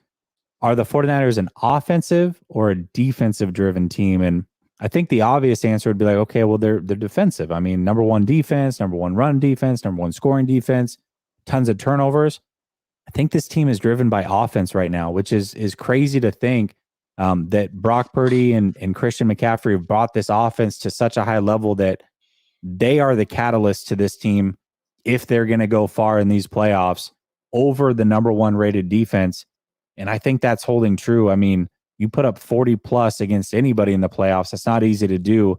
are the 49ers an offensive or a defensive driven team? And I think the obvious answer would be like, okay, well, they're defensive. I mean, number one defense, number one run defense, number one scoring defense, tons of turnovers. I think this team is driven by offense right now, which is crazy to think that Brock Purdy and Christian McCaffrey have brought this offense to such a high level that they are the catalyst to this team if they're going to go far in these playoffs over the number one rated defense. And I think that's holding true. I mean, you put up 40 plus against anybody in the playoffs. It's not easy to do.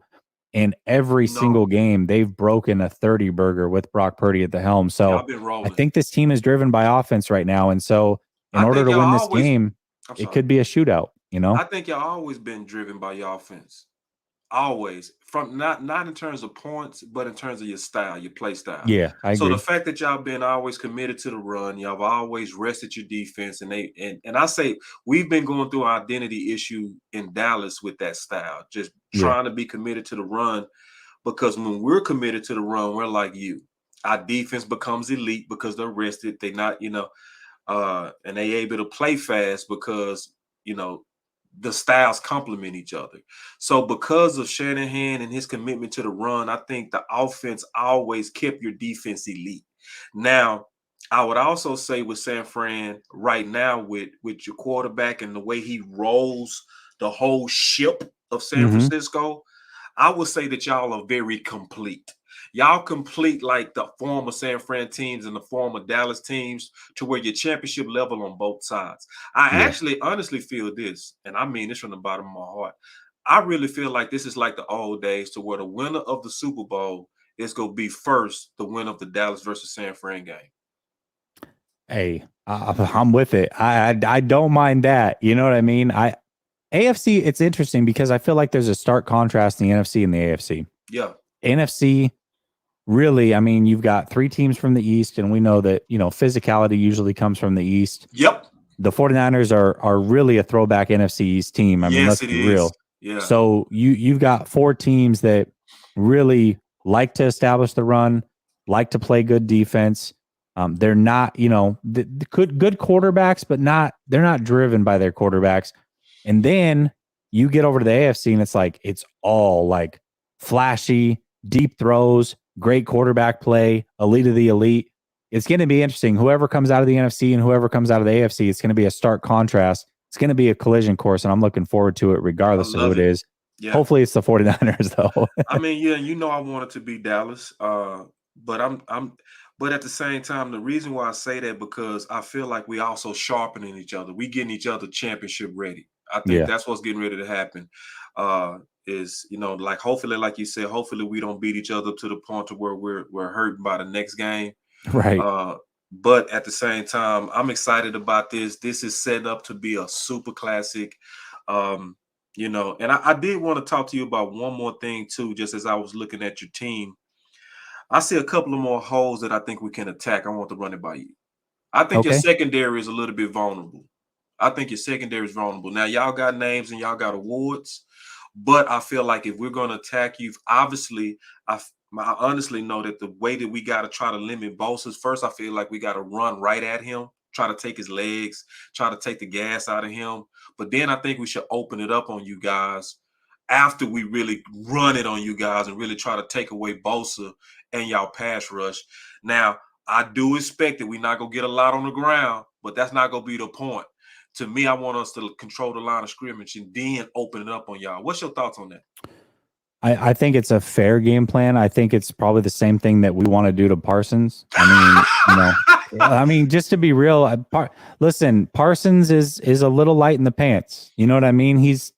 And every single game, they've broken a 30 burger with Brock Purdy at the helm. So I think this team is driven by offense right now. And so in order to win this game, it could be a shootout, I think y'all always been driven by your offense. Always. From not in terms of points, but in terms of your style, your play style. Yeah, I agree. So the fact that y'all been always committed to the run, y'all have always rested your defense, and I say we've been going through an identity issue in Dallas with that style, just trying to be committed to the run, because when we're committed to the run, we're like you. Our defense becomes elite because they're rested. They're not, and they able to play fast because, the styles complement each other. So because of Shanahan and his commitment to the run, I think the offense always kept your defense elite. Now, I would also say with San Fran right now with your quarterback and the way he rolls the whole ship of San Francisco, I would say that y'all are very complete. Y'all complete like the former San Fran teams and the former Dallas teams, to where your championship level on both sides. I actually honestly feel this, and I mean this from the bottom of my heart. I really feel like this is like the old days, to where the winner of the Super Bowl is going to be first the winner of the Dallas versus San Fran game. Hey, I'm with it. I don't mind that. You know what I mean? AFC, it's interesting because I feel like there's a stark contrast in the NFC and the AFC. Yeah. NFC, really, I mean, you've got three teams from the East, and we know that, physicality usually comes from the East. Yep. The 49ers are really a throwback NFC East team. I mean, let's be real. Yeah. So you've got four teams that really like to establish the run, like to play good defense. They're not, good quarterbacks, but they're not driven by their quarterbacks. And then you get over to the AFC and it's all like flashy, deep throws, great quarterback play, elite of the elite. It's going to be interesting. Whoever comes out of the NFC and whoever comes out of the AFC, it's going to be a stark contrast. It's going to be a collision course, and I'm looking forward to it regardless of who it is. Yeah. Hopefully it's the 49ers though. I mean, yeah, you know I want it to be Dallas. But but at the same time, the reason why I say that because I feel like we also sharpening each other. We getting each other championship ready. I think Yeah. that's what's getting ready to happen. Is like hopefully, like you said, hopefully we don't beat each other to the point to where we're hurting by the next game. Right. But at the same time, I'm excited about this. This is set up to be a super classic. And I did want to talk to you about one more thing too, just as I was looking at your team. I see a couple of more holes that I think we can attack. I want to run it by you. I think your Okay. secondary is a little bit vulnerable. I think your secondary is vulnerable. Now, y'all got names and y'all got awards, but I feel like if we're going to attack you, obviously, I honestly know that the way that we got to try to limit Bosa's first, I feel like we got to run right at him, try to take his legs, try to take the gas out of him. But then I think we should open it up on you guys after we really run it on you guys and really try to take away Bosa and y'all pass rush. Now, I do expect that we're not going to get a lot on the ground, but that's not going to be the point. To me, I want us to control the line of scrimmage and then open it up on y'all. What's your thoughts on that? I think it's a fair game plan. I think it's probably the same thing that we want to do to Parsons. I mean, just to be real, listen, Parsons is a little light in the pants. You know what I mean? He's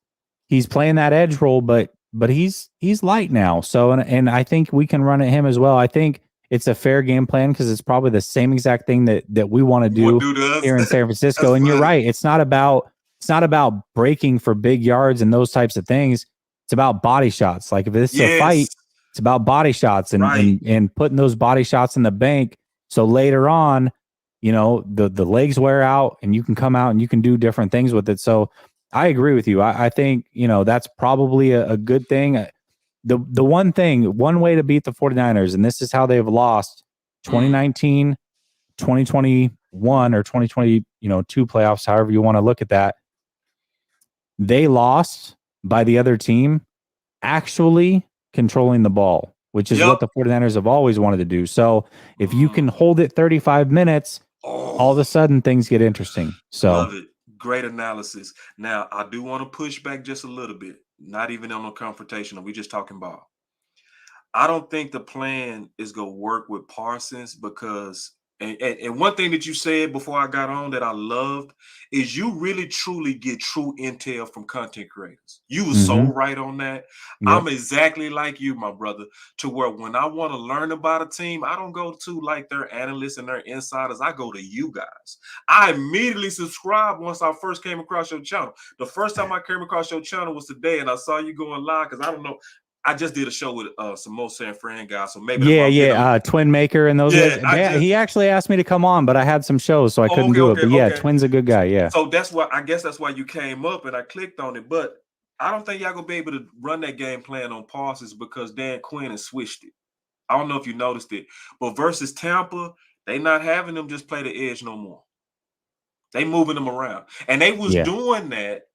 playing that edge role, but he's light now. So and I think we can run at him as well. I think it's a fair game plan because it's probably the same exact thing that we want to do here in San Francisco. And you're right. It's not about breaking for big yards and those types of things. It's about body shots. Like if this is a fight, it's about body shots and putting those body shots in the bank. So later on, the legs wear out and you can come out and you can do different things with it. So I agree with you. I think, that's probably a good thing. The one way to beat the 49ers, and this is how they've lost 2019, 2021 or 2022 playoffs, however you want to look at that. They lost by the other team actually controlling the ball, which is what the 49ers have always wanted to do. So if you can hold it 35 minutes, all of a sudden things get interesting. So love it. Great analysis. Now, I do want to push back just a little bit, not even on a confrontational. We're just talking ball. I don't think the plan is going to work with Parsons because and one thing that you said before I got on that I loved is you really truly get true intel from content creators. You were so right on that. Yep. I'm exactly like you, my brother, to where when I want to learn about a team, I don't go to like their analysts and their insiders. I go to you guys. I immediately subscribed once I first came across your channel. The first time I came across your channel was today, and I saw you going live because I don't know. I just did a show with some more San Fran guys, so maybe Twin Maker and those guys. He actually asked me to come on, but I had some shows, so I couldn't do it. But Twin's a good guy. Yeah. So that's why I guess that's why you came up, and I clicked on it. But I don't think y'all gonna be able to run that game plan on Parsons because Dan Quinn has switched it. I don't know if you noticed it, but versus Tampa, they not having them just play the edge no more. They moving them around, and they was doing that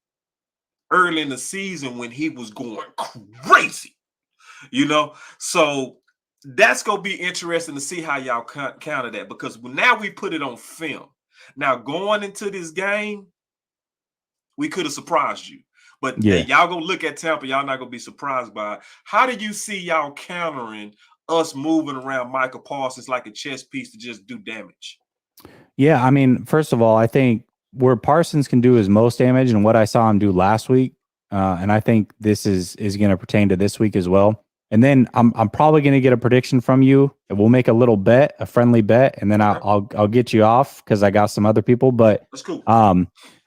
early in the season when he was going crazy. So that's going to be interesting to see how y'all counter that because now we put it on film. Now, going into this game, we could have surprised you. But y'all going to look at Tampa, y'all not going to be surprised by it. How do you see y'all countering us moving around Michael Parsons like a chess piece to just do damage? Yeah, I mean, first of all, I think where Parsons can do his most damage and what I saw him do last week, and I think this is going to pertain to this week as well. And then I'm probably going to get a prediction from you. We'll make a little bet, a friendly bet, and then I'll get you off because I got some other people. But that's cool.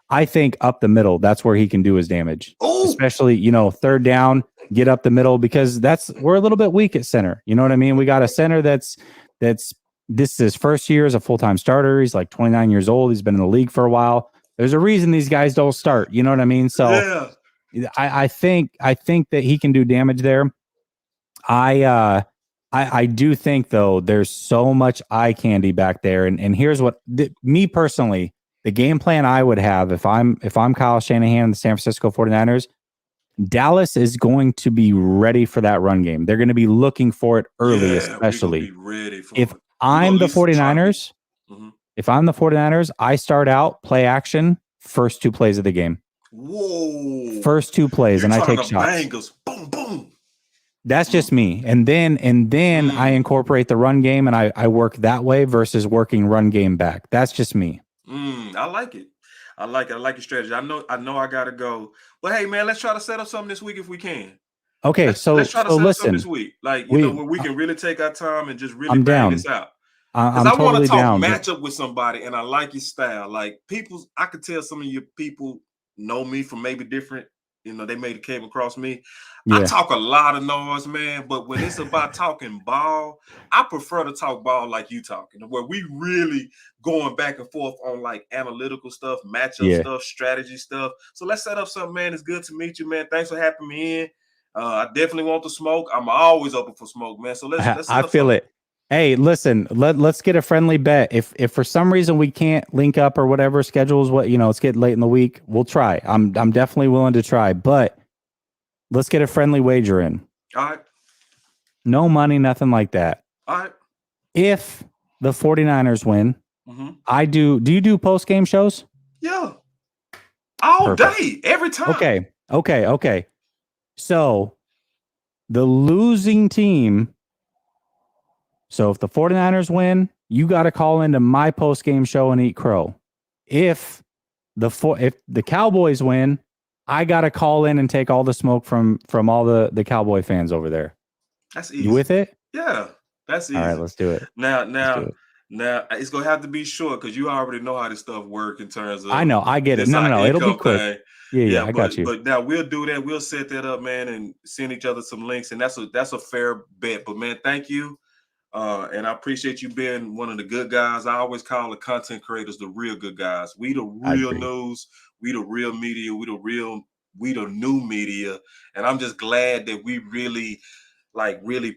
I think up the middle, that's where he can do his damage. Ooh. Especially third down, get up the middle because we're a little bit weak at center. You know what I mean? We got a center that's this is his first year as a full-time starter. He's like 29 years old. He's been in the league for a while. There's a reason these guys don't start. You know what I mean? So I think that he can do damage there. I do think though there's so much eye candy back there, and here's what me personally, the game plan I would have if I'm Kyle Shanahan and the San Francisco 49ers, Dallas is going to be ready for that run game. They're going to be looking for it early, especially if I'm the 49ers. If I'm the 49ers, I start out play action first 2 plays of the game. Whoa. First 2 plays, You're and I talking take the shots. Bengals. Boom, boom. That's just me. And then I incorporate the run game and I work that way versus working run game back. That's just me. I like it. I like it. I like your strategy. I know I gotta go. But hey man, let's try to set up something this week if we can. Okay, Let's try to set up something listen. this week. Like, where we can really take our time and just really I'm bang down. this out. Because I'm I want totally to talk down. matchup with somebody, and I like your style. Like I could tell some of your people know me from maybe different, they may have came across me. Yeah. I talk a lot of noise, man, but when it's about talking ball, I prefer to talk ball like you talking, where we really going back and forth on like analytical stuff, matchup stuff, strategy stuff. So let's set up something, man. It's good to meet you, man. Thanks for having me in. I definitely want the smoke. I'm always open for smoke, man. So let's set I up feel something. it. Hey, listen, let's get a friendly bet. If for some reason we can't link up or whatever, schedules, it's getting late in the week, we'll try. I'm definitely willing to try, but let's get a friendly wager in. All right. No money, nothing like that. All right. If the 49ers win, I do. Do you do post-game shows? Yeah. All day, every time. Okay. So the losing team. So if the 49ers win, you got to call into my post-game show and eat crow. If the Cowboys win, I got to call in and take all the smoke from all the Cowboy fans over there. That's easy. You with it? Yeah, that's easy. All right, let's do it. Now it's gonna have to be short because you already know how this stuff works in terms of. I know, I get it. No, it'll be quick. Thing. Yeah, I got you. But now we'll do that. We'll set that up, man, and send each other some links, and that's a fair bet. But man, thank you. And I appreciate you being one of the good guys. I always call the content creators the real good guys. We the real news, we the real media, we the new media. And I'm just glad that we really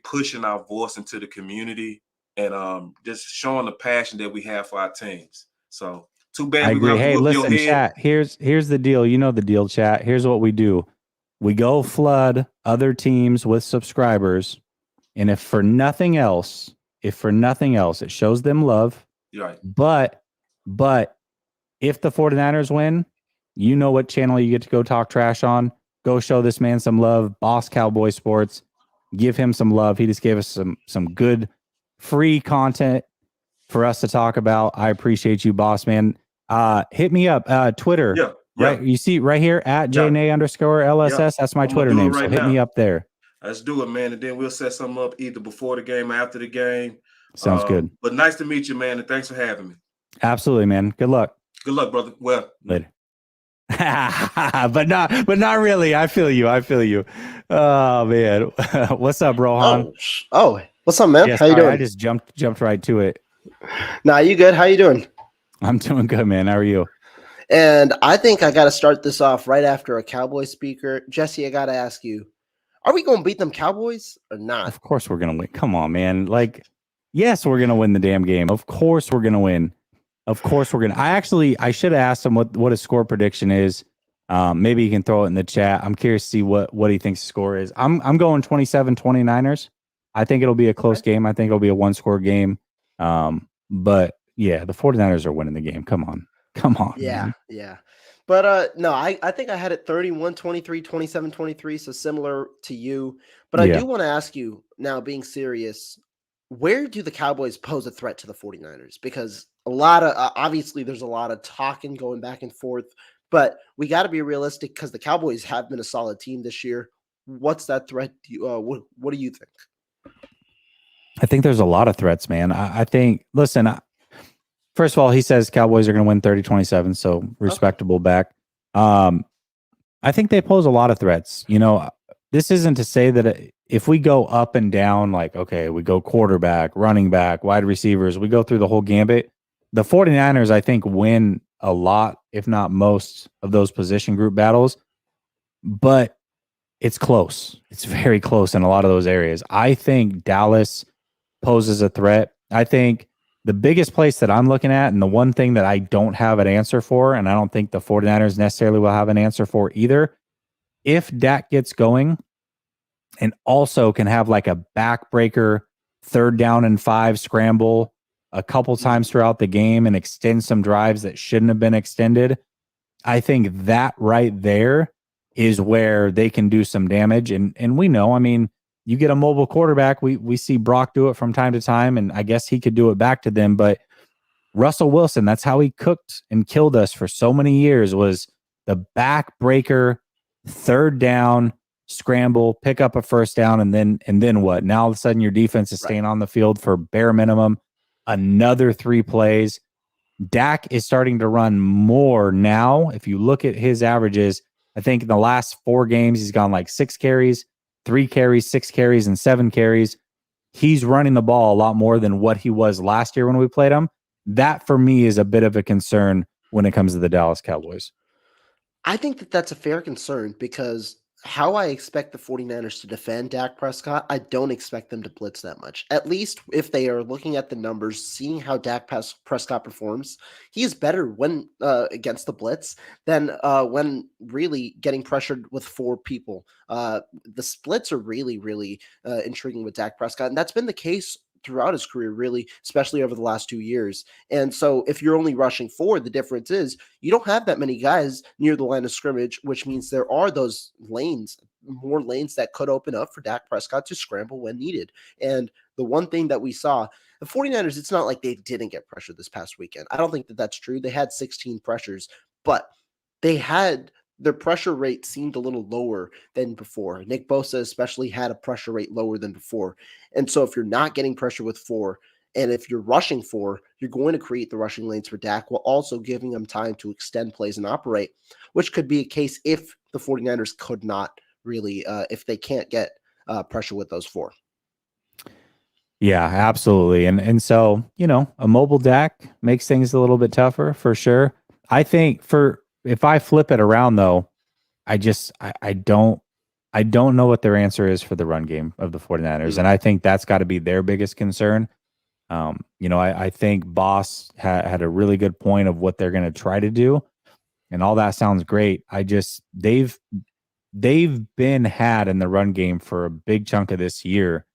pushing our voice into the community and just showing the passion that we have for our teams. So too bad. I agree. Hey, listen, chat. Here's the deal. You know the deal, chat. Here's what we do. We go flood other teams with subscribers. And if for nothing else, it shows them love. Right. But if the 49ers win, you know what channel you get to go talk trash on. Go show this man some love. Boss Cowboy Sports. Give him some love. He just gave us some good free content for us to talk about. I appreciate you, boss man. Hit me up. Twitter. Yeah. Right. You see right here at JNA_LSS. That's my Twitter name. So hit me up there. Let's do it, man. And then we'll set something up either before the game or after the game. Sounds good. But nice to meet you, man. And thanks for having me. Absolutely, man. Good luck. Good luck, brother. Well, later. but not really. I feel you. Oh man. What's up, Rohan? Oh, what's up, man? Yeah, how you doing? I just jumped right to it. Nah, you good? How you doing? I'm doing good, man. How are you? And I think I got to start this off right after a Cowboy speaker. Jesse, I got to ask you, are we going to beat them Cowboys or not? Of course we're going to win. Come on, man. Yes, we're going to win the damn game. Of course we're going to win. Of course we're going to. I should have asked him what his score prediction is. Maybe he can throw it in the chat. I'm curious to see what he thinks the score is. I'm going 27-29ers. I think it'll be a close game. I think it'll be a one-score game. But yeah, the 49ers are winning the game. Come on. Yeah, man. yeah. But no, I think I had it 31-23, 27-23, so similar to you. But I do want to ask you now, being serious, where do the Cowboys pose a threat to the 49ers? Because a lot of obviously there's a lot of talking going back and forth, but we got to be realistic because the Cowboys have been a solid team this year. What's that threat? What do you think? I think there's a lot of threats, man. I think, listen, first of all, he says Cowboys are going to win 30-27, so respectable back. I think they pose a lot of threats. This isn't to say that if we go up and down, we go quarterback, running back, wide receivers, we go through the whole gambit. The 49ers, I think, win a lot, if not most, of those position group battles. But it's close. It's very close in a lot of those areas. I think Dallas poses a threat. I think the biggest place that I'm looking at, and the one thing that I don't have an answer for, and I don't think the 49ers necessarily will have an answer for either, if Dak gets going and also can have a backbreaker 3rd down and 5 scramble a couple times throughout the game and extend some drives that shouldn't have been extended, I think that right there is where they can do some damage. And we know, I mean, you get a mobile quarterback. We see Brock do it from time to time, and I guess he could do it back to them. But Russell Wilson, that's how he cooked and killed us for so many years, was the backbreaker, third down, scramble, pick up a first down, and then what? Now all of a sudden your defense is staying on the field for bare minimum, another 3 plays. Dak is starting to run more now. If you look at his averages, I think in the last 4 games, he's gone like 6 carries, 3 carries, 6 carries, and 7 carries. He's running the ball a lot more than what he was last year when we played him. That, for me, is a bit of a concern when it comes to the Dallas Cowboys. I think that that's a fair concern because how I expect the 49ers to defend Dak Prescott, I don't expect them to blitz that much. At least if they are looking at the numbers, seeing how Dak Prescott performs, he is better when against the blitz than when really getting pressured with 4 people. The splits are really, really intriguing with Dak Prescott, and that's been the case throughout his career, really, especially over the last 2 years. And so if you're only rushing 4, the difference is you don't have that many guys near the line of scrimmage, which means there are those lanes, more lanes that could open up for Dak Prescott to scramble when needed. And the one thing that we saw, the 49ers, it's not like they didn't get pressure this past weekend. I don't think that that's true. They had 16 pressures, but they had their pressure rate seemed a little lower than before. Nick Bosa especially had a pressure rate lower than before. And so if you're not getting pressure with 4, and if you're rushing 4, you're going to create the rushing lanes for Dak while also giving him time to extend plays and operate, which could be a case if the 49ers could not really, if they can't get pressure with those 4. Yeah, absolutely. And so, you know, a mobile Dak makes things a little bit tougher for sure. I think if I flip it around though, I don't know what their answer is for the run game of the 49ers. And I think that's got to be their biggest concern. You know, I think Boss had a really good point of what they're going to try to do. And all that sounds great. They've been had in the run game for a big chunk of this year.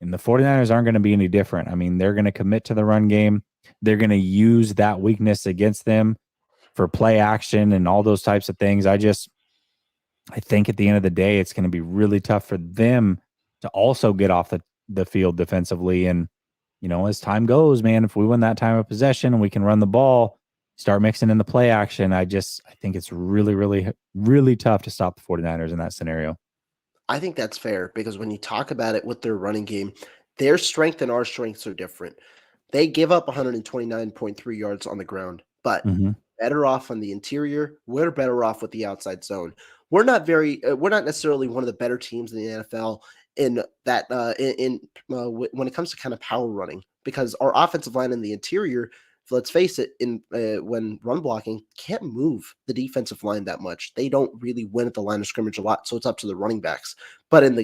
And the 49ers aren't going to be any different. I mean, they're going to commit to the run game. They're going to use that weakness against them for play action and all those types of things. I think at the end of the day, it's going to be really tough for them to also get off the field defensively. And, you know, as time goes, man, if we win that time of possession and we can run the ball, start mixing in the play action, I think it's really, really, really tough to stop the 49ers in that scenario. I think that's fair because when you talk about it with their running game, their strength and our strengths are different. They give up 129.3 yards on the ground, but better off on the interior. We're better off with the outside zone. We're not necessarily one of the better teams in the NFL in that when it comes to kind of power running, because our offensive line in the interior, let's face it, when run blocking, can't move the defensive line that much. They don't really win at the line of scrimmage a lot, so it's up to the running backs. But in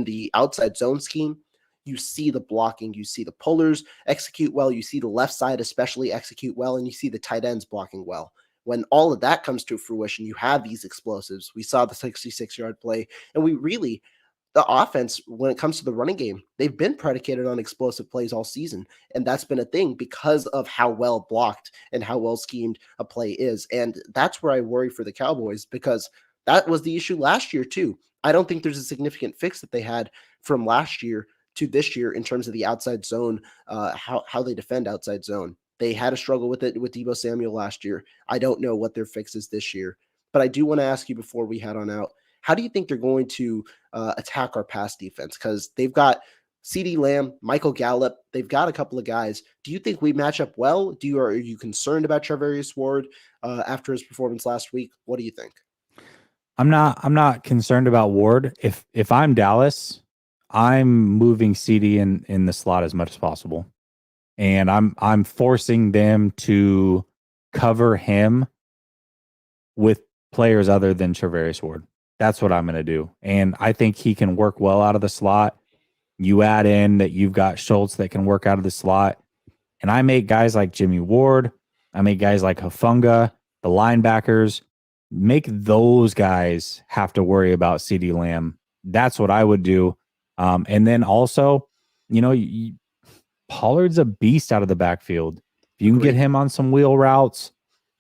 the outside zone scheme, you see the blocking, you see the pullers execute well, you see the left side especially execute well, and you see the tight ends blocking well. When all of that comes to fruition, you have these explosives. We saw the 66-yard play, and the offense, when it comes to the running game, they've been predicated on explosive plays all season. And that's been a thing because of how well blocked and how well schemed a play is. And that's where I worry for the Cowboys, because that was the issue last year too. I don't think there's a significant fix that they had from last year to this year in terms of the outside zone, how they defend outside zone. They had a struggle with it with Deebo Samuel last year. I don't know what their fix is this year. But I do want to ask you before we head on out, how do you think they're going to attack our pass defense? Because they've got CeeDee Lamb, Michael Gallup. They've got a couple of guys. Do you think we match up well? Are you concerned about Charvarius Ward after his performance last week? What do you think? I'm not concerned about Ward. If I'm Dallas, I'm moving CD in the slot as much as possible. And I'm forcing them to cover him with players other than Charvarius Ward. That's what I'm going to do. And I think he can work well out of the slot. You add in that you've got Schultz that can work out of the slot. And I make guys like Jimmy Ward, I make guys like Hufanga, the linebackers, make those guys have to worry about CeeDee Lamb. That's what I would do. And then also, you know, Pollard's a beast out of the backfield. If you can get him on some wheel routes,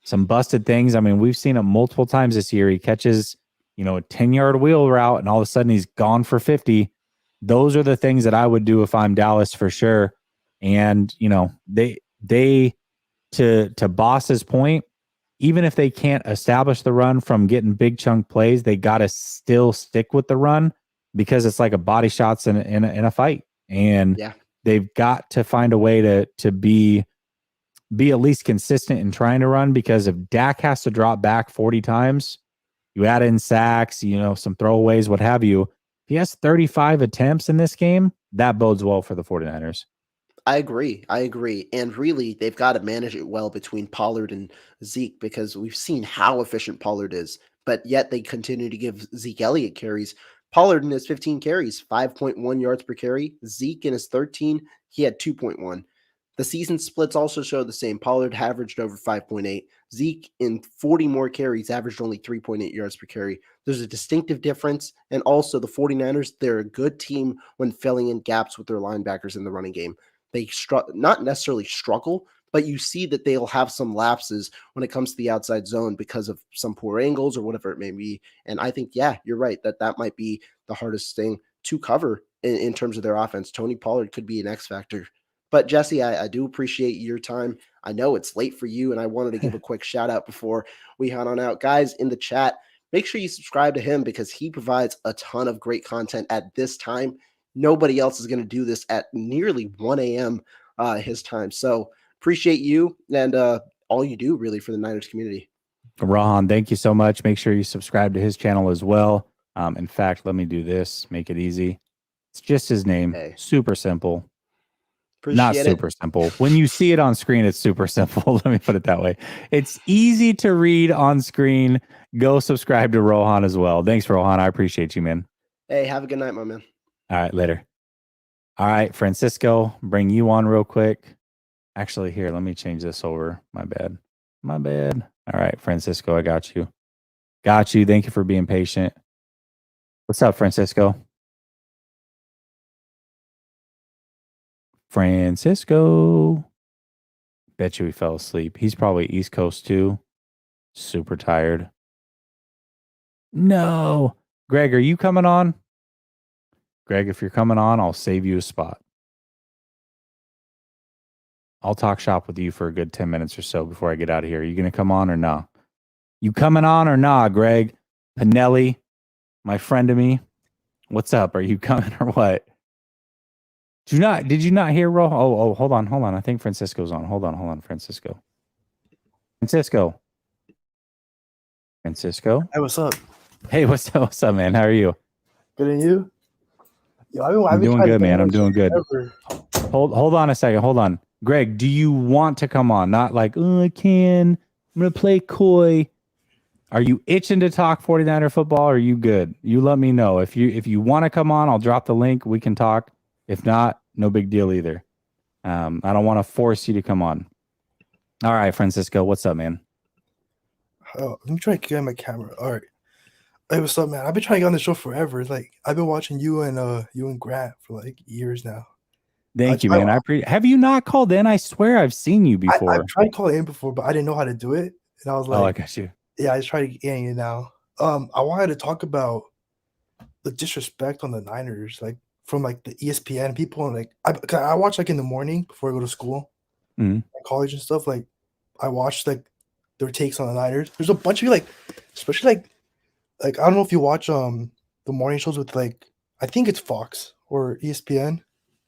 some busted things. I mean, we've seen it multiple times this year. He catches, a 10-yard wheel route and all of a sudden he's gone for 50. Those are the things that I would do if I'm Dallas for sure. And, they to Boss's point, even if they can't establish the run from getting big chunk plays, they got to still stick with the run because it's like a body shots in a fight. And they've got to find a way to be at least consistent in trying to run, because if Dak has to drop back 40 times, you add in sacks, some throwaways, what have you. If he has 35 attempts in this game, that bodes well for the 49ers. I agree. And really, they've got to manage it well between Pollard and Zeke, because we've seen how efficient Pollard is, but yet they continue to give Zeke Elliott carries. Pollard in his 15 carries, 5.1 yards per carry. Zeke in his 13, he had 2.1. The season splits also show the same. Pollard averaged over 5.8. Zeke in 40 more carries averaged only 3.8 yards per carry. There's a distinctive difference. And also the 49ers, they're a good team when filling in gaps with their linebackers in the running game. They not necessarily struggle, but you see that they'll have some lapses when it comes to the outside zone because of some poor angles or whatever it may be. And I think, you're right, that might be the hardest thing to cover in terms of their offense. Tony Pollard could be an X factor. But Jesse, I do appreciate your time. I know it's late for you, and I wanted to give a quick shout out before we head on out. Guys in the chat, make sure you subscribe to him because he provides a ton of great content at this time. Nobody else is going to do this at nearly 1 a.m. His time. So appreciate you and all you do really for the Niners community. Rohan, thank you so much. Make sure you subscribe to his channel as well. In fact, let me do this. Make it easy. It's just his name. Hey. Super simple. Appreciate Not super simple. When you see it on screen, it's super simple. Let me put it that way. It's easy to read on screen. Go subscribe to Rohan as well. Thanks, Rohan. I appreciate you, man. Hey, have a good night, my man. All right, later. All right, Francisco, bring you on real quick. Actually, here, let me change this over. My bad. All right, Francisco, I got you. Thank you for being patient. What's up, Francisco? Bet you he fell asleep. He's probably East Coast too. Super tired. No. Greg, are you coming on? Greg, if you're coming on, I'll save you a spot. I'll talk shop with you for a good 10 minutes or so before I get out of here. Are you going to come on or nah? You coming on or nah, Greg? Pinelli, my friend to me. What's up? Are you coming or what? Did you not hear Ro? Oh, hold on. I think Francisco's on. Hold on, Francisco. Francisco. Hey, what's up? Hey, what's up, man? How are you? Good, and you? Yo, I'm doing good, man. I'm doing good. Hold on a second. Hold on. Greg, do you want to come on? Not like, I can. I'm going to play coy. Are you itching to talk 49er football? Or are you good? You let me know. If you want to come on, I'll drop the link. We can talk. If not, no big deal either. I don't want to force you to come on. All right, Francisco, what's up, man? Oh, let me try to get my camera. All right. Hey, what's up, man? I've been trying to get on the show forever. Like, I've been watching you and Grant for like years now. Thank you, man. Have you not called in? I swear I've seen you before. I've tried to call in before, but I didn't know how to do it. And I was like, oh, I got you. Yeah, I just tried to get in now. I wanted to talk about the disrespect on the Niners, like from like the ESPN people, and like I watch like in the morning before I go to school, college and stuff. Like I watch like their takes on the Niners. There's a bunch of like, especially like I don't know if you watch the morning shows with like I think it's Fox or ESPN.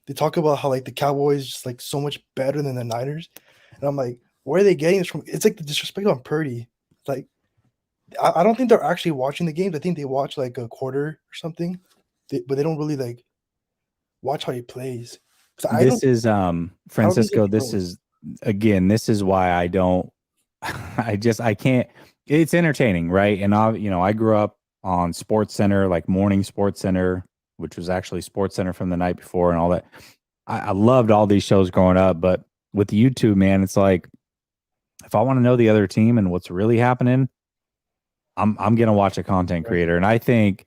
They talk about how like the Cowboys just like so much better than the Niners, and I'm like, where are they getting this from? It's like the disrespect on Purdy. Like I don't think they're actually watching the games. I think they watch like a quarter or something, but they don't really like watch how he plays. This is Francisco. This is why I don't. I can't. It's entertaining, right? And I grew up on Sports Center, like morning Sports Center, which was actually Sports Center from the night before and all that. I loved all these shows growing up, but with YouTube, man, it's like if I want to know the other team and what's really happening, I'm gonna watch a content creator. And I think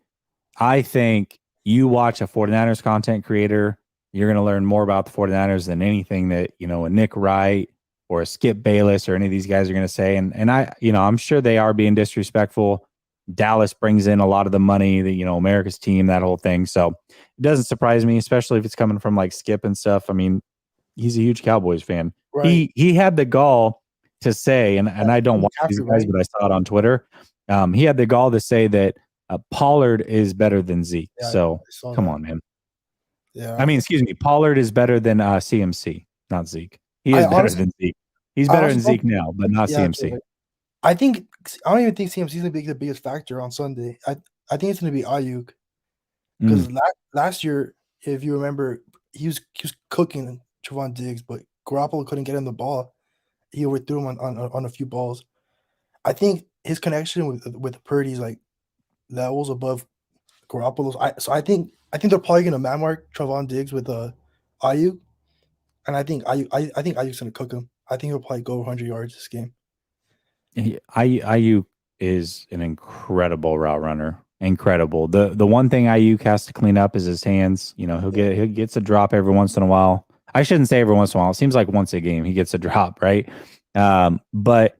you watch a 49ers content creator, you're gonna learn more about the 49ers than anything that a Nick Wright or a Skip Bayless or any of these guys are going to say. And I'm sure they are being disrespectful. Dallas brings in a lot of the money, America's team, that whole thing. So it doesn't surprise me, especially if it's coming from like Skip and stuff. I mean, he's a huge Cowboys fan. Right. He had the gall to say, and I don't watch these guys, but I saw it on Twitter. He had the gall to say that Pollard is better than Zeke. Yeah, so come that. on, man. Yeah. I mean, excuse me. Pollard is better than CMC, not Zeke. He is better than Zeke. He's better than Zeke now, but not CMC. I don't even think CMC is going to be the biggest factor on Sunday. I think it's going to be Ayuk because last year, if you remember, he was cooking Trevon Diggs, but Garoppolo couldn't get him the ball. He overthrew him on a few balls. I think his connection with Purdy is like levels above Garoppolo's. So I think they're probably going to man mark Trevon Diggs with Ayuk, and I think Ayuk's going to cook him. I think he'll probably go 100 yards this game. Ayuk is an incredible route runner. Incredible. The one thing Ayuk has to clean up is his hands. He gets a drop every once in a while. I shouldn't say every once in a while. It seems like once a game he gets a drop, right? But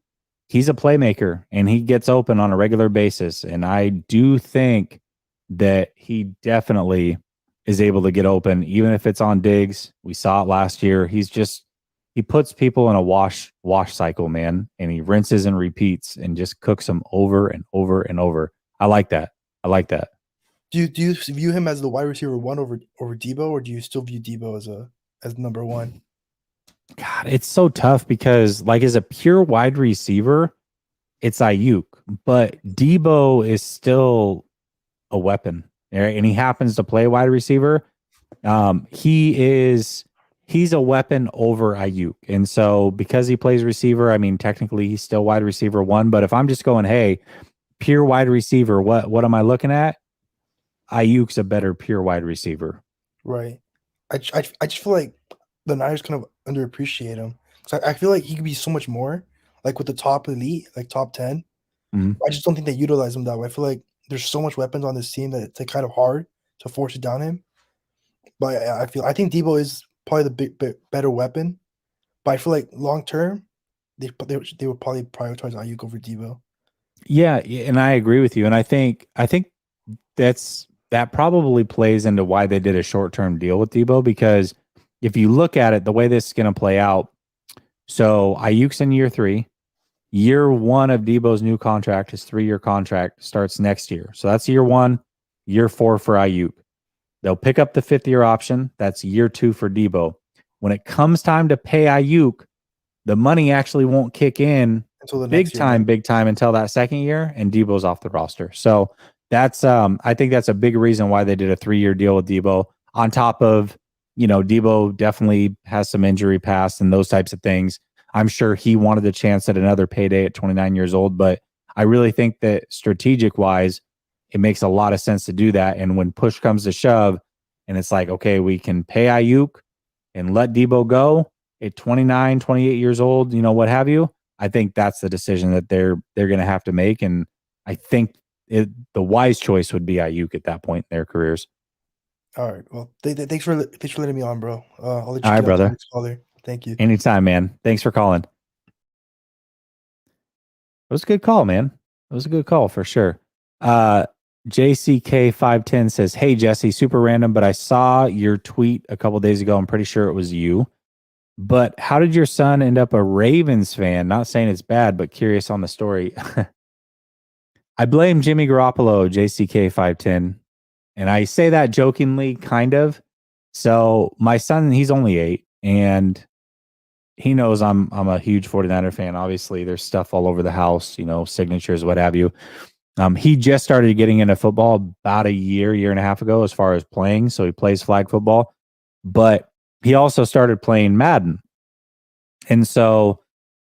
he's a playmaker and he gets open on a regular basis. And I do think that he definitely is able to get open, even if it's on Diggs. We saw it last year. He puts people in a wash cycle, man, and he rinses and repeats and just cooks them over and over and over. I like that. Do you view him as the wide receiver one over Debo, or do you still view Debo as number one? God, it's so tough because as a pure wide receiver, it's Ayuk, but Debo is still a weapon, right? And he happens to play wide receiver. He's a weapon over Ayuk. And so because he plays receiver, I mean, technically he's still wide receiver one. But if I'm just going, hey, pure wide receiver, what am I looking at? Ayuk's a better pure wide receiver. Right. I just feel like the Niners kind of underappreciate him. So I feel like he could be so much more, like with the top elite, like top 10. Mm-hmm. I just don't think they utilize him that way. I feel like there's so much weapons on this team that it's kind of hard to force it down him. But I think Debo is probably the better weapon, but I feel like long term, they would probably prioritize Ayuk over Debo. Yeah, and I agree with you, and I think that probably plays into why they did a short term deal with Debo, because if you look at it, the way this is going to play out, so Ayuk's in year 3. Year 1 of Debo's new contract, his 3-year contract, starts next year. So that's year 1, year 4 for Ayuk. They'll pick up the 5th-year option. That's year 2 for Debo. When it comes time to pay Ayuk, the money actually won't kick in until the big time until that 2nd year, and Debo's off the roster. So that's I think that's a big reason why they did a 3-year deal with Debo. On top of, Debo definitely has some injury past and those types of things. I'm sure he wanted a chance at another payday at 29 years old, but I really think that strategic wise, it makes a lot of sense to do that. And when push comes to shove and it's like, okay, we can pay Ayuk and let Debo go at 29, 28 years old, what have you. I think that's the decision that they're going to have to make. And I think the wise choice would be Ayuk at that point in their careers. All right. Well, thanks for letting me on, bro. I'll let you All right, brother. Next caller. Thank you. Anytime, man. Thanks for calling. It was a good call, man. It was a good call for sure. JCK510 says, "Hey, Jesse, super random, but I saw your tweet a couple days ago. I'm pretty sure it was you. But how did your son end up a Ravens fan? Not saying it's bad, but curious on the story." I blame Jimmy Garoppolo, JCK510. And I say that jokingly, kind of. So my son, he's only 8, and he knows I'm a huge 49er fan. Obviously, there's stuff all over the house, signatures, what have you. He just started getting into football about a year and a half ago as far as playing. So he plays flag football, but he also started playing Madden. And so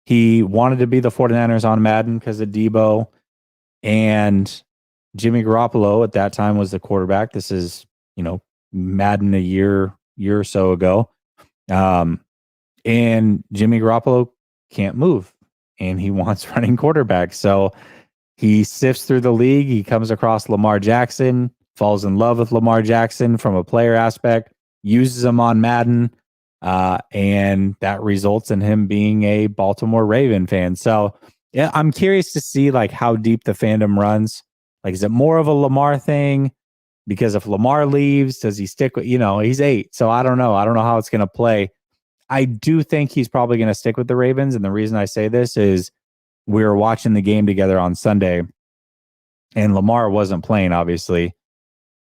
he wanted to be the 49ers on Madden because of Debo, and Jimmy Garoppolo at that time was the quarterback. This is, Madden a year or so ago. And Jimmy Garoppolo can't move, and he wants running quarterback. So he sifts through the league. He comes across Lamar Jackson, falls in love with Lamar Jackson from a player aspect, uses him on Madden. and that results in him being a Baltimore Raven fan. So yeah, I'm curious to see like how deep the fandom runs. Like, is it more of a Lamar thing? Because if Lamar leaves, does he stick with, he's 8. So I don't know. I don't know how it's going to play. I do think he's probably going to stick with the Ravens. And the reason I say this is we were watching the game together on Sunday and Lamar wasn't playing, obviously.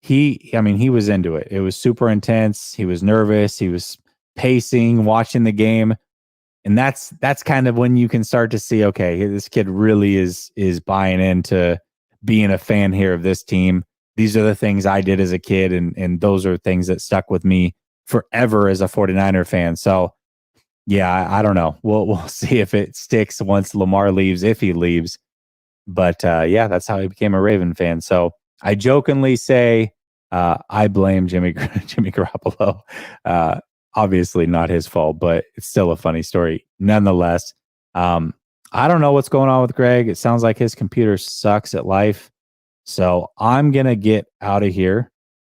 He was into it. It was super intense. He was nervous. He was pacing, watching the game. And that's kind of when you can start to see, okay, this kid really is buying into being a fan here of this team. These are the things I did as a kid, and those are things that stuck with me forever as a 49er fan. So, yeah, I don't know. We'll see if it sticks once Lamar leaves, if he leaves. But, yeah, that's how he became a Raven fan. So I jokingly say I blame Jimmy Garoppolo. Obviously not his fault, but it's still a funny story nonetheless. I don't know what's going on with Greg. It sounds like his computer sucks at life. So I'm going to get out of here.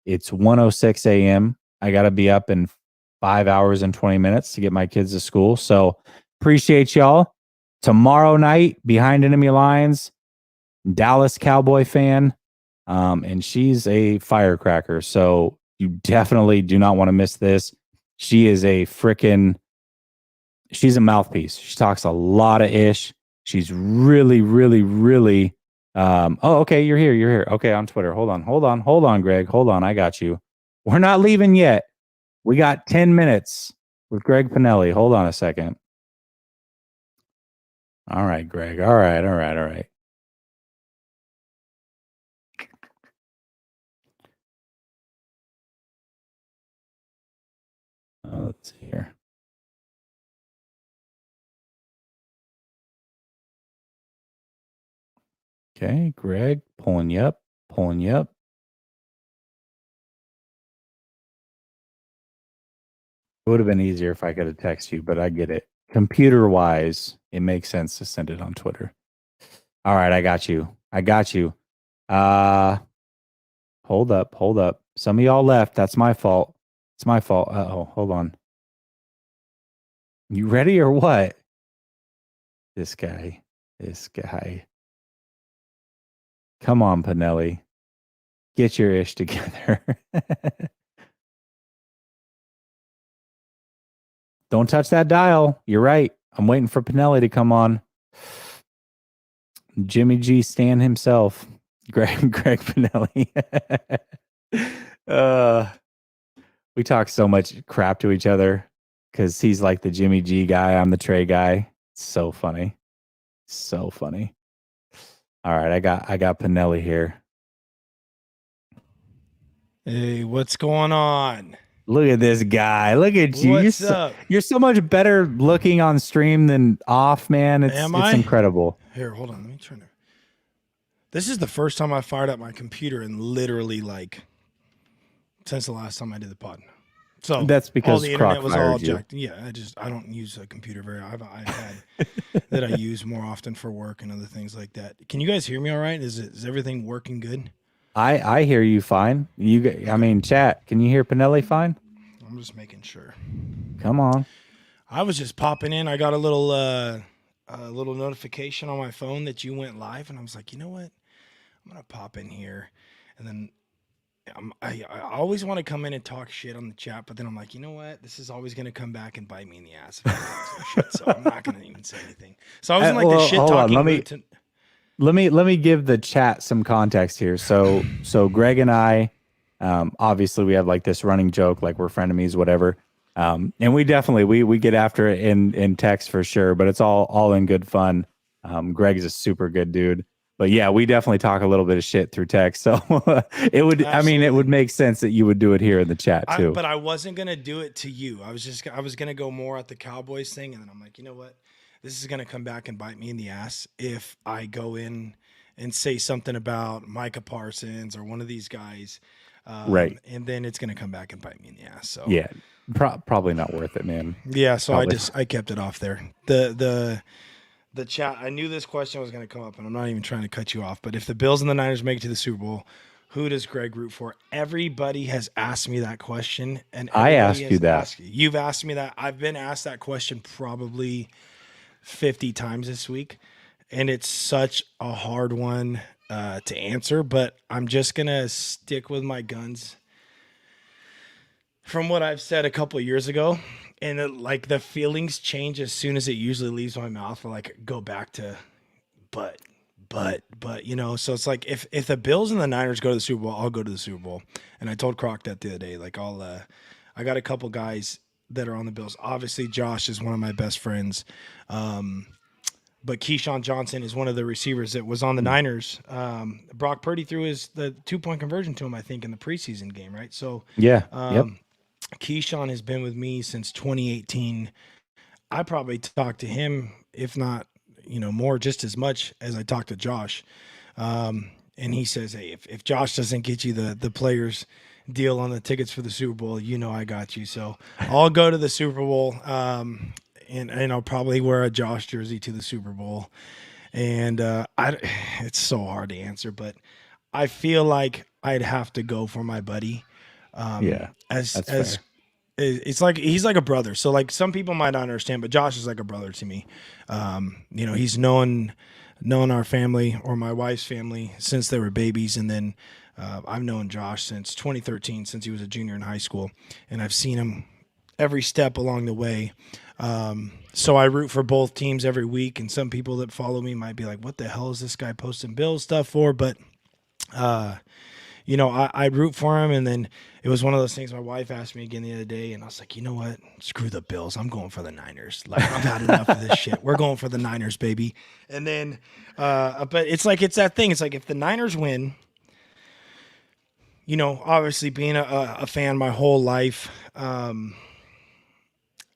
It's 1:06 a.m. I got to be up in 5 hours and 20 minutes to get my kids to school. So appreciate y'all. Tomorrow night, Behind Enemy Lines, Dallas Cowboy fan. And she's a firecracker. So you definitely do not want to miss this. She is she's a mouthpiece. She talks a lot of ish. She's really, really, really, okay, you're here. Okay, on Twitter. Hold on, Greg. Hold on, I got you. We're not leaving yet. We got 10 minutes with Greg Pinelli. Hold on a second. All right, Greg. All right. Let's see here. Okay, Greg, pulling you up. It would have been easier if I could have texted you, but I get it. Computer-wise, it makes sense to send it on Twitter. All right, I got you. Hold up. Some of y'all left. That's my fault. It's my fault. Hold on. You ready or what? This guy. Come on, Pinelli. Get your ish together. Don't touch that dial. You're right. I'm waiting for Pinelli to come on. Jimmy G Stan himself. Greg Pinelli. We talk so much crap to each other because he's like the Jimmy G guy. I'm the Trey guy. It's so funny. All right, I got Pinelli here. Hey, what's going on? Look at this guy. Look at you. What's up? You're so much better looking on stream than off, man. It's incredible. Here, hold on. Let me turn it. This is the first time I fired up my computer in literally since the last time I did the pod. So that's because all the internet was all you. jacked. Yeah, I don't use a computer very. I've had that I use more often for work and other things like that. Can you guys hear me all right? Is everything working good? I hear you fine. Chat. Can you hear Pinelli fine? I'm just making sure. Come on. I was just popping in. I got a little notification on my phone that you went live, and I was like, you know what? I'm gonna pop in here, and then I always want to come in and talk shit on the chat, but then I'm like, you know what? This is always gonna come back and bite me in the ass. If I talk some shit, so I'm not gonna even say anything. So I was in the shit talking mood. Let me give the chat some context here. So Greg and I, obviously we have this running joke, we're frenemies, whatever. And we definitely we get after it in text for sure, but it's all in good fun. Greg's a super good dude. But yeah, we definitely talk a little bit of shit through text. So it would make sense that you would do it here in the chat too. But I wasn't gonna do it to you. I was gonna go more at the Cowboys thing, and then I'm like, you know what? This is going to come back and bite me in the ass if I go in and say something about Micah Parsons or one of these guys. Right. And then it's going to come back and bite me in the ass. So yeah, probably not worth it, man. Yeah. So I kept it off there. The chat, I knew this question was going to come up, and I'm not even trying to cut you off, but if the Bills and the Niners make it to the Super Bowl, Who does Greg root for? Everybody has asked me that question, and I everybody asked you that. you've asked me that. I've been asked that question probably 50 times this week, and it's such a hard one to answer, but I'm just gonna stick with my guns from what I've said a couple of years ago. And like the feelings change as soon as it usually leaves my mouth, or like go back to but you know. So it's like if the Bills and the Niners go to the Super Bowl, I'll go to the Super Bowl. And I told Croc that the other day, like I got a couple guys that are on the Bills. Obviously Josh is one of my best friends, but Keyshawn Johnson is one of the receivers that was on the Niners. Brock Purdy threw the 2-point conversion to him, I think, in the preseason game, right? So Yeah. Yep. Keyshawn has been with me since 2018. I probably talked to him, if not, more, just as much as I talked to Josh. And he says, hey, if Josh doesn't get you the players deal on the tickets for the Super Bowl, I got you. So I'll go to the Super Bowl. And I'll probably wear a Josh jersey to the Super Bowl. And it's so hard to answer, but I feel like I'd have to go for my buddy. Yeah, that's fair. It's like he's like a brother. So like some people might not understand, but Josh is like a brother to me. He's known our family, or my wife's family, since they were babies, and then I've known Josh since 2013, since he was a junior in high school, and I've seen him every step along the way. So I root for both teams every week, and some people that follow me might be like, what the hell is this guy posting Bills stuff for? But I root for him. And then it was one of those things my wife asked me again the other day, and I was like, you know what? Screw the Bills. I'm going for the Niners. Like, I've had enough of this shit. We're going for the Niners, baby. And then, but it's that thing. It's like, if the Niners win, obviously being a fan my whole life,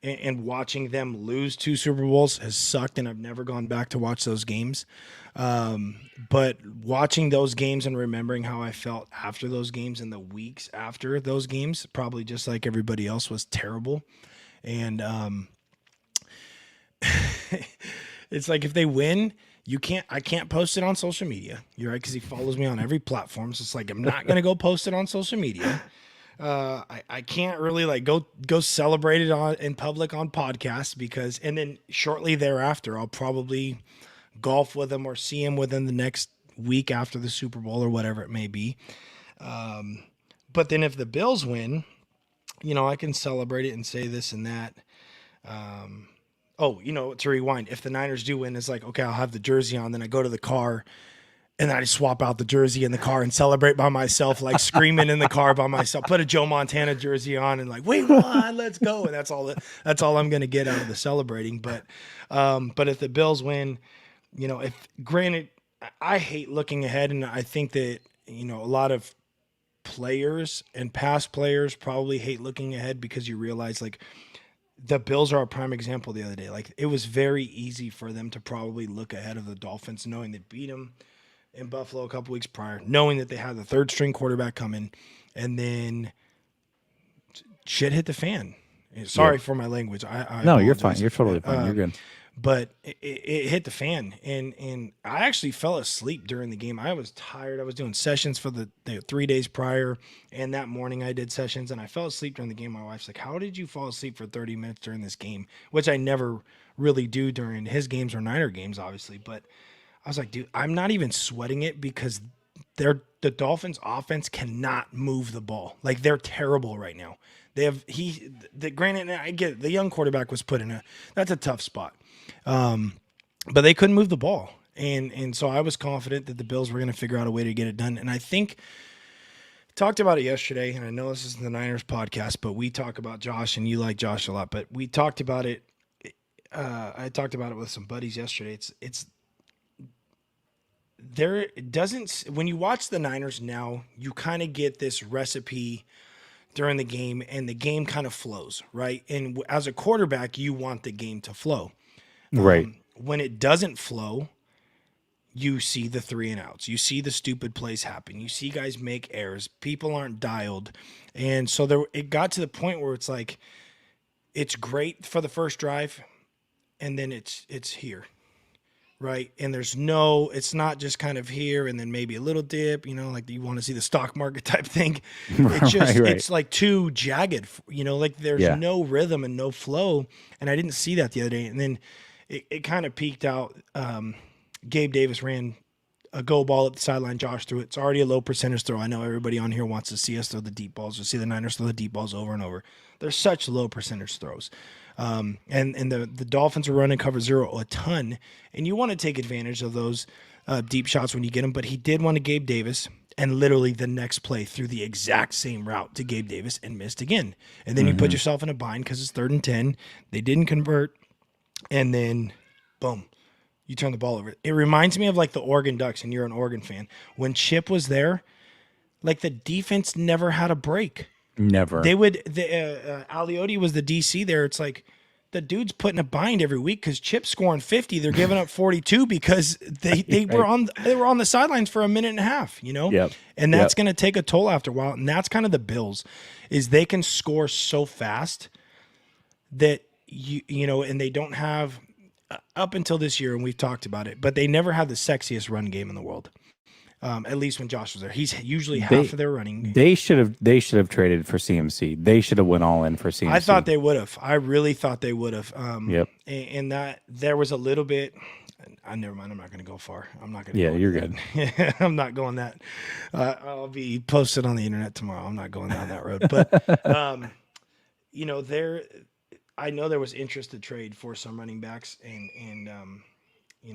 and watching them lose 2 Super Bowls has sucked, and I've never gone back to watch those games. But watching those games and remembering how I felt after those games and the weeks after those games, probably just like everybody else, was terrible. And it's like, if they win, I can't post it on social media. You're right, because he follows me on every platform. So it's like, I'm not gonna go post it on social media. I can't really like go celebrate it in public on podcasts, and then shortly thereafter, I'll probably golf with him or see him within the next week after the Super Bowl or whatever it may be. But then if the Bills win, I can celebrate it and say this and that. To rewind, if the Niners do win, it's like, okay, I'll have the jersey on. Then I go to the car, and then I just swap out the jersey in the car and celebrate by myself, like screaming in the car by myself, put a Joe Montana jersey on and like, wait, what? Let's go. And that's all I'm going to get out of the celebrating. But if the Bills win, granted, I hate looking ahead. And I think that, a lot of players and past players probably hate looking ahead, because you realize, like, the Bills are a prime example the other day. Like, it was very easy for them to probably look ahead of the Dolphins, knowing they beat them in Buffalo a couple weeks prior, knowing that they had the 3rd string quarterback coming, and then shit hit the fan. Sorry for my language. No, you're fine. You're totally fine. You're good. But it hit the fan, and I actually fell asleep during the game. I was tired. I was doing sessions for the 3 days prior, and that morning I did sessions, and I fell asleep during the game. My wife's like, how did you fall asleep for 30 minutes during this game? Which I never really do during his games or Niner games, obviously. But I was like, dude, I'm not even sweating it, because the Dolphins offense cannot move the ball. Like, they're terrible right now. They have granted, I get it, the young quarterback was put in that's a tough spot. But they couldn't move the ball. And so I was confident that the Bills were going to figure out a way to get it done. And I think talked about it yesterday, and I know this isn't the Niners podcast, but we talk about Josh, and you like Josh a lot, but we talked about it. I talked about it with some buddies yesterday. When you watch the Niners now, you kind of get this recipe during the game, and the game kind of flows, right? And as a quarterback, you want the game to flow. Right. When it doesn't flow, you see the 3 and outs. You see the stupid plays happen. You see guys make errors. People aren't dialed. And so it got to the point where it's like, it's great for the first drive, and then it's here. right? And it's not just kind of here and then maybe a little dip, like you want to see the stock market type thing. It's just, Right. it's like too jagged, like there's Yeah. no rhythm and no flow. And I didn't see that the other day. And then it kind of peaked out. Gabe Davis ran a go ball at the sideline. Josh threw it. It's already a low percentage throw. I know everybody on here wants to see us throw the deep balls or see the Niners throw the deep balls over and over. They're such low percentage throws. And the Dolphins are running cover 0 a ton, and you want to take advantage of those deep shots when you get them. But he did one to Gabe Davis, and literally the next play threw the exact same route to Gabe Davis and missed again. And then you put yourself in a bind because it's 3rd and 10. They didn't convert, and then boom, you turn the ball over. It reminds me of like the Oregon Ducks, and you're an Oregon fan. When Chip was there, like the defense never had a break. Never. Aliotti was the DC there. It's like the dude's putting a bind every week because Chip's scoring 50. They're giving up 42 because they were on the sidelines for a minute and a half, Yep. And that's going to take a toll after a while. And that's kind of the Bills, is they can score so fast that and they don't have up until this year, and we've talked about it, but they never had the sexiest run game in the world. At least when Josh was there, he's usually half of their running. They should have traded for CMC. They should have went all in for CMC. I thought they would have. I really thought they would have. Yep. And that there was a little bit. Never mind. I'm not going to go far. I'm not going to. Yeah, you're good. I'm not going that. I'll be posted on the internet tomorrow. I'm not going down that road. But I know there was interest to trade for some running backs, and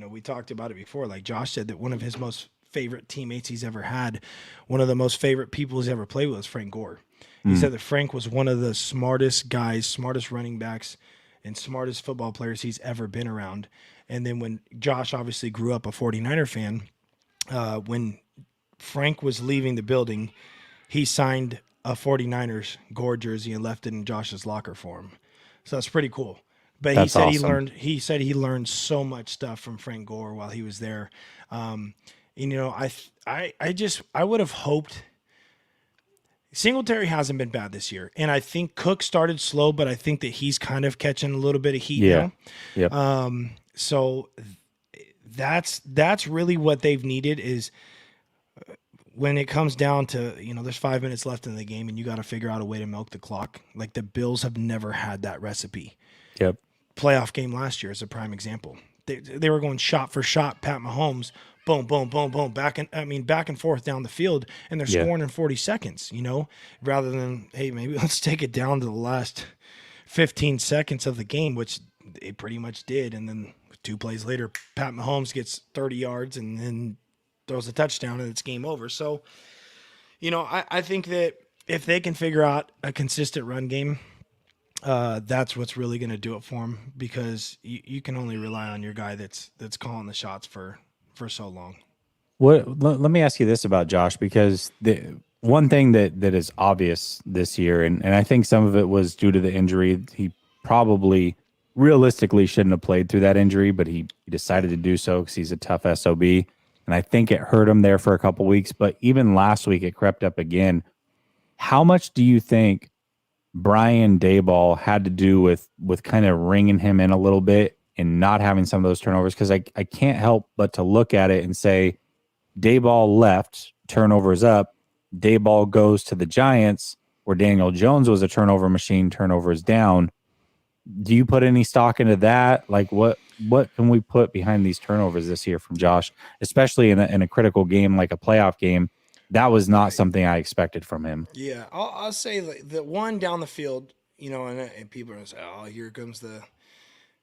we talked about it before. Like Josh said, that one of his most favorite teammates he's ever had, one of the most favorite people he's ever played with, was Frank Gore. He said that Frank was one of the smartest guys, smartest running backs, and smartest football players he's ever been around. And then when Josh obviously grew up a 49er fan, when Frank was leaving the building, he signed a 49ers Gore jersey and left it in Josh's locker for him. So that's pretty cool. But That's he said awesome. he said he learned so much stuff from Frank Gore while he was there. I would have hoped. Singletary hasn't been bad this year, and I think Cook started slow, but I think that he's kind of catching a little bit of heat now. Yep. So that's really what they've needed is when it comes down to, there's 5 minutes left in the game and you got to figure out a way to milk the clock. Like the Bills have never had that recipe. Yep. Playoff game last year is a prime example. They were going shot for shot, Pat Mahomes, boom, boom, boom, boom, back and forth down the field, and they're scoring in 40 seconds, rather than, hey, maybe let's take it down to the last 15 seconds of the game, which they pretty much did. And then 2 plays later, Pat Mahomes gets 30 yards and then throws a touchdown and it's game over. So, I think that if they can figure out a consistent run game, that's what's really going to do it for them, because you can only rely on your guy that's calling the shots for so long. Let me ask you this about Josh, because the one thing that is obvious this year, and I think some of it was due to the injury. He probably realistically shouldn't have played through that injury, but he decided to do so because he's a tough SOB. And I think it hurt him there for a couple weeks, but even last week it crept up again. How much do you think Brian Daboll had to do with kind of ringing him in a little bit and not having some of those turnovers? Because I can't help but to look at it and say, Daboll left, turnovers up. Daboll goes to the Giants, where Daniel Jones was a turnover machine, turnovers down. Do you put any stock into that? Like what can we put behind these turnovers this year from Josh, especially in a critical game like a playoff game? That was not something I expected from him. Yeah, I'll say the one down the field, and people are going to say, oh, here comes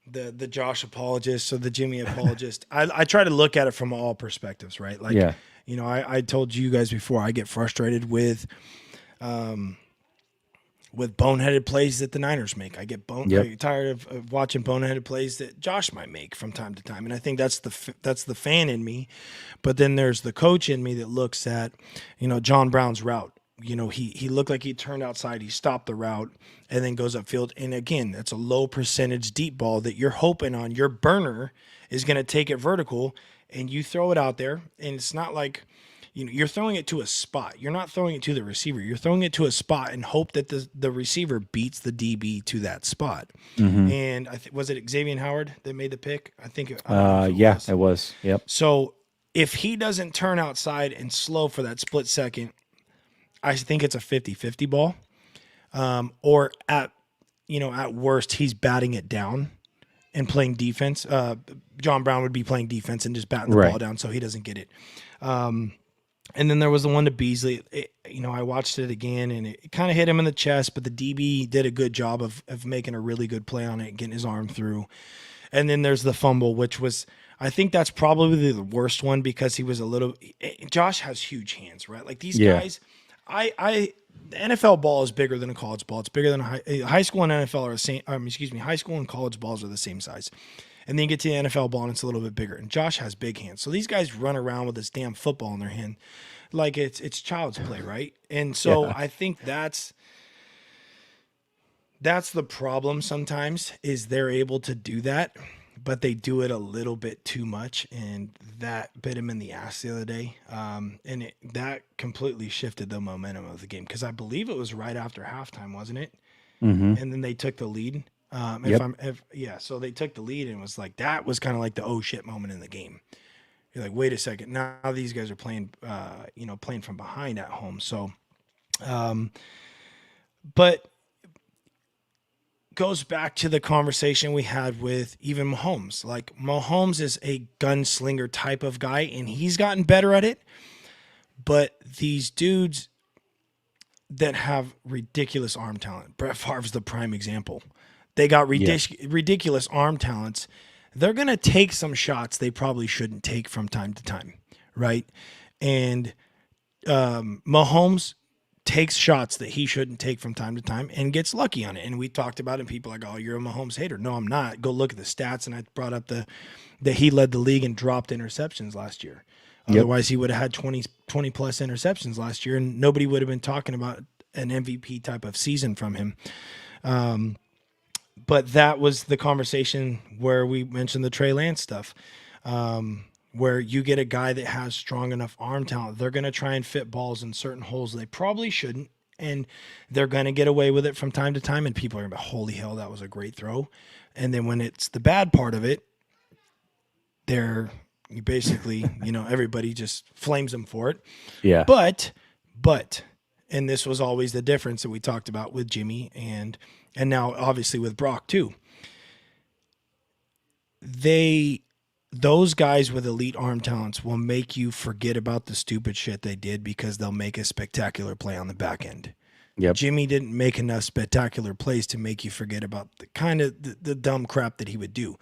the Josh apologist or the Jimmy apologist. I try to look at it from all perspectives, right? Like, I told you guys before, I get frustrated with boneheaded plays that the Niners make. I get tired of watching boneheaded plays that Josh might make from time to time. And I think that's the fan in me. But then there's the coach in me that looks at, John Brown's route. He looked like he turned outside, he stopped the route and then goes upfield. And again, that's a low percentage deep ball that you're hoping on your burner is going to take it vertical, and you throw it out there. And it's not like, you're throwing it to a spot. You're not throwing it to the receiver. You're throwing it to a spot and hope that the receiver beats the DB to that spot. Mhm. And was it Xavier Howard that made the pick? I think it was. Yep. So if he doesn't turn outside and slow for that split second, I think it's a 50-50 ball. Or at worst, he's batting it down and playing defense. John Brown would be playing defense and just batting the ball down so he doesn't get it. And then there was the one to Beasley. I watched it again, and it kind of hit him in the chest, but the DB did a good job of making a really good play on it and getting his arm through. And then there's the fumble, which was, I think that's probably the worst one because he was Josh has huge hands, right? Like these guys, the NFL ball is bigger than a college ball. It's bigger than high school and NFL are the same. High school and college balls are the same size. And then you get to the NFL ball and it's a little bit bigger. And Josh has big hands. So these guys run around with this damn football in their hand like it's child's play, right? And so I think that's the problem sometimes is they're able to do that, but they do it a little bit too much. And that bit him in the ass the other day. And that completely shifted the momentum of the game because I believe it was right after halftime, wasn't it? Mm-hmm. And then they took the lead. So they took the lead and it was like that was kind of like the oh shit moment in the game. You're like, wait a second, now these guys are playing, playing from behind at home. So, but goes back to the conversation we had with even Mahomes. Like Mahomes is a gunslinger type of guy, and he's gotten better at it. But these dudes that have ridiculous arm talent, Brett Favre's the prime example. They got ridiculous arm talents. They're going to take some shots they probably shouldn't take from time to time, right? And Mahomes takes shots that he shouldn't take from time to time and gets lucky on it. And we talked about it, and people are like, oh, you're a Mahomes hater. No, I'm not. Go look at the stats. And I brought up that he led the league in dropped interceptions last year. Otherwise, he would have had 20 plus interceptions last year, and nobody would have been talking about an MVP type of season from him. But that was the conversation where we mentioned the Trey Lance stuff, where you get a guy that has strong enough arm talent. They're going to try and fit balls in certain holes they probably shouldn't, and they're going to get away with it from time to time, and people are going to be, holy hell, that was a great throw. And then when it's the bad part of it, you basically, everybody just flames them for it. Yeah. But, and this was always the difference that we talked about with Jimmy and now obviously with Brock too. Those guys with elite arm talents will make you forget about the stupid shit they did because they'll make a spectacular play on the back end. Yep. Jimmy didn't make enough spectacular plays to make you forget about the kind of the dumb crap that he would do.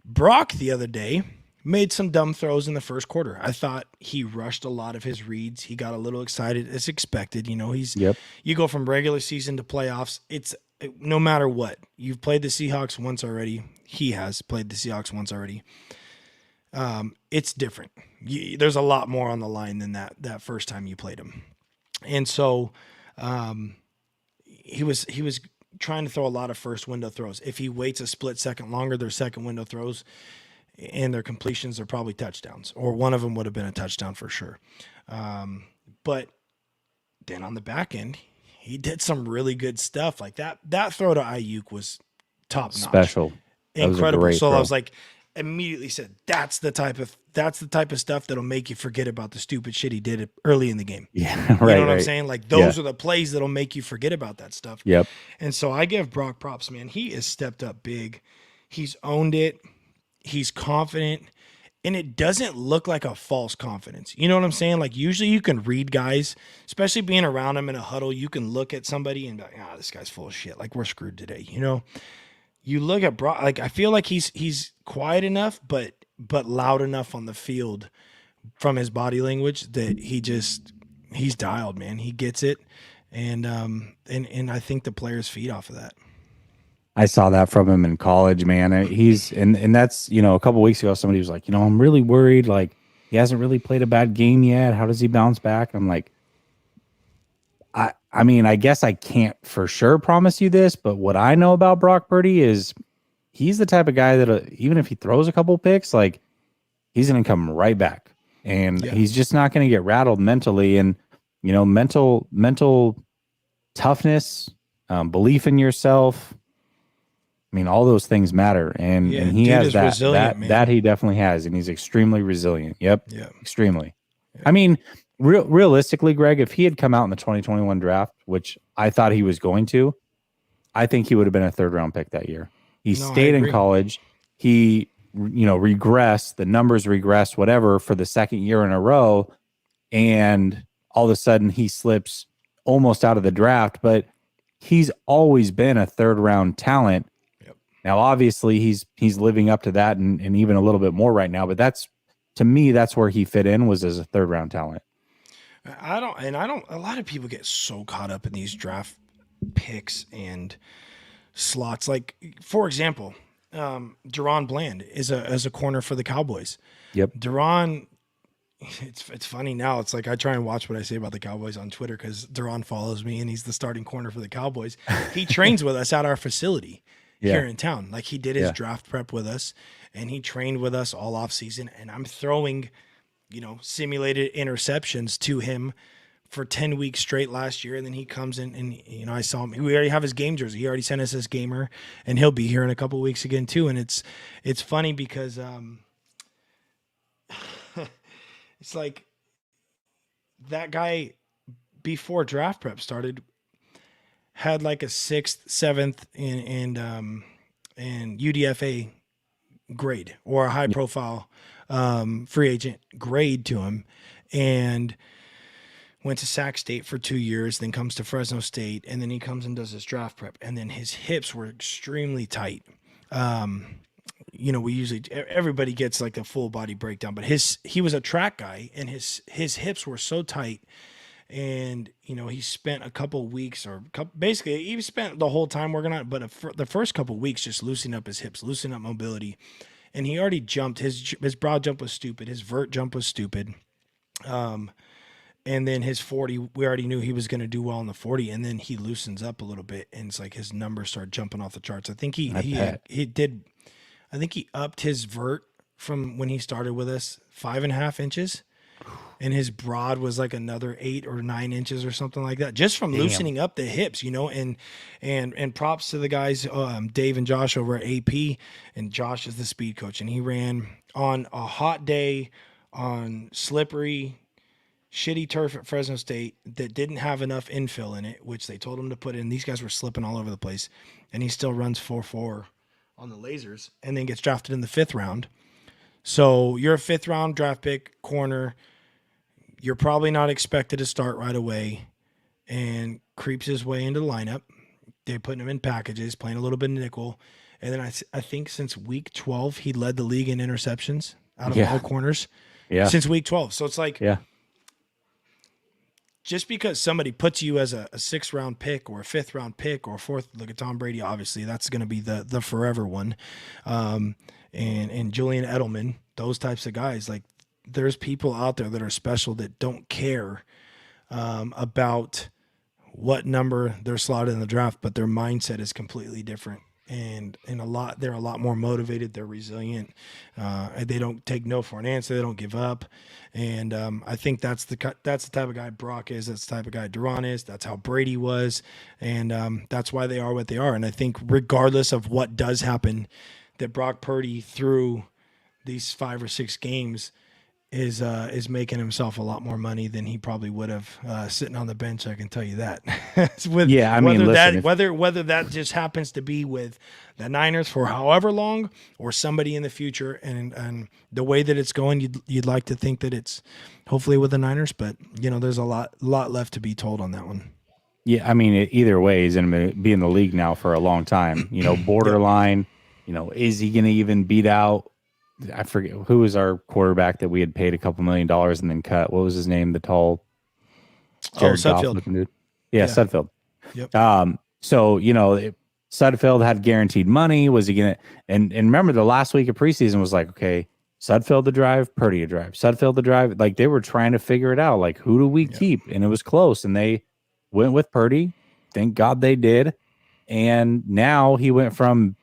Brock the other day made some dumb throws in the first quarter. I thought he rushed a lot of his reads. He got a little excited as expected. You go from regular season to playoffs. It's no matter what. You've played the Seahawks once already. He has played the Seahawks once already. It's different. There's a lot more on the line than that first time you played him. And so he was trying to throw a lot of first window throws. If he waits a split second longer, their second window throws and their completions are probably touchdowns, or one of them would have been a touchdown for sure. But then on the back end, he did some really good stuff. Like that throw to Ayuk was top notch. Special. Incredible. So I was like, immediately said, that's the type of stuff that'll make you forget about the stupid shit he did early in the game. Yeah. You know what I'm saying? Like those are the plays that'll make you forget about that stuff. Yep. And so I give Brock props, man. He has stepped up big. He's owned it. He's confident, and it doesn't look like a false confidence. You know what I'm saying? Like usually you can read guys, especially being around them in a huddle, you can look at somebody and be like, this guy's full of shit. Like we're screwed today. You look at Brock, like I feel like he's quiet enough, but loud enough on the field from his body language that he's dialed, man. He gets it. And I think the players feed off of that. I saw that from him in college, man. And that's, a couple weeks ago, somebody was like, I'm really worried. Like he hasn't really played a bad game yet. How does he bounce back? I'm like, I mean, I guess I can't for sure promise you this, but what I know about Brock Purdy is he's the type of guy that even if he throws a couple picks, like he's going to come right back. and he's just not going to get rattled mentally. And mental toughness, belief in yourself. I mean, all those things matter, and he has that he definitely has, and he's extremely resilient. Yep, extremely. Yeah. I mean, realistically, Greg, if he had come out in the 2021 draft, which I thought he was going to, I think he would have been a 3rd round pick that year. He stayed in college. He, regressed. The numbers regressed, whatever, for the 2nd year in a row, and all of a sudden he slips almost out of the draft. But he's always been a 3rd round talent. Now, obviously, he's living up to that and even a little bit more right now. But to me, that's where he fit in, was as a 3rd round talent. A lot of people get so caught up in these draft picks and slots. Like, for example, Deron Bland is a corner for the Cowboys. Yep. Deron, it's funny now. It's like I try and watch what I say about the Cowboys on Twitter because Deron follows me and he's the starting corner for the Cowboys. He trains with us at our facility here in town. Like, he did his draft prep with us and he trained with us all off season. And I'm throwing, simulated interceptions to him for 10 weeks straight last year. And then he comes in and, I saw him. We already have his game jersey. He already sent us his gamer and he'll be here in a couple of weeks again too. And it's funny because, it's like that guy before draft prep started had like a 6th, 7th and UDFA grade or a high profile free agent grade to him, and went to Sac State for 2 years, then comes to Fresno State, and then he comes and does his draft prep, and then his hips were extremely tight. We usually, everybody gets like the full body breakdown, but he was a track guy and his hips were so tight. And, he spent a couple weeks basically he spent the whole time working on it, but the first couple weeks just loosening up his hips, loosening up mobility. And he already jumped. His broad jump was stupid. His vert jump was stupid. And then his 40, we already knew he was going to do well in the 40. And then he loosens up a little bit and it's like his numbers start jumping off the charts. I think he upped his vert from when he started with us 5.5 inches. And his broad was like another 8 or 9 inches or something like that, just from loosening up the hips, and props to the guys, Dave and Josh over at AP, and Josh is the speed coach, and he ran on a hot day on slippery, shitty turf at Fresno State that didn't have enough infill in it, which they told him to put in. These guys were slipping all over the place, and he still runs 4.4 on the lasers, and then gets drafted in the 5th round. So you're a 5th round draft pick corner. You're probably not expected to start right away, and creeps his way into the lineup. They're putting him in packages, playing a little bit of nickel. And then I think since week 12, he led the league in interceptions out of all corners since week 12. So it's like, just because somebody puts you as a 6th round pick or a 5th round pick or 4th, look at Tom Brady, obviously that's going to be the forever one. And Julian Edelman, those types of guys, like, there's people out there that are special that don't care about what number they're slotted in the draft, but their mindset is completely different. And they're a lot more motivated. They're resilient. They don't take no for an answer. They don't give up. And I think that's the type of guy Brock is. That's the type of guy Deron is. That's how Brady was. And that's why they are what they are. And I think regardless of what does happen, that Brock Purdy through these 5 or 6 games is making himself a lot more money than he probably would have sitting on the bench. I can tell you that. Whether that just happens to be with the Niners for however long or somebody in the future, and the way that it's going, you'd like to think that it's hopefully with the Niners, but there's a lot left to be told on that one. Yeah, I mean, either way, he's going to be in the league now for a long time. Borderline. Is he going to even beat out? I forget who was our quarterback that we had paid a couple $1 million and then cut. What was his name? The tall Jared Sudfeld. Dude. Yeah, Sudfeld. Yep. So Sudfeld had guaranteed money. Was he gonna? And remember, the last week of preseason was like, okay, Sudfeld to drive, Purdy to drive, Sudfeld to drive. Like, they were trying to figure it out. Like, who do we keep? And it was close, and they went with Purdy. Thank God they did. And now he went from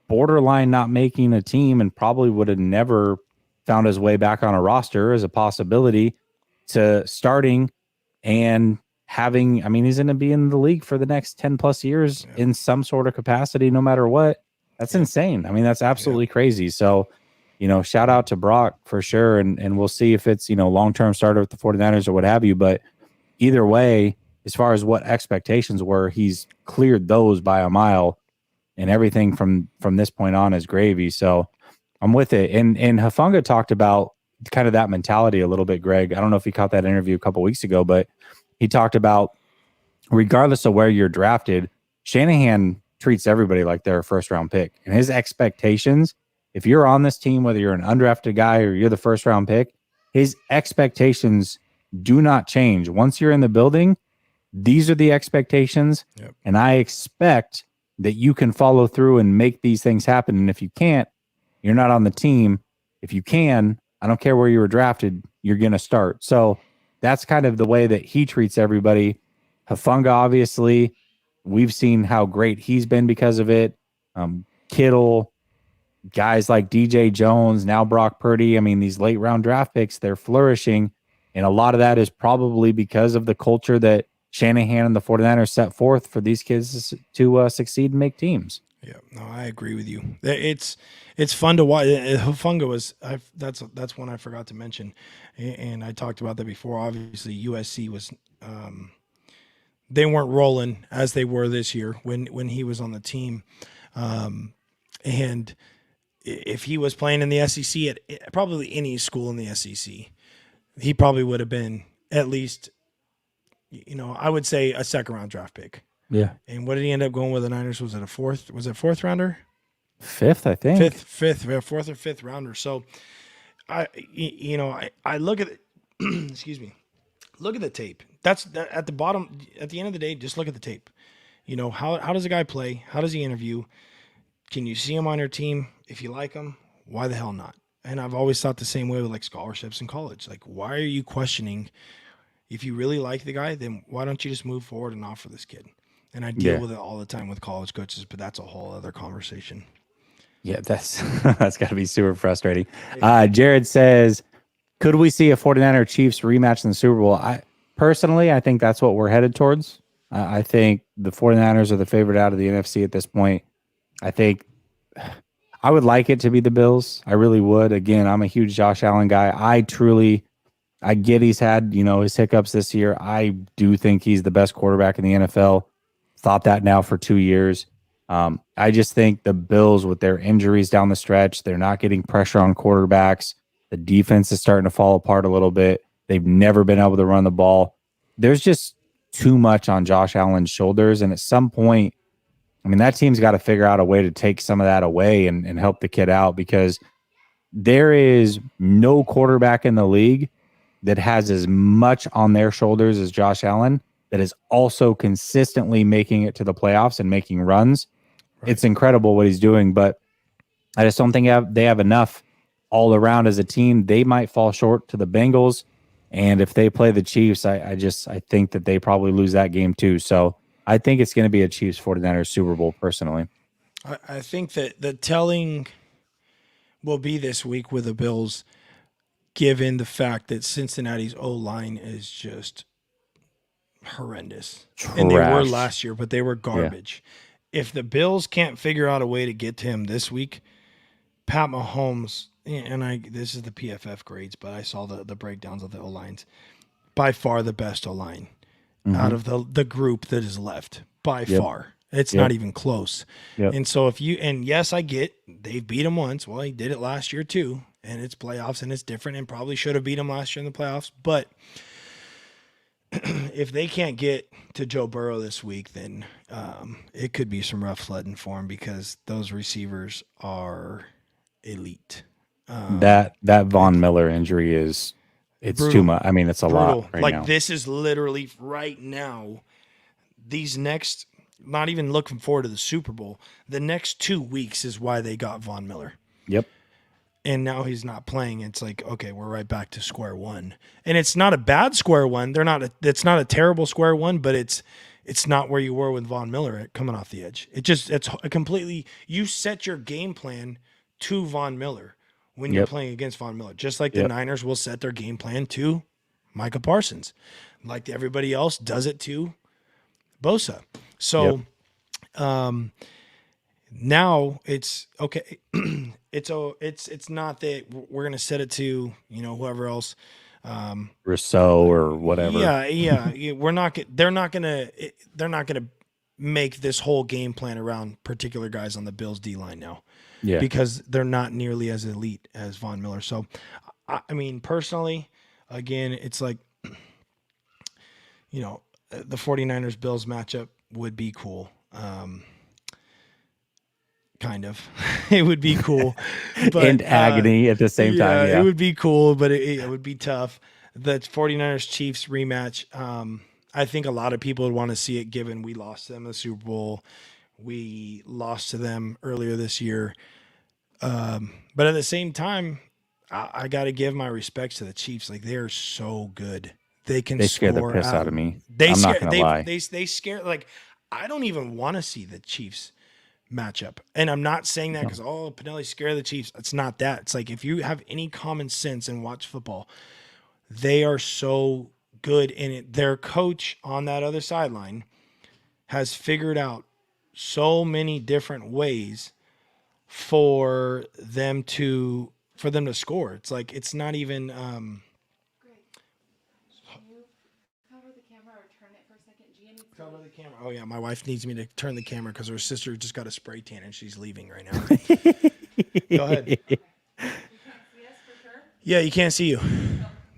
borderline not making a team and probably would have never found his way back on a roster as a possibility to starting and having, I mean, he's going to be in the league for the next 10 plus years in some sort of capacity, no matter what. That's insane. I mean, that's absolutely crazy. So, shout out to Brock for sure. And we'll see if it's, long-term starter with the 49ers or what have you. But either way, as far as what expectations were, he's cleared those by a mile, and everything from this point on is gravy. So I'm with it. And Hufanga talked about kind of that mentality a little bit, Greg. I don't know if he caught that interview a couple weeks ago, but he talked about regardless of where you're drafted, Shanahan treats everybody like they're a first round pick. And his expectations, if you're on this team, whether you're an undrafted guy or you're the first round pick, his expectations do not change. Once you're in the building, these are the expectations. Yep. And I expect that you can follow through and make these things happen. And if you can't, you're not on the team. If you can, I don't care where you were drafted, you're going to start. So that's kind of the way that he treats everybody. Hufanga, obviously, we've seen how great he's been because of it. Kittle, guys like DJ Jones, now Brock Purdy. I mean, these late round draft picks, they're flourishing. And a lot of that is probably because of the culture that Shanahan and the 49ers set forth for these kids to succeed and make teams. Yeah, no, I agree with you. It's fun to watch. Hufanga was that's one I forgot to mention, and I talked about that before. Obviously, USC was they weren't rolling as they were this year when he was on the team, and if he was playing in the SEC at probably any school in the SEC, he probably would have been at least, I would say a second round draft pick. Yeah. And what did he end up going with the Niners? Was it a fourth rounder? Fifth, I think. Fourth or fifth rounder. So I look at it, excuse me, look at the tape. That's at the bottom, at the end of the day, just look at the tape. How does a guy play? How does he interview? Can you see him on your team? If you like him, why the hell not? And I've always thought the same way with like scholarships in college. Like, why are you questioning? If you really like the guy, then why don't you just move forward and offer this kid? And I deal with it all the time with college coaches, but that's a whole other conversation. Yeah, that's got to be super frustrating. Jared says, could we see a 49er Chiefs rematch in the Super Bowl? I think that's what we're headed towards. I think the 49ers are the favorite out of the NFC at this point. I think I would like it to be the Bills. I really would. Again, I'm a huge Josh Allen guy. I get he's had, his hiccups this year. I do think he's the best quarterback in the NFL. Thought that now for 2 years. I just think the Bills, with their injuries down the stretch, they're not getting pressure on quarterbacks. The defense is starting to fall apart a little bit. They've never been able to run the ball. There's just too much on Josh Allen's shoulders. And at some point, that team's got to figure out a way to take some of that away and help the kid out, because there is no quarterback in the league that has as much on their shoulders as Josh Allen, that is also consistently making it to the playoffs and making runs. Right. It's incredible what he's doing, but I just don't think they have enough all around as a team. They might fall short to the Bengals, and if they play the Chiefs, I think that they probably lose that game too. So I think it's going to be a Chiefs 49ers Super Bowl personally. I think that the telling will be this week with the Bills, given the fact that Cincinnati's O-line is just horrendous. Trash. And they were last year, but they were garbage. Yeah. If the Bills can't figure out a way to get to him this week, Pat Mahomes, and this is the PFF grades, but I saw the breakdowns of the O-lines, by far the best O-line out of the group that is left, by far. It's not even close. Yep. And so yes, I get they beat him once. Well, he did it last year too, and it's playoffs and it's different, and probably should have beat him last year in the playoffs. But if they can't get to Joe Burrow this week, then it could be some rough sledding for him, because those receivers are elite. That Von Miller injury it's brutal. Too much. It's a lot right now. This is literally right now. These next, not even looking forward to the Super Bowl, the next 2 weeks is why they got Von Miller. Yep. And now he's not playing. It's like, okay, we're right back to square one. And it's not a bad square one. It's not a terrible square one, but it's not where you were with Von Miller coming off the edge. It's a completely, you set your game plan to Von Miller. when you're playing against Von Miller. Just like the Niners will set their game plan to Micah Parsons. Like everybody else does it to Bosa. So now it's okay. It's not that we're gonna set it to, you know, whoever else. Rousseau or whatever. Yeah. They're not gonna make this whole game plan around particular guys on the Bills D line now. Yeah. Because they're not nearly as elite as Von Miller. So I mean, personally, again, it's like, you know, the 49ers Bills matchup would be cool. Kind of. It would be cool. But, and agony at the same time. Yeah. It would be cool, but it would be tough. The 49ers Chiefs rematch. I think a lot of people would want to see it, given we lost to them in the Super Bowl. We lost to them earlier this year. But at the same time, I got to give my respects to the Chiefs. Like, they're so good. They scare the piss out of me. I'm not gonna lie. They scare, like, I don't even want to see the Chiefs matchup. And I'm not saying that because, Pinelli scare the Chiefs. It's not that. It's like, if you have any common sense and watch football, they are so good in it. Their coach on that other sideline has figured out so many different ways for them to score. It's like, it's not even cover the camera. Oh yeah, my wife needs me to turn the camera because her sister just got a spray tan and she's leaving right now. Go ahead. Yeah, you can't see you.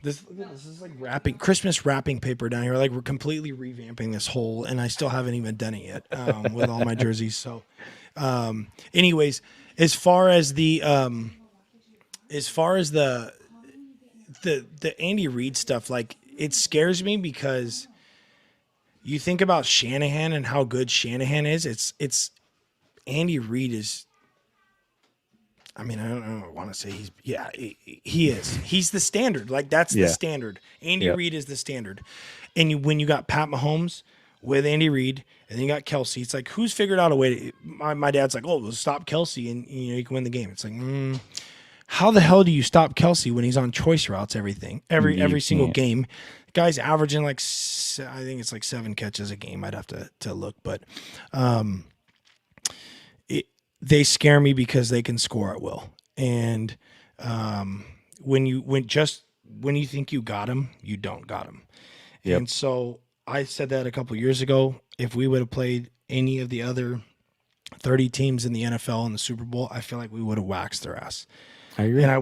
This is like Christmas wrapping paper down here. Like, we're completely revamping this whole, and I still haven't even done it yet with all my jerseys. So, anyways, as far as the Andy Reid stuff, like, it scares me because you think about Shanahan and how good Shanahan is. It's Andy Reid is. I mean, I don't want to say he is. He's the standard. Like, that's the standard. Andy Reid is the standard. And when you got Pat Mahomes with Andy Reid, and then you got Kelsey, it's like, who's figured out a way to, my dad's like, we'll stop Kelsey and, you know, you can win the game. It's like, how the hell do you stop Kelsey when he's on choice routes, every single game? The guy's averaging like, I think it's like 7 catches a game. I'd have to look, but they scare me because they can score at will. And when you think you got him, you don't got him. Yep. And so I said that a couple years ago. If we would have played any of the other 30 teams in the NFL in the Super Bowl, I feel like we would have waxed their ass. I agree. And I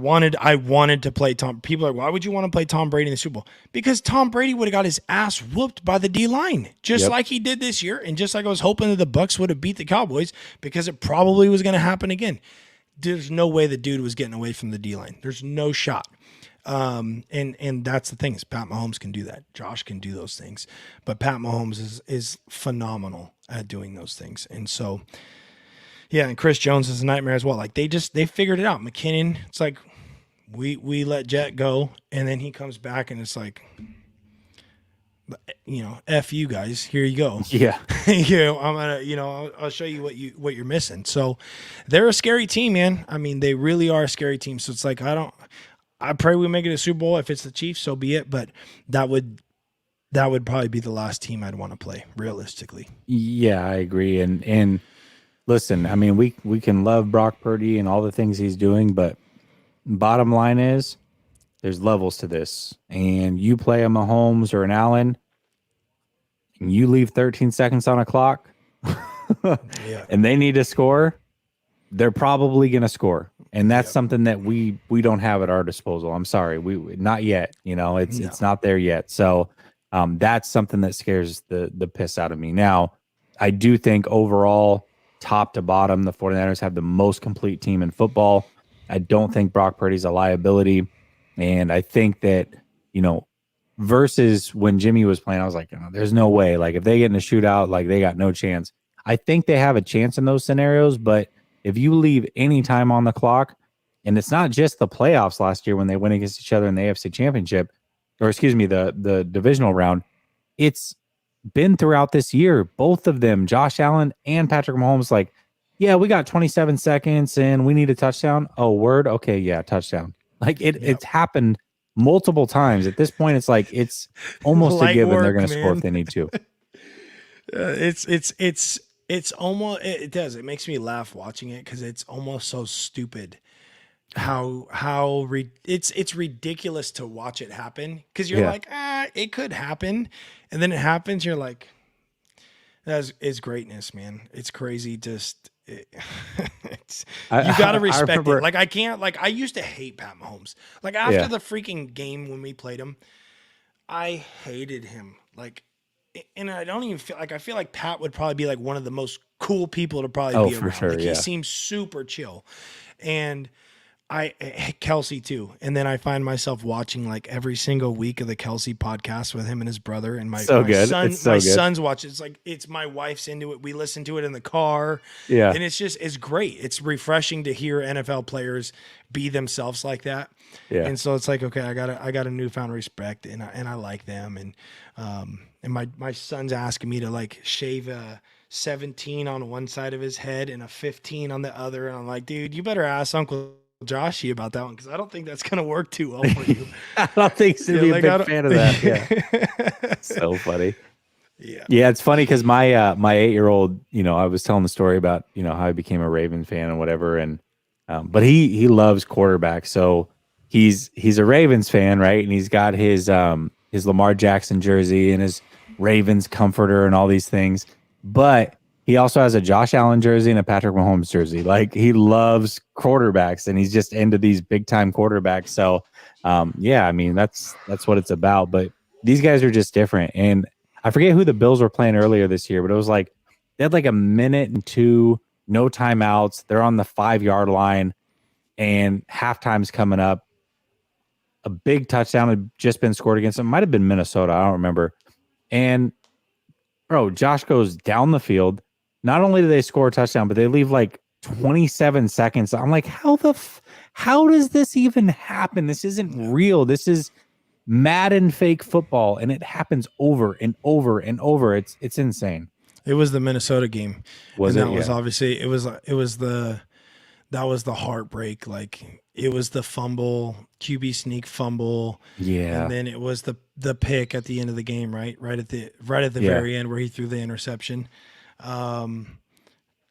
wanted to play Tom. People are like, why would you want to play Tom Brady in the Super Bowl? Because Tom Brady would have got his ass whooped by the D-line, just like he did this year, and just like I was hoping that the Bucs would have beat the Cowboys, because it probably was going to happen again. There's no way the dude was getting away from the D-line. There's no shot. And that's the thing, is Pat Mahomes can do that. Josh can do those things, but Pat Mahomes is phenomenal at doing those things. And so, yeah, and Chris Jones is a nightmare as well. Like, they figured it out. McKinnon, it's like we let Jet go, and then he comes back, and it's like, you know, F you guys, here you go. Yeah. I'm gonna, I'll show you what you're missing. So they're a scary team, man. I mean, they really are a scary team. So it's like, I pray we make it a Super Bowl. If it's the Chiefs, so be it. But that would probably be the last team I'd want to play, realistically. Yeah, I agree. And listen, I mean, we can love Brock Purdy and all the things he's doing, but bottom line is there's levels to this. And you play a Mahomes or an Allen, and you leave 13 seconds on a clock, and they need to score, they're probably going to score. And that's something that we don't have at our disposal. I'm sorry, we not yet. It's not there yet. So that's something that scares the piss out of me. Now, I do think overall, top to bottom, the 49ers have the most complete team in football. I don't think Brock Purdy's a liability. And I think that, versus when Jimmy was playing, I was like, there's no way. Like, if they get in a shootout, like, they got no chance. I think they have a chance in those scenarios, but if you leave any time on the clock, and it's not just the playoffs last year when they went against each other in the AFC Championship, or excuse me, the divisional round, it's been throughout this year. Both of them, Josh Allen and Patrick Mahomes, like, yeah, we got 27 seconds and we need a touchdown. Oh, word. Okay. Yeah. Touchdown. Like it's happened multiple times. At this point, it's like, it's almost a Light given they're work, going to score if man. they need to. It's almost, it does. It makes me laugh watching it because it's almost so stupid. It's ridiculous to watch it happen because you're Yeah. like, it could happen, and then it happens. You're like, it's greatness, man. It's crazy. It's, you got to respect remember- it. Like I can't, like I used to hate Pat Mahomes. Like after Yeah. the freaking game when we played him, I hated him. Like, and I don't even feel like, I feel like Pat would probably be like one of the most cool people to probably be for around. sure, Like yeah. he seems super chill. And Kelsey too. And then I find myself watching like every single week of the Kelsey podcast with him and his brother. And my good. son, It's so my good. son's watching. It's like, it's my wife's into it. We listen to it in the car. Yeah. And it's great. It's refreshing to hear NFL players be themselves like that. Yeah. And so it's like, okay, I got a newfound respect and I like them. And my son's asking me to like shave a 17 on one side of his head and a 15 on the other. And I'm like, dude, you better ask Uncle Joshy about that one because I don't think that's gonna work too well for you. I don't think he's gonna be like, a big fan of that. Yeah. So funny. Yeah. Yeah, it's funny because my 8-year-old, I was telling the story about how I became a Ravens fan and whatever, and but he loves quarterbacks, so he's a Ravens fan, right? And he's got his Lamar Jackson jersey and his Ravens comforter and all these things, but he also has a Josh Allen jersey and a Patrick Mahomes jersey. Like he loves quarterbacks and he's just into these big time quarterbacks. So yeah, I mean that's what it's about. But these guys are just different. And I forget who the Bills were playing earlier this year, but it was like they had like a minute and 2, no timeouts. They're on the 5-yard line and halftime's coming up. A big touchdown had just been scored against them. Might have been Minnesota. I don't remember. And bro, Josh goes down the field. Not only do they score a touchdown, but they leave like 27 seconds. I'm like, how does this even happen? This isn't real. This is Madden fake football, and it happens over and over and over. It's insane. It was the Minnesota game. Was and it? That was Yeah. obviously that was the heartbreak. Like it was the fumble, QB sneak fumble. Yeah. And then it was the pick at the end of the game, right at the Yeah. very end where he threw the interception. And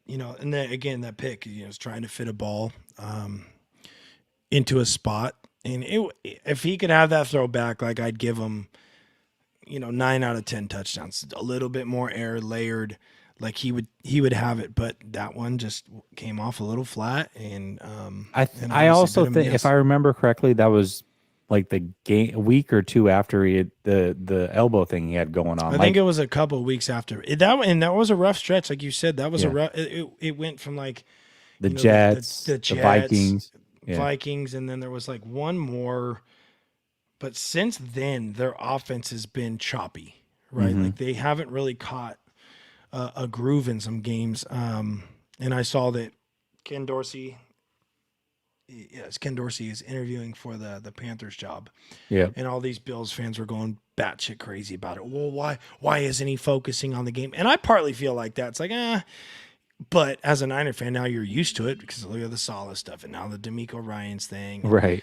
then again that pick, was trying to fit a ball into a spot. And if he could have that throw back, like I'd give him, 9 out of 10 touchdowns, a little bit more air layered, like he would have it. But that one just came off a little flat. And I also think, if I remember correctly, that was like the game a week or two after he had the elbow thing he had going on. I think it was a couple of weeks after that was a rough stretch, like you said. That was a rough. It went from like the Jets, the Vikings. Yeah. Vikings, and then there was like one more, but since then their offense has been choppy, right? Mhm. Like they haven't really caught a groove in some games. And I saw that Ken Dorsey is interviewing for the Panthers job. Yeah. And all these Bills fans were going batshit crazy about it. Well, why isn't he focusing on the game? And I partly feel like that. It's like, but as a Niner fan, now you're used to it because look at the solid stuff. And now the D'Amico Ryans thing. Right.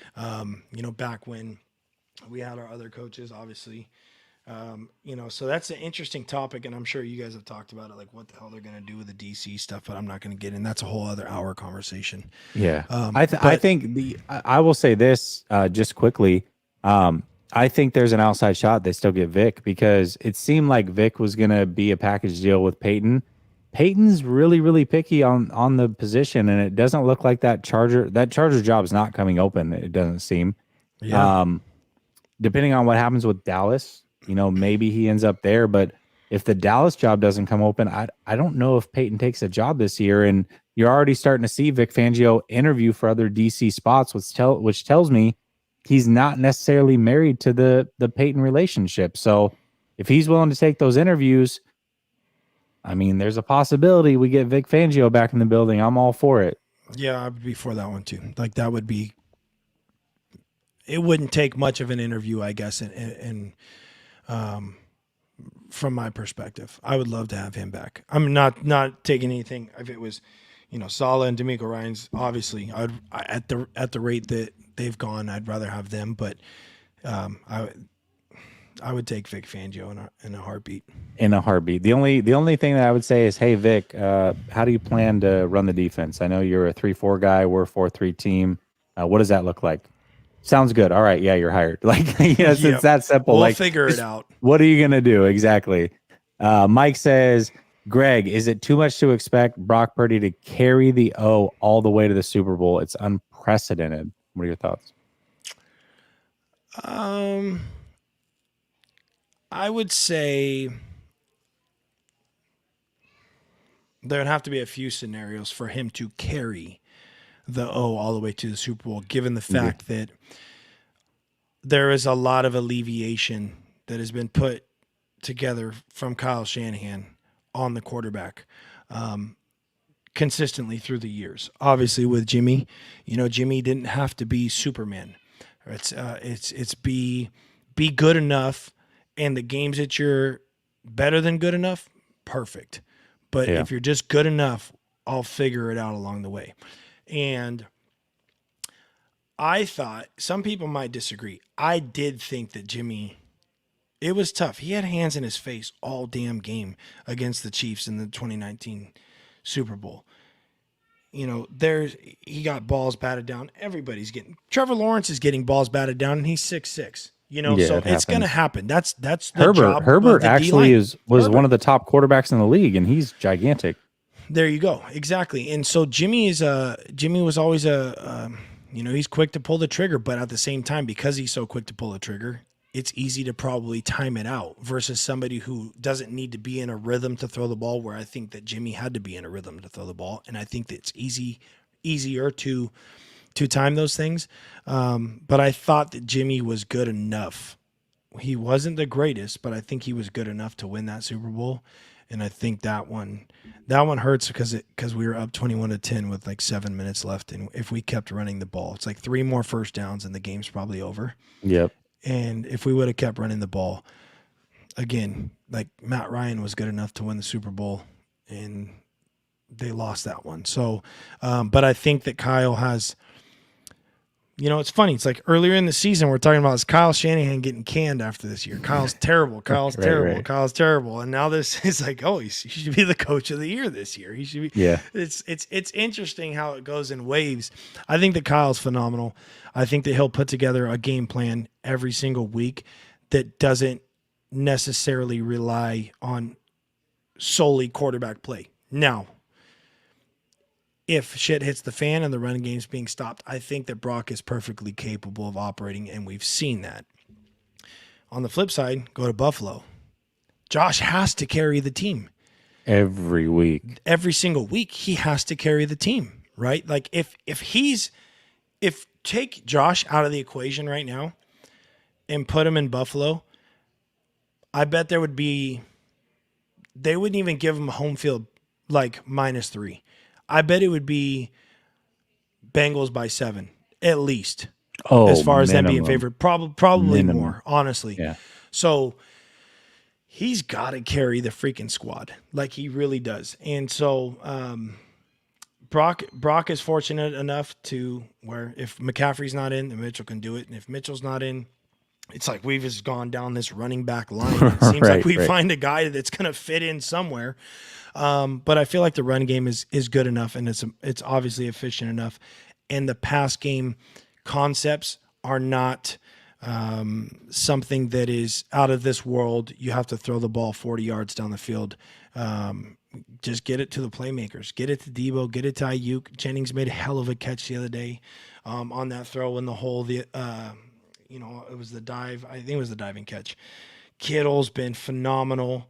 Back when we had our other coaches, obviously, so that's an interesting topic. And I'm sure you guys have talked about it, like what the hell they're going to do with the DC stuff, but I'm not going to get in. That's a whole other hour conversation. Yeah. I think I will say this just quickly. I think there's an outside shot they still get Vic because it seemed like Vic was going to be a package deal with Peyton. Peyton's really, really picky on the position, and it doesn't look like that Charger job is not coming open. It doesn't seem. Yeah. Depending on what happens with Dallas, maybe he ends up there. But if the Dallas job doesn't come open, I don't know if Peyton takes a job this year. And you're already starting to see Vic Fangio interview for other DC spots, which tells me he's not necessarily married to the Peyton relationship. So if he's willing to take those interviews, I mean, there's a possibility we get Vic Fangio back in the building. I'm all for it. Yeah, I would be for that one too. Like that would be. It wouldn't take much of an interview, I guess, and from my perspective, I would love to have him back. I'm not taking anything. If it was, Saleh and D'Amico Ryans, obviously, at the rate that they've gone, I'd rather have them. But I would take Vic Fangio in a heartbeat. In a heartbeat. The only thing that I would say is, hey Vic, how do you plan to run the defense? I know you're a 3-4 guy. We're a 4-3 team. What does that look like? Sounds good. All right, yeah, you're hired. Like, yes, Yep. it's that simple. We'll like, figure it out. What are you gonna do exactly? Mike says, Greg, is it too much to expect Brock Purdy to carry the O all the way to the Super Bowl? It's unprecedented. What are your thoughts? I would say there would have to be a few scenarios for him to carry the O all the way to the Super Bowl, given the fact that there is a lot of alleviation that has been put together from Kyle Shanahan on the quarterback consistently through the years. Obviously with Jimmy, Jimmy didn't have to be Superman. It's be good enough, and the games that you're better than good enough, perfect. But if you're just good enough, I'll figure it out along the way. And I thought, some people might disagree, I did think that Jimmy, it was tough. He had hands in his face all damn game against the Chiefs in the 2019 Super Bowl. He got balls batted down. Trevor Lawrence is getting balls batted down, and he's 6'6". So it's going to happen. That's the job. Herbert of the actually D-line. was one of the top quarterbacks in the league, and he's gigantic. There you go. Exactly. And so Jimmy was always he's quick to pull the trigger, but at the same time, because he's so quick to pull the trigger, it's easy to probably time it out versus somebody who doesn't need to be in a rhythm to throw the ball, where I think that Jimmy had to be in a rhythm to throw the ball. And I think that it's easier to time those things. But I thought that Jimmy was good enough. He wasn't the greatest, but I think he was good enough to win that Super Bowl. And I think that one hurts because we were up 21-10 with like 7 minutes left. And if we kept running the ball, it's like 3 more first downs and the game's probably over. Yep. And if we would have kept running the ball, again, like Matt Ryan was good enough to win the Super Bowl, and they lost that one. So, but I think that Kyle has, it's funny. It's like earlier in the season, we're talking about is Kyle Shanahan getting canned after this year. Kyle's terrible. Kyle's terrible. Right. Kyle's terrible. And now this is like, oh, he should be the coach of the year this year. He should be. Yeah. It's interesting how it goes in waves. I think that Kyle's phenomenal. I think that he'll put together a game plan every single week that doesn't necessarily rely on solely quarterback play. Now, if shit hits the fan and the run game's being stopped, I think that Brock is perfectly capable of operating, and we've seen that. On the flip side, go to Buffalo. Josh has to carry the team. Every week. Every single week, he has to carry the team, right? Like if take Josh out of the equation right now and put him in Buffalo, I bet they wouldn't even give him a home field like -3. I bet it would be Bengals by 7 at least. As far as them being favored, probably minimum. More, honestly. Yeah. So he's got to carry the freaking squad, like he really does. And so Brock is fortunate enough to where if McCaffrey's not in, then Mitchell can do it, and if Mitchell's not in, it's like we've just gone down this running back line. It seems like we find a guy that's going to fit in somewhere. But I feel like the run game is good enough, and it's obviously efficient enough, and the pass game concepts are not something that is out of this world. You have to throw the ball 40 yards down the field. Just get it to the playmakers. Get it to Debo. Get it to Ayuk. Jennings made a hell of a catch the other day on that throw in the hole. It was the dive. I think it was the diving catch. Kittle's been phenomenal.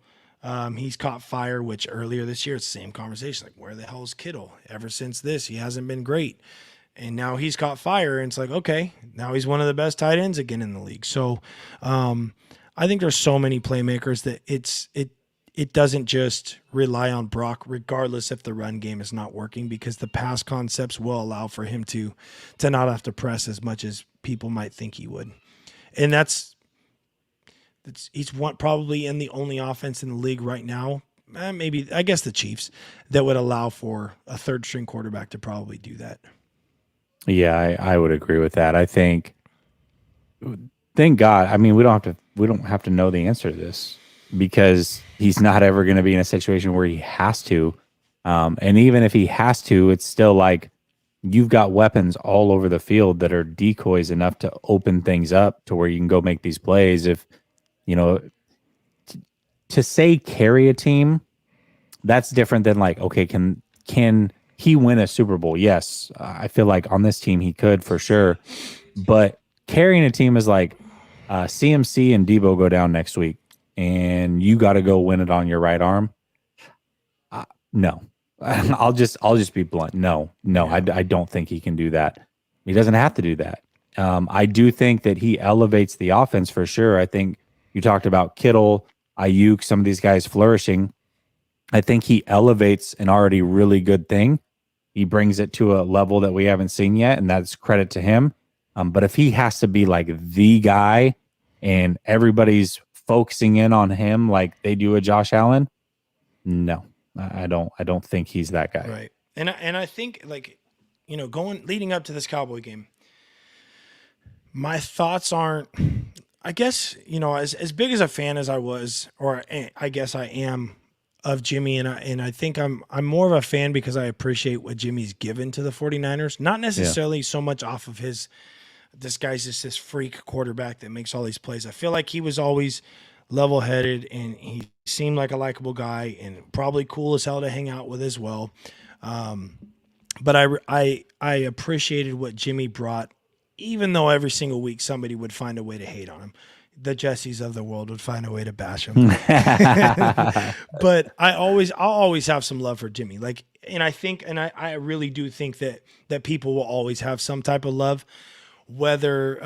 He's caught fire, which earlier this year, it's the same conversation. Like, where the hell is Kittle? Ever since this, he hasn't been great. And now he's caught fire, and it's like, okay, now he's one of the best tight ends again in the league. So I think there's so many playmakers that it doesn't just rely on Brock, regardless if the run game is not working, because the pass concepts will allow for him to not have to press as much as people might think he would. And he's probably in the only offense in the league right now, maybe I guess the Chiefs, that would allow for a third string quarterback to probably do that. Yeah, I would agree with that. I think, thank God. I mean, we don't have to know the answer to this because he's not ever going to be in a situation where he has to. And even if he has to, it's still like you've got weapons all over the field that are decoys enough to open things up to where you can go make these plays. If to say carry a team, that's different than like, okay, can he win a Super Bowl? Yes. I feel like on this team he could for sure. But carrying a team is like CMC and Debo go down next week and you got to go win it on your right arm. No. I'll just be blunt. No, I don't think he can do that. He doesn't have to do that. I do think that he elevates the offense for sure. I think you talked about Kittle, Ayuk, some of these guys flourishing. I think he elevates an already really good thing. He brings it to a level that we haven't seen yet, and that's credit to him. But if he has to be like the guy and everybody's focusing in on him like they do a Josh Allen, no, I don't think he's that guy. Right. And I think like, leading up to this Cowboy game, my thoughts aren't, I guess, as big as a fan as I was, or I guess I am of Jimmy, and I think I'm more of a fan because I appreciate what Jimmy's given to the 49ers, not necessarily so much off of this guy's just this freak quarterback that makes all these plays. I feel like he was always level-headed and he seemed like a likable guy and probably cool as hell to hang out with as well. But I appreciated what Jimmy brought, even though every single week somebody would find a way to hate on him. The Jessies of the world would find a way to bash him. But I'll always have some love for Jimmy. Like, and I really do think that people will always have some type of love, whether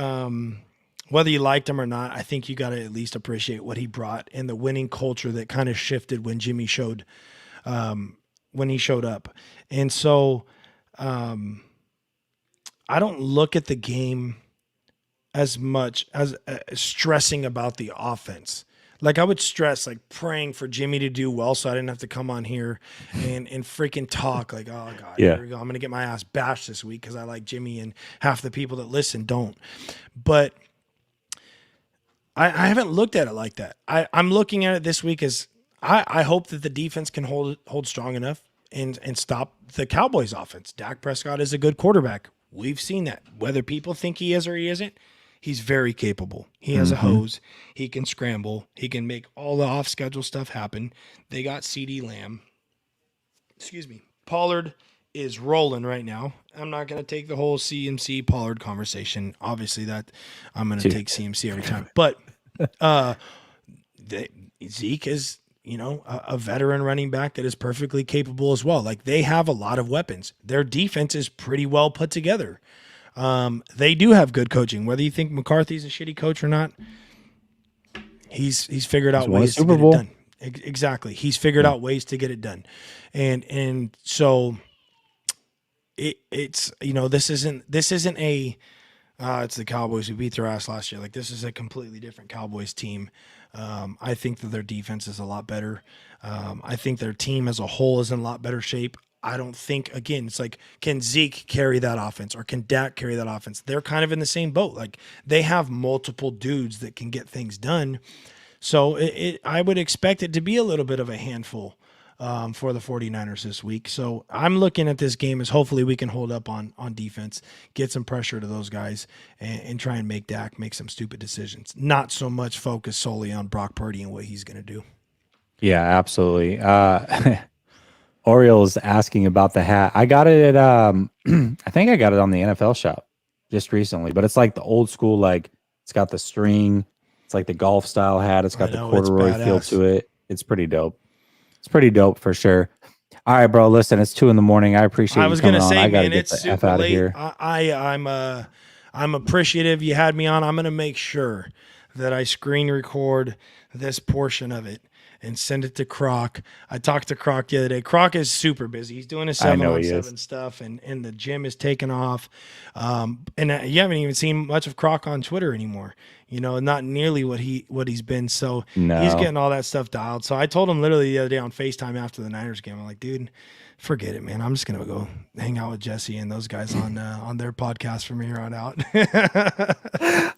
you liked him or not. I think you got to at least appreciate what he brought and the winning culture that kind of shifted when Jimmy showed, when he showed up. And so, I don't look at the game as much as stressing about the offense. Like I would stress like praying for Jimmy to do well so I didn't have to come on here and freaking talk like, oh God, here we go. I'm going to get my ass bashed this week because I like Jimmy and half the people that listen don't. But I haven't looked at it like that. I'm looking at it this week as I hope that the defense can hold strong enough and stop the Cowboys offense. Dak Prescott is a good quarterback. We've seen that. Whether people think he is or he isn't, he's very capable. He has a hose. He can scramble. He can make all the off-schedule stuff happen. They got CeeDee Lamb. Excuse me. Pollard is rolling right now. I'm not going to take the whole CMC Pollard conversation. Obviously, that I'm going to take CMC every time. But Zeke is, a veteran running back that is perfectly capable as well. Like they have a lot of weapons. Their defense is pretty well put together. They do have good coaching. Whether you think McCarthy's a shitty coach or not, he's figured out ways to get it done. Exactly. He's figured out ways to get it done. And so it's, this isn't a, it's the Cowboys who beat their ass last year. Like this is a completely different Cowboys team. I think that their defense is a lot better. I think their team as a whole is in a lot better shape. I don't think, again, it's like, can Zeke carry that offense or can Dak carry that offense? They're kind of in the same boat. Like they have multiple dudes that can get things done. So I would expect it to be a little bit of a handful for the 49ers this week. So I'm looking at this game as hopefully we can hold up on defense, get some pressure to those guys and try and make Dak make some stupid decisions. Not so much focus solely on Brock Purdy and what he's going to do. Yeah, absolutely. Orioles asking about the hat. I got it at I think I got it on the NFL shop just recently, but it's like the old school, like it's got the string, it's like the golf style hat, it's got the corduroy feel to it. It's pretty dope. It's pretty dope for sure. All right, bro. Listen, it's 2 a.m. I appreciate you coming on. I gotta get the F out of here. I'm appreciative you had me on. I'm gonna make sure that I screen record this portion of it and send it to Croc. I talked to Croc the other day. Croc is super busy. He's doing his 7-on-7 stuff, and the gym is taking off. And you haven't even seen much of Croc on Twitter anymore. Not nearly what he's been. So he's getting all that stuff dialed. So I told him literally the other day on FaceTime after the Niners game, I'm like, dude, forget it, man. I'm just gonna go hang out with Jesse and those guys on their podcast from here on out.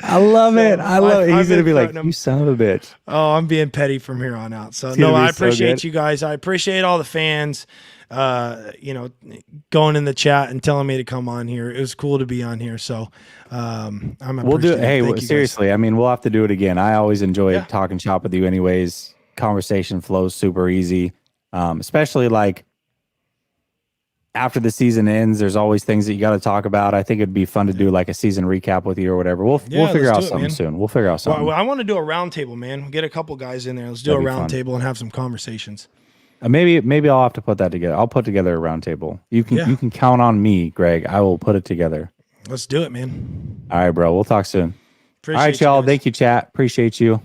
I love it. I love it. He's gonna be like, you son of a bitch. Oh, I'm being petty from here on out. So no, I appreciate you guys. I appreciate all the fans. Going in the chat and telling me to come on here. It was cool to be on here. So we'll do it. Hey, seriously, I mean, we'll have to do it again. I always enjoy talking shop with you anyways. Conversation flows super easy. Especially like after the season ends, there's always things that you got to talk about. I think it'd be fun to do like a season recap with you or whatever. We'll figure out something soon. We'll figure out something. Well, I want to do a round table, man. We'll get a couple guys in there. Let's do a round table and have some conversations. Maybe I'll have to put that together. I'll put together a round table. You can count on me, Greg. I will put it together. Let's do it, man. All right, bro. We'll talk soon. All right, y'all. Thank you, chat. Appreciate you.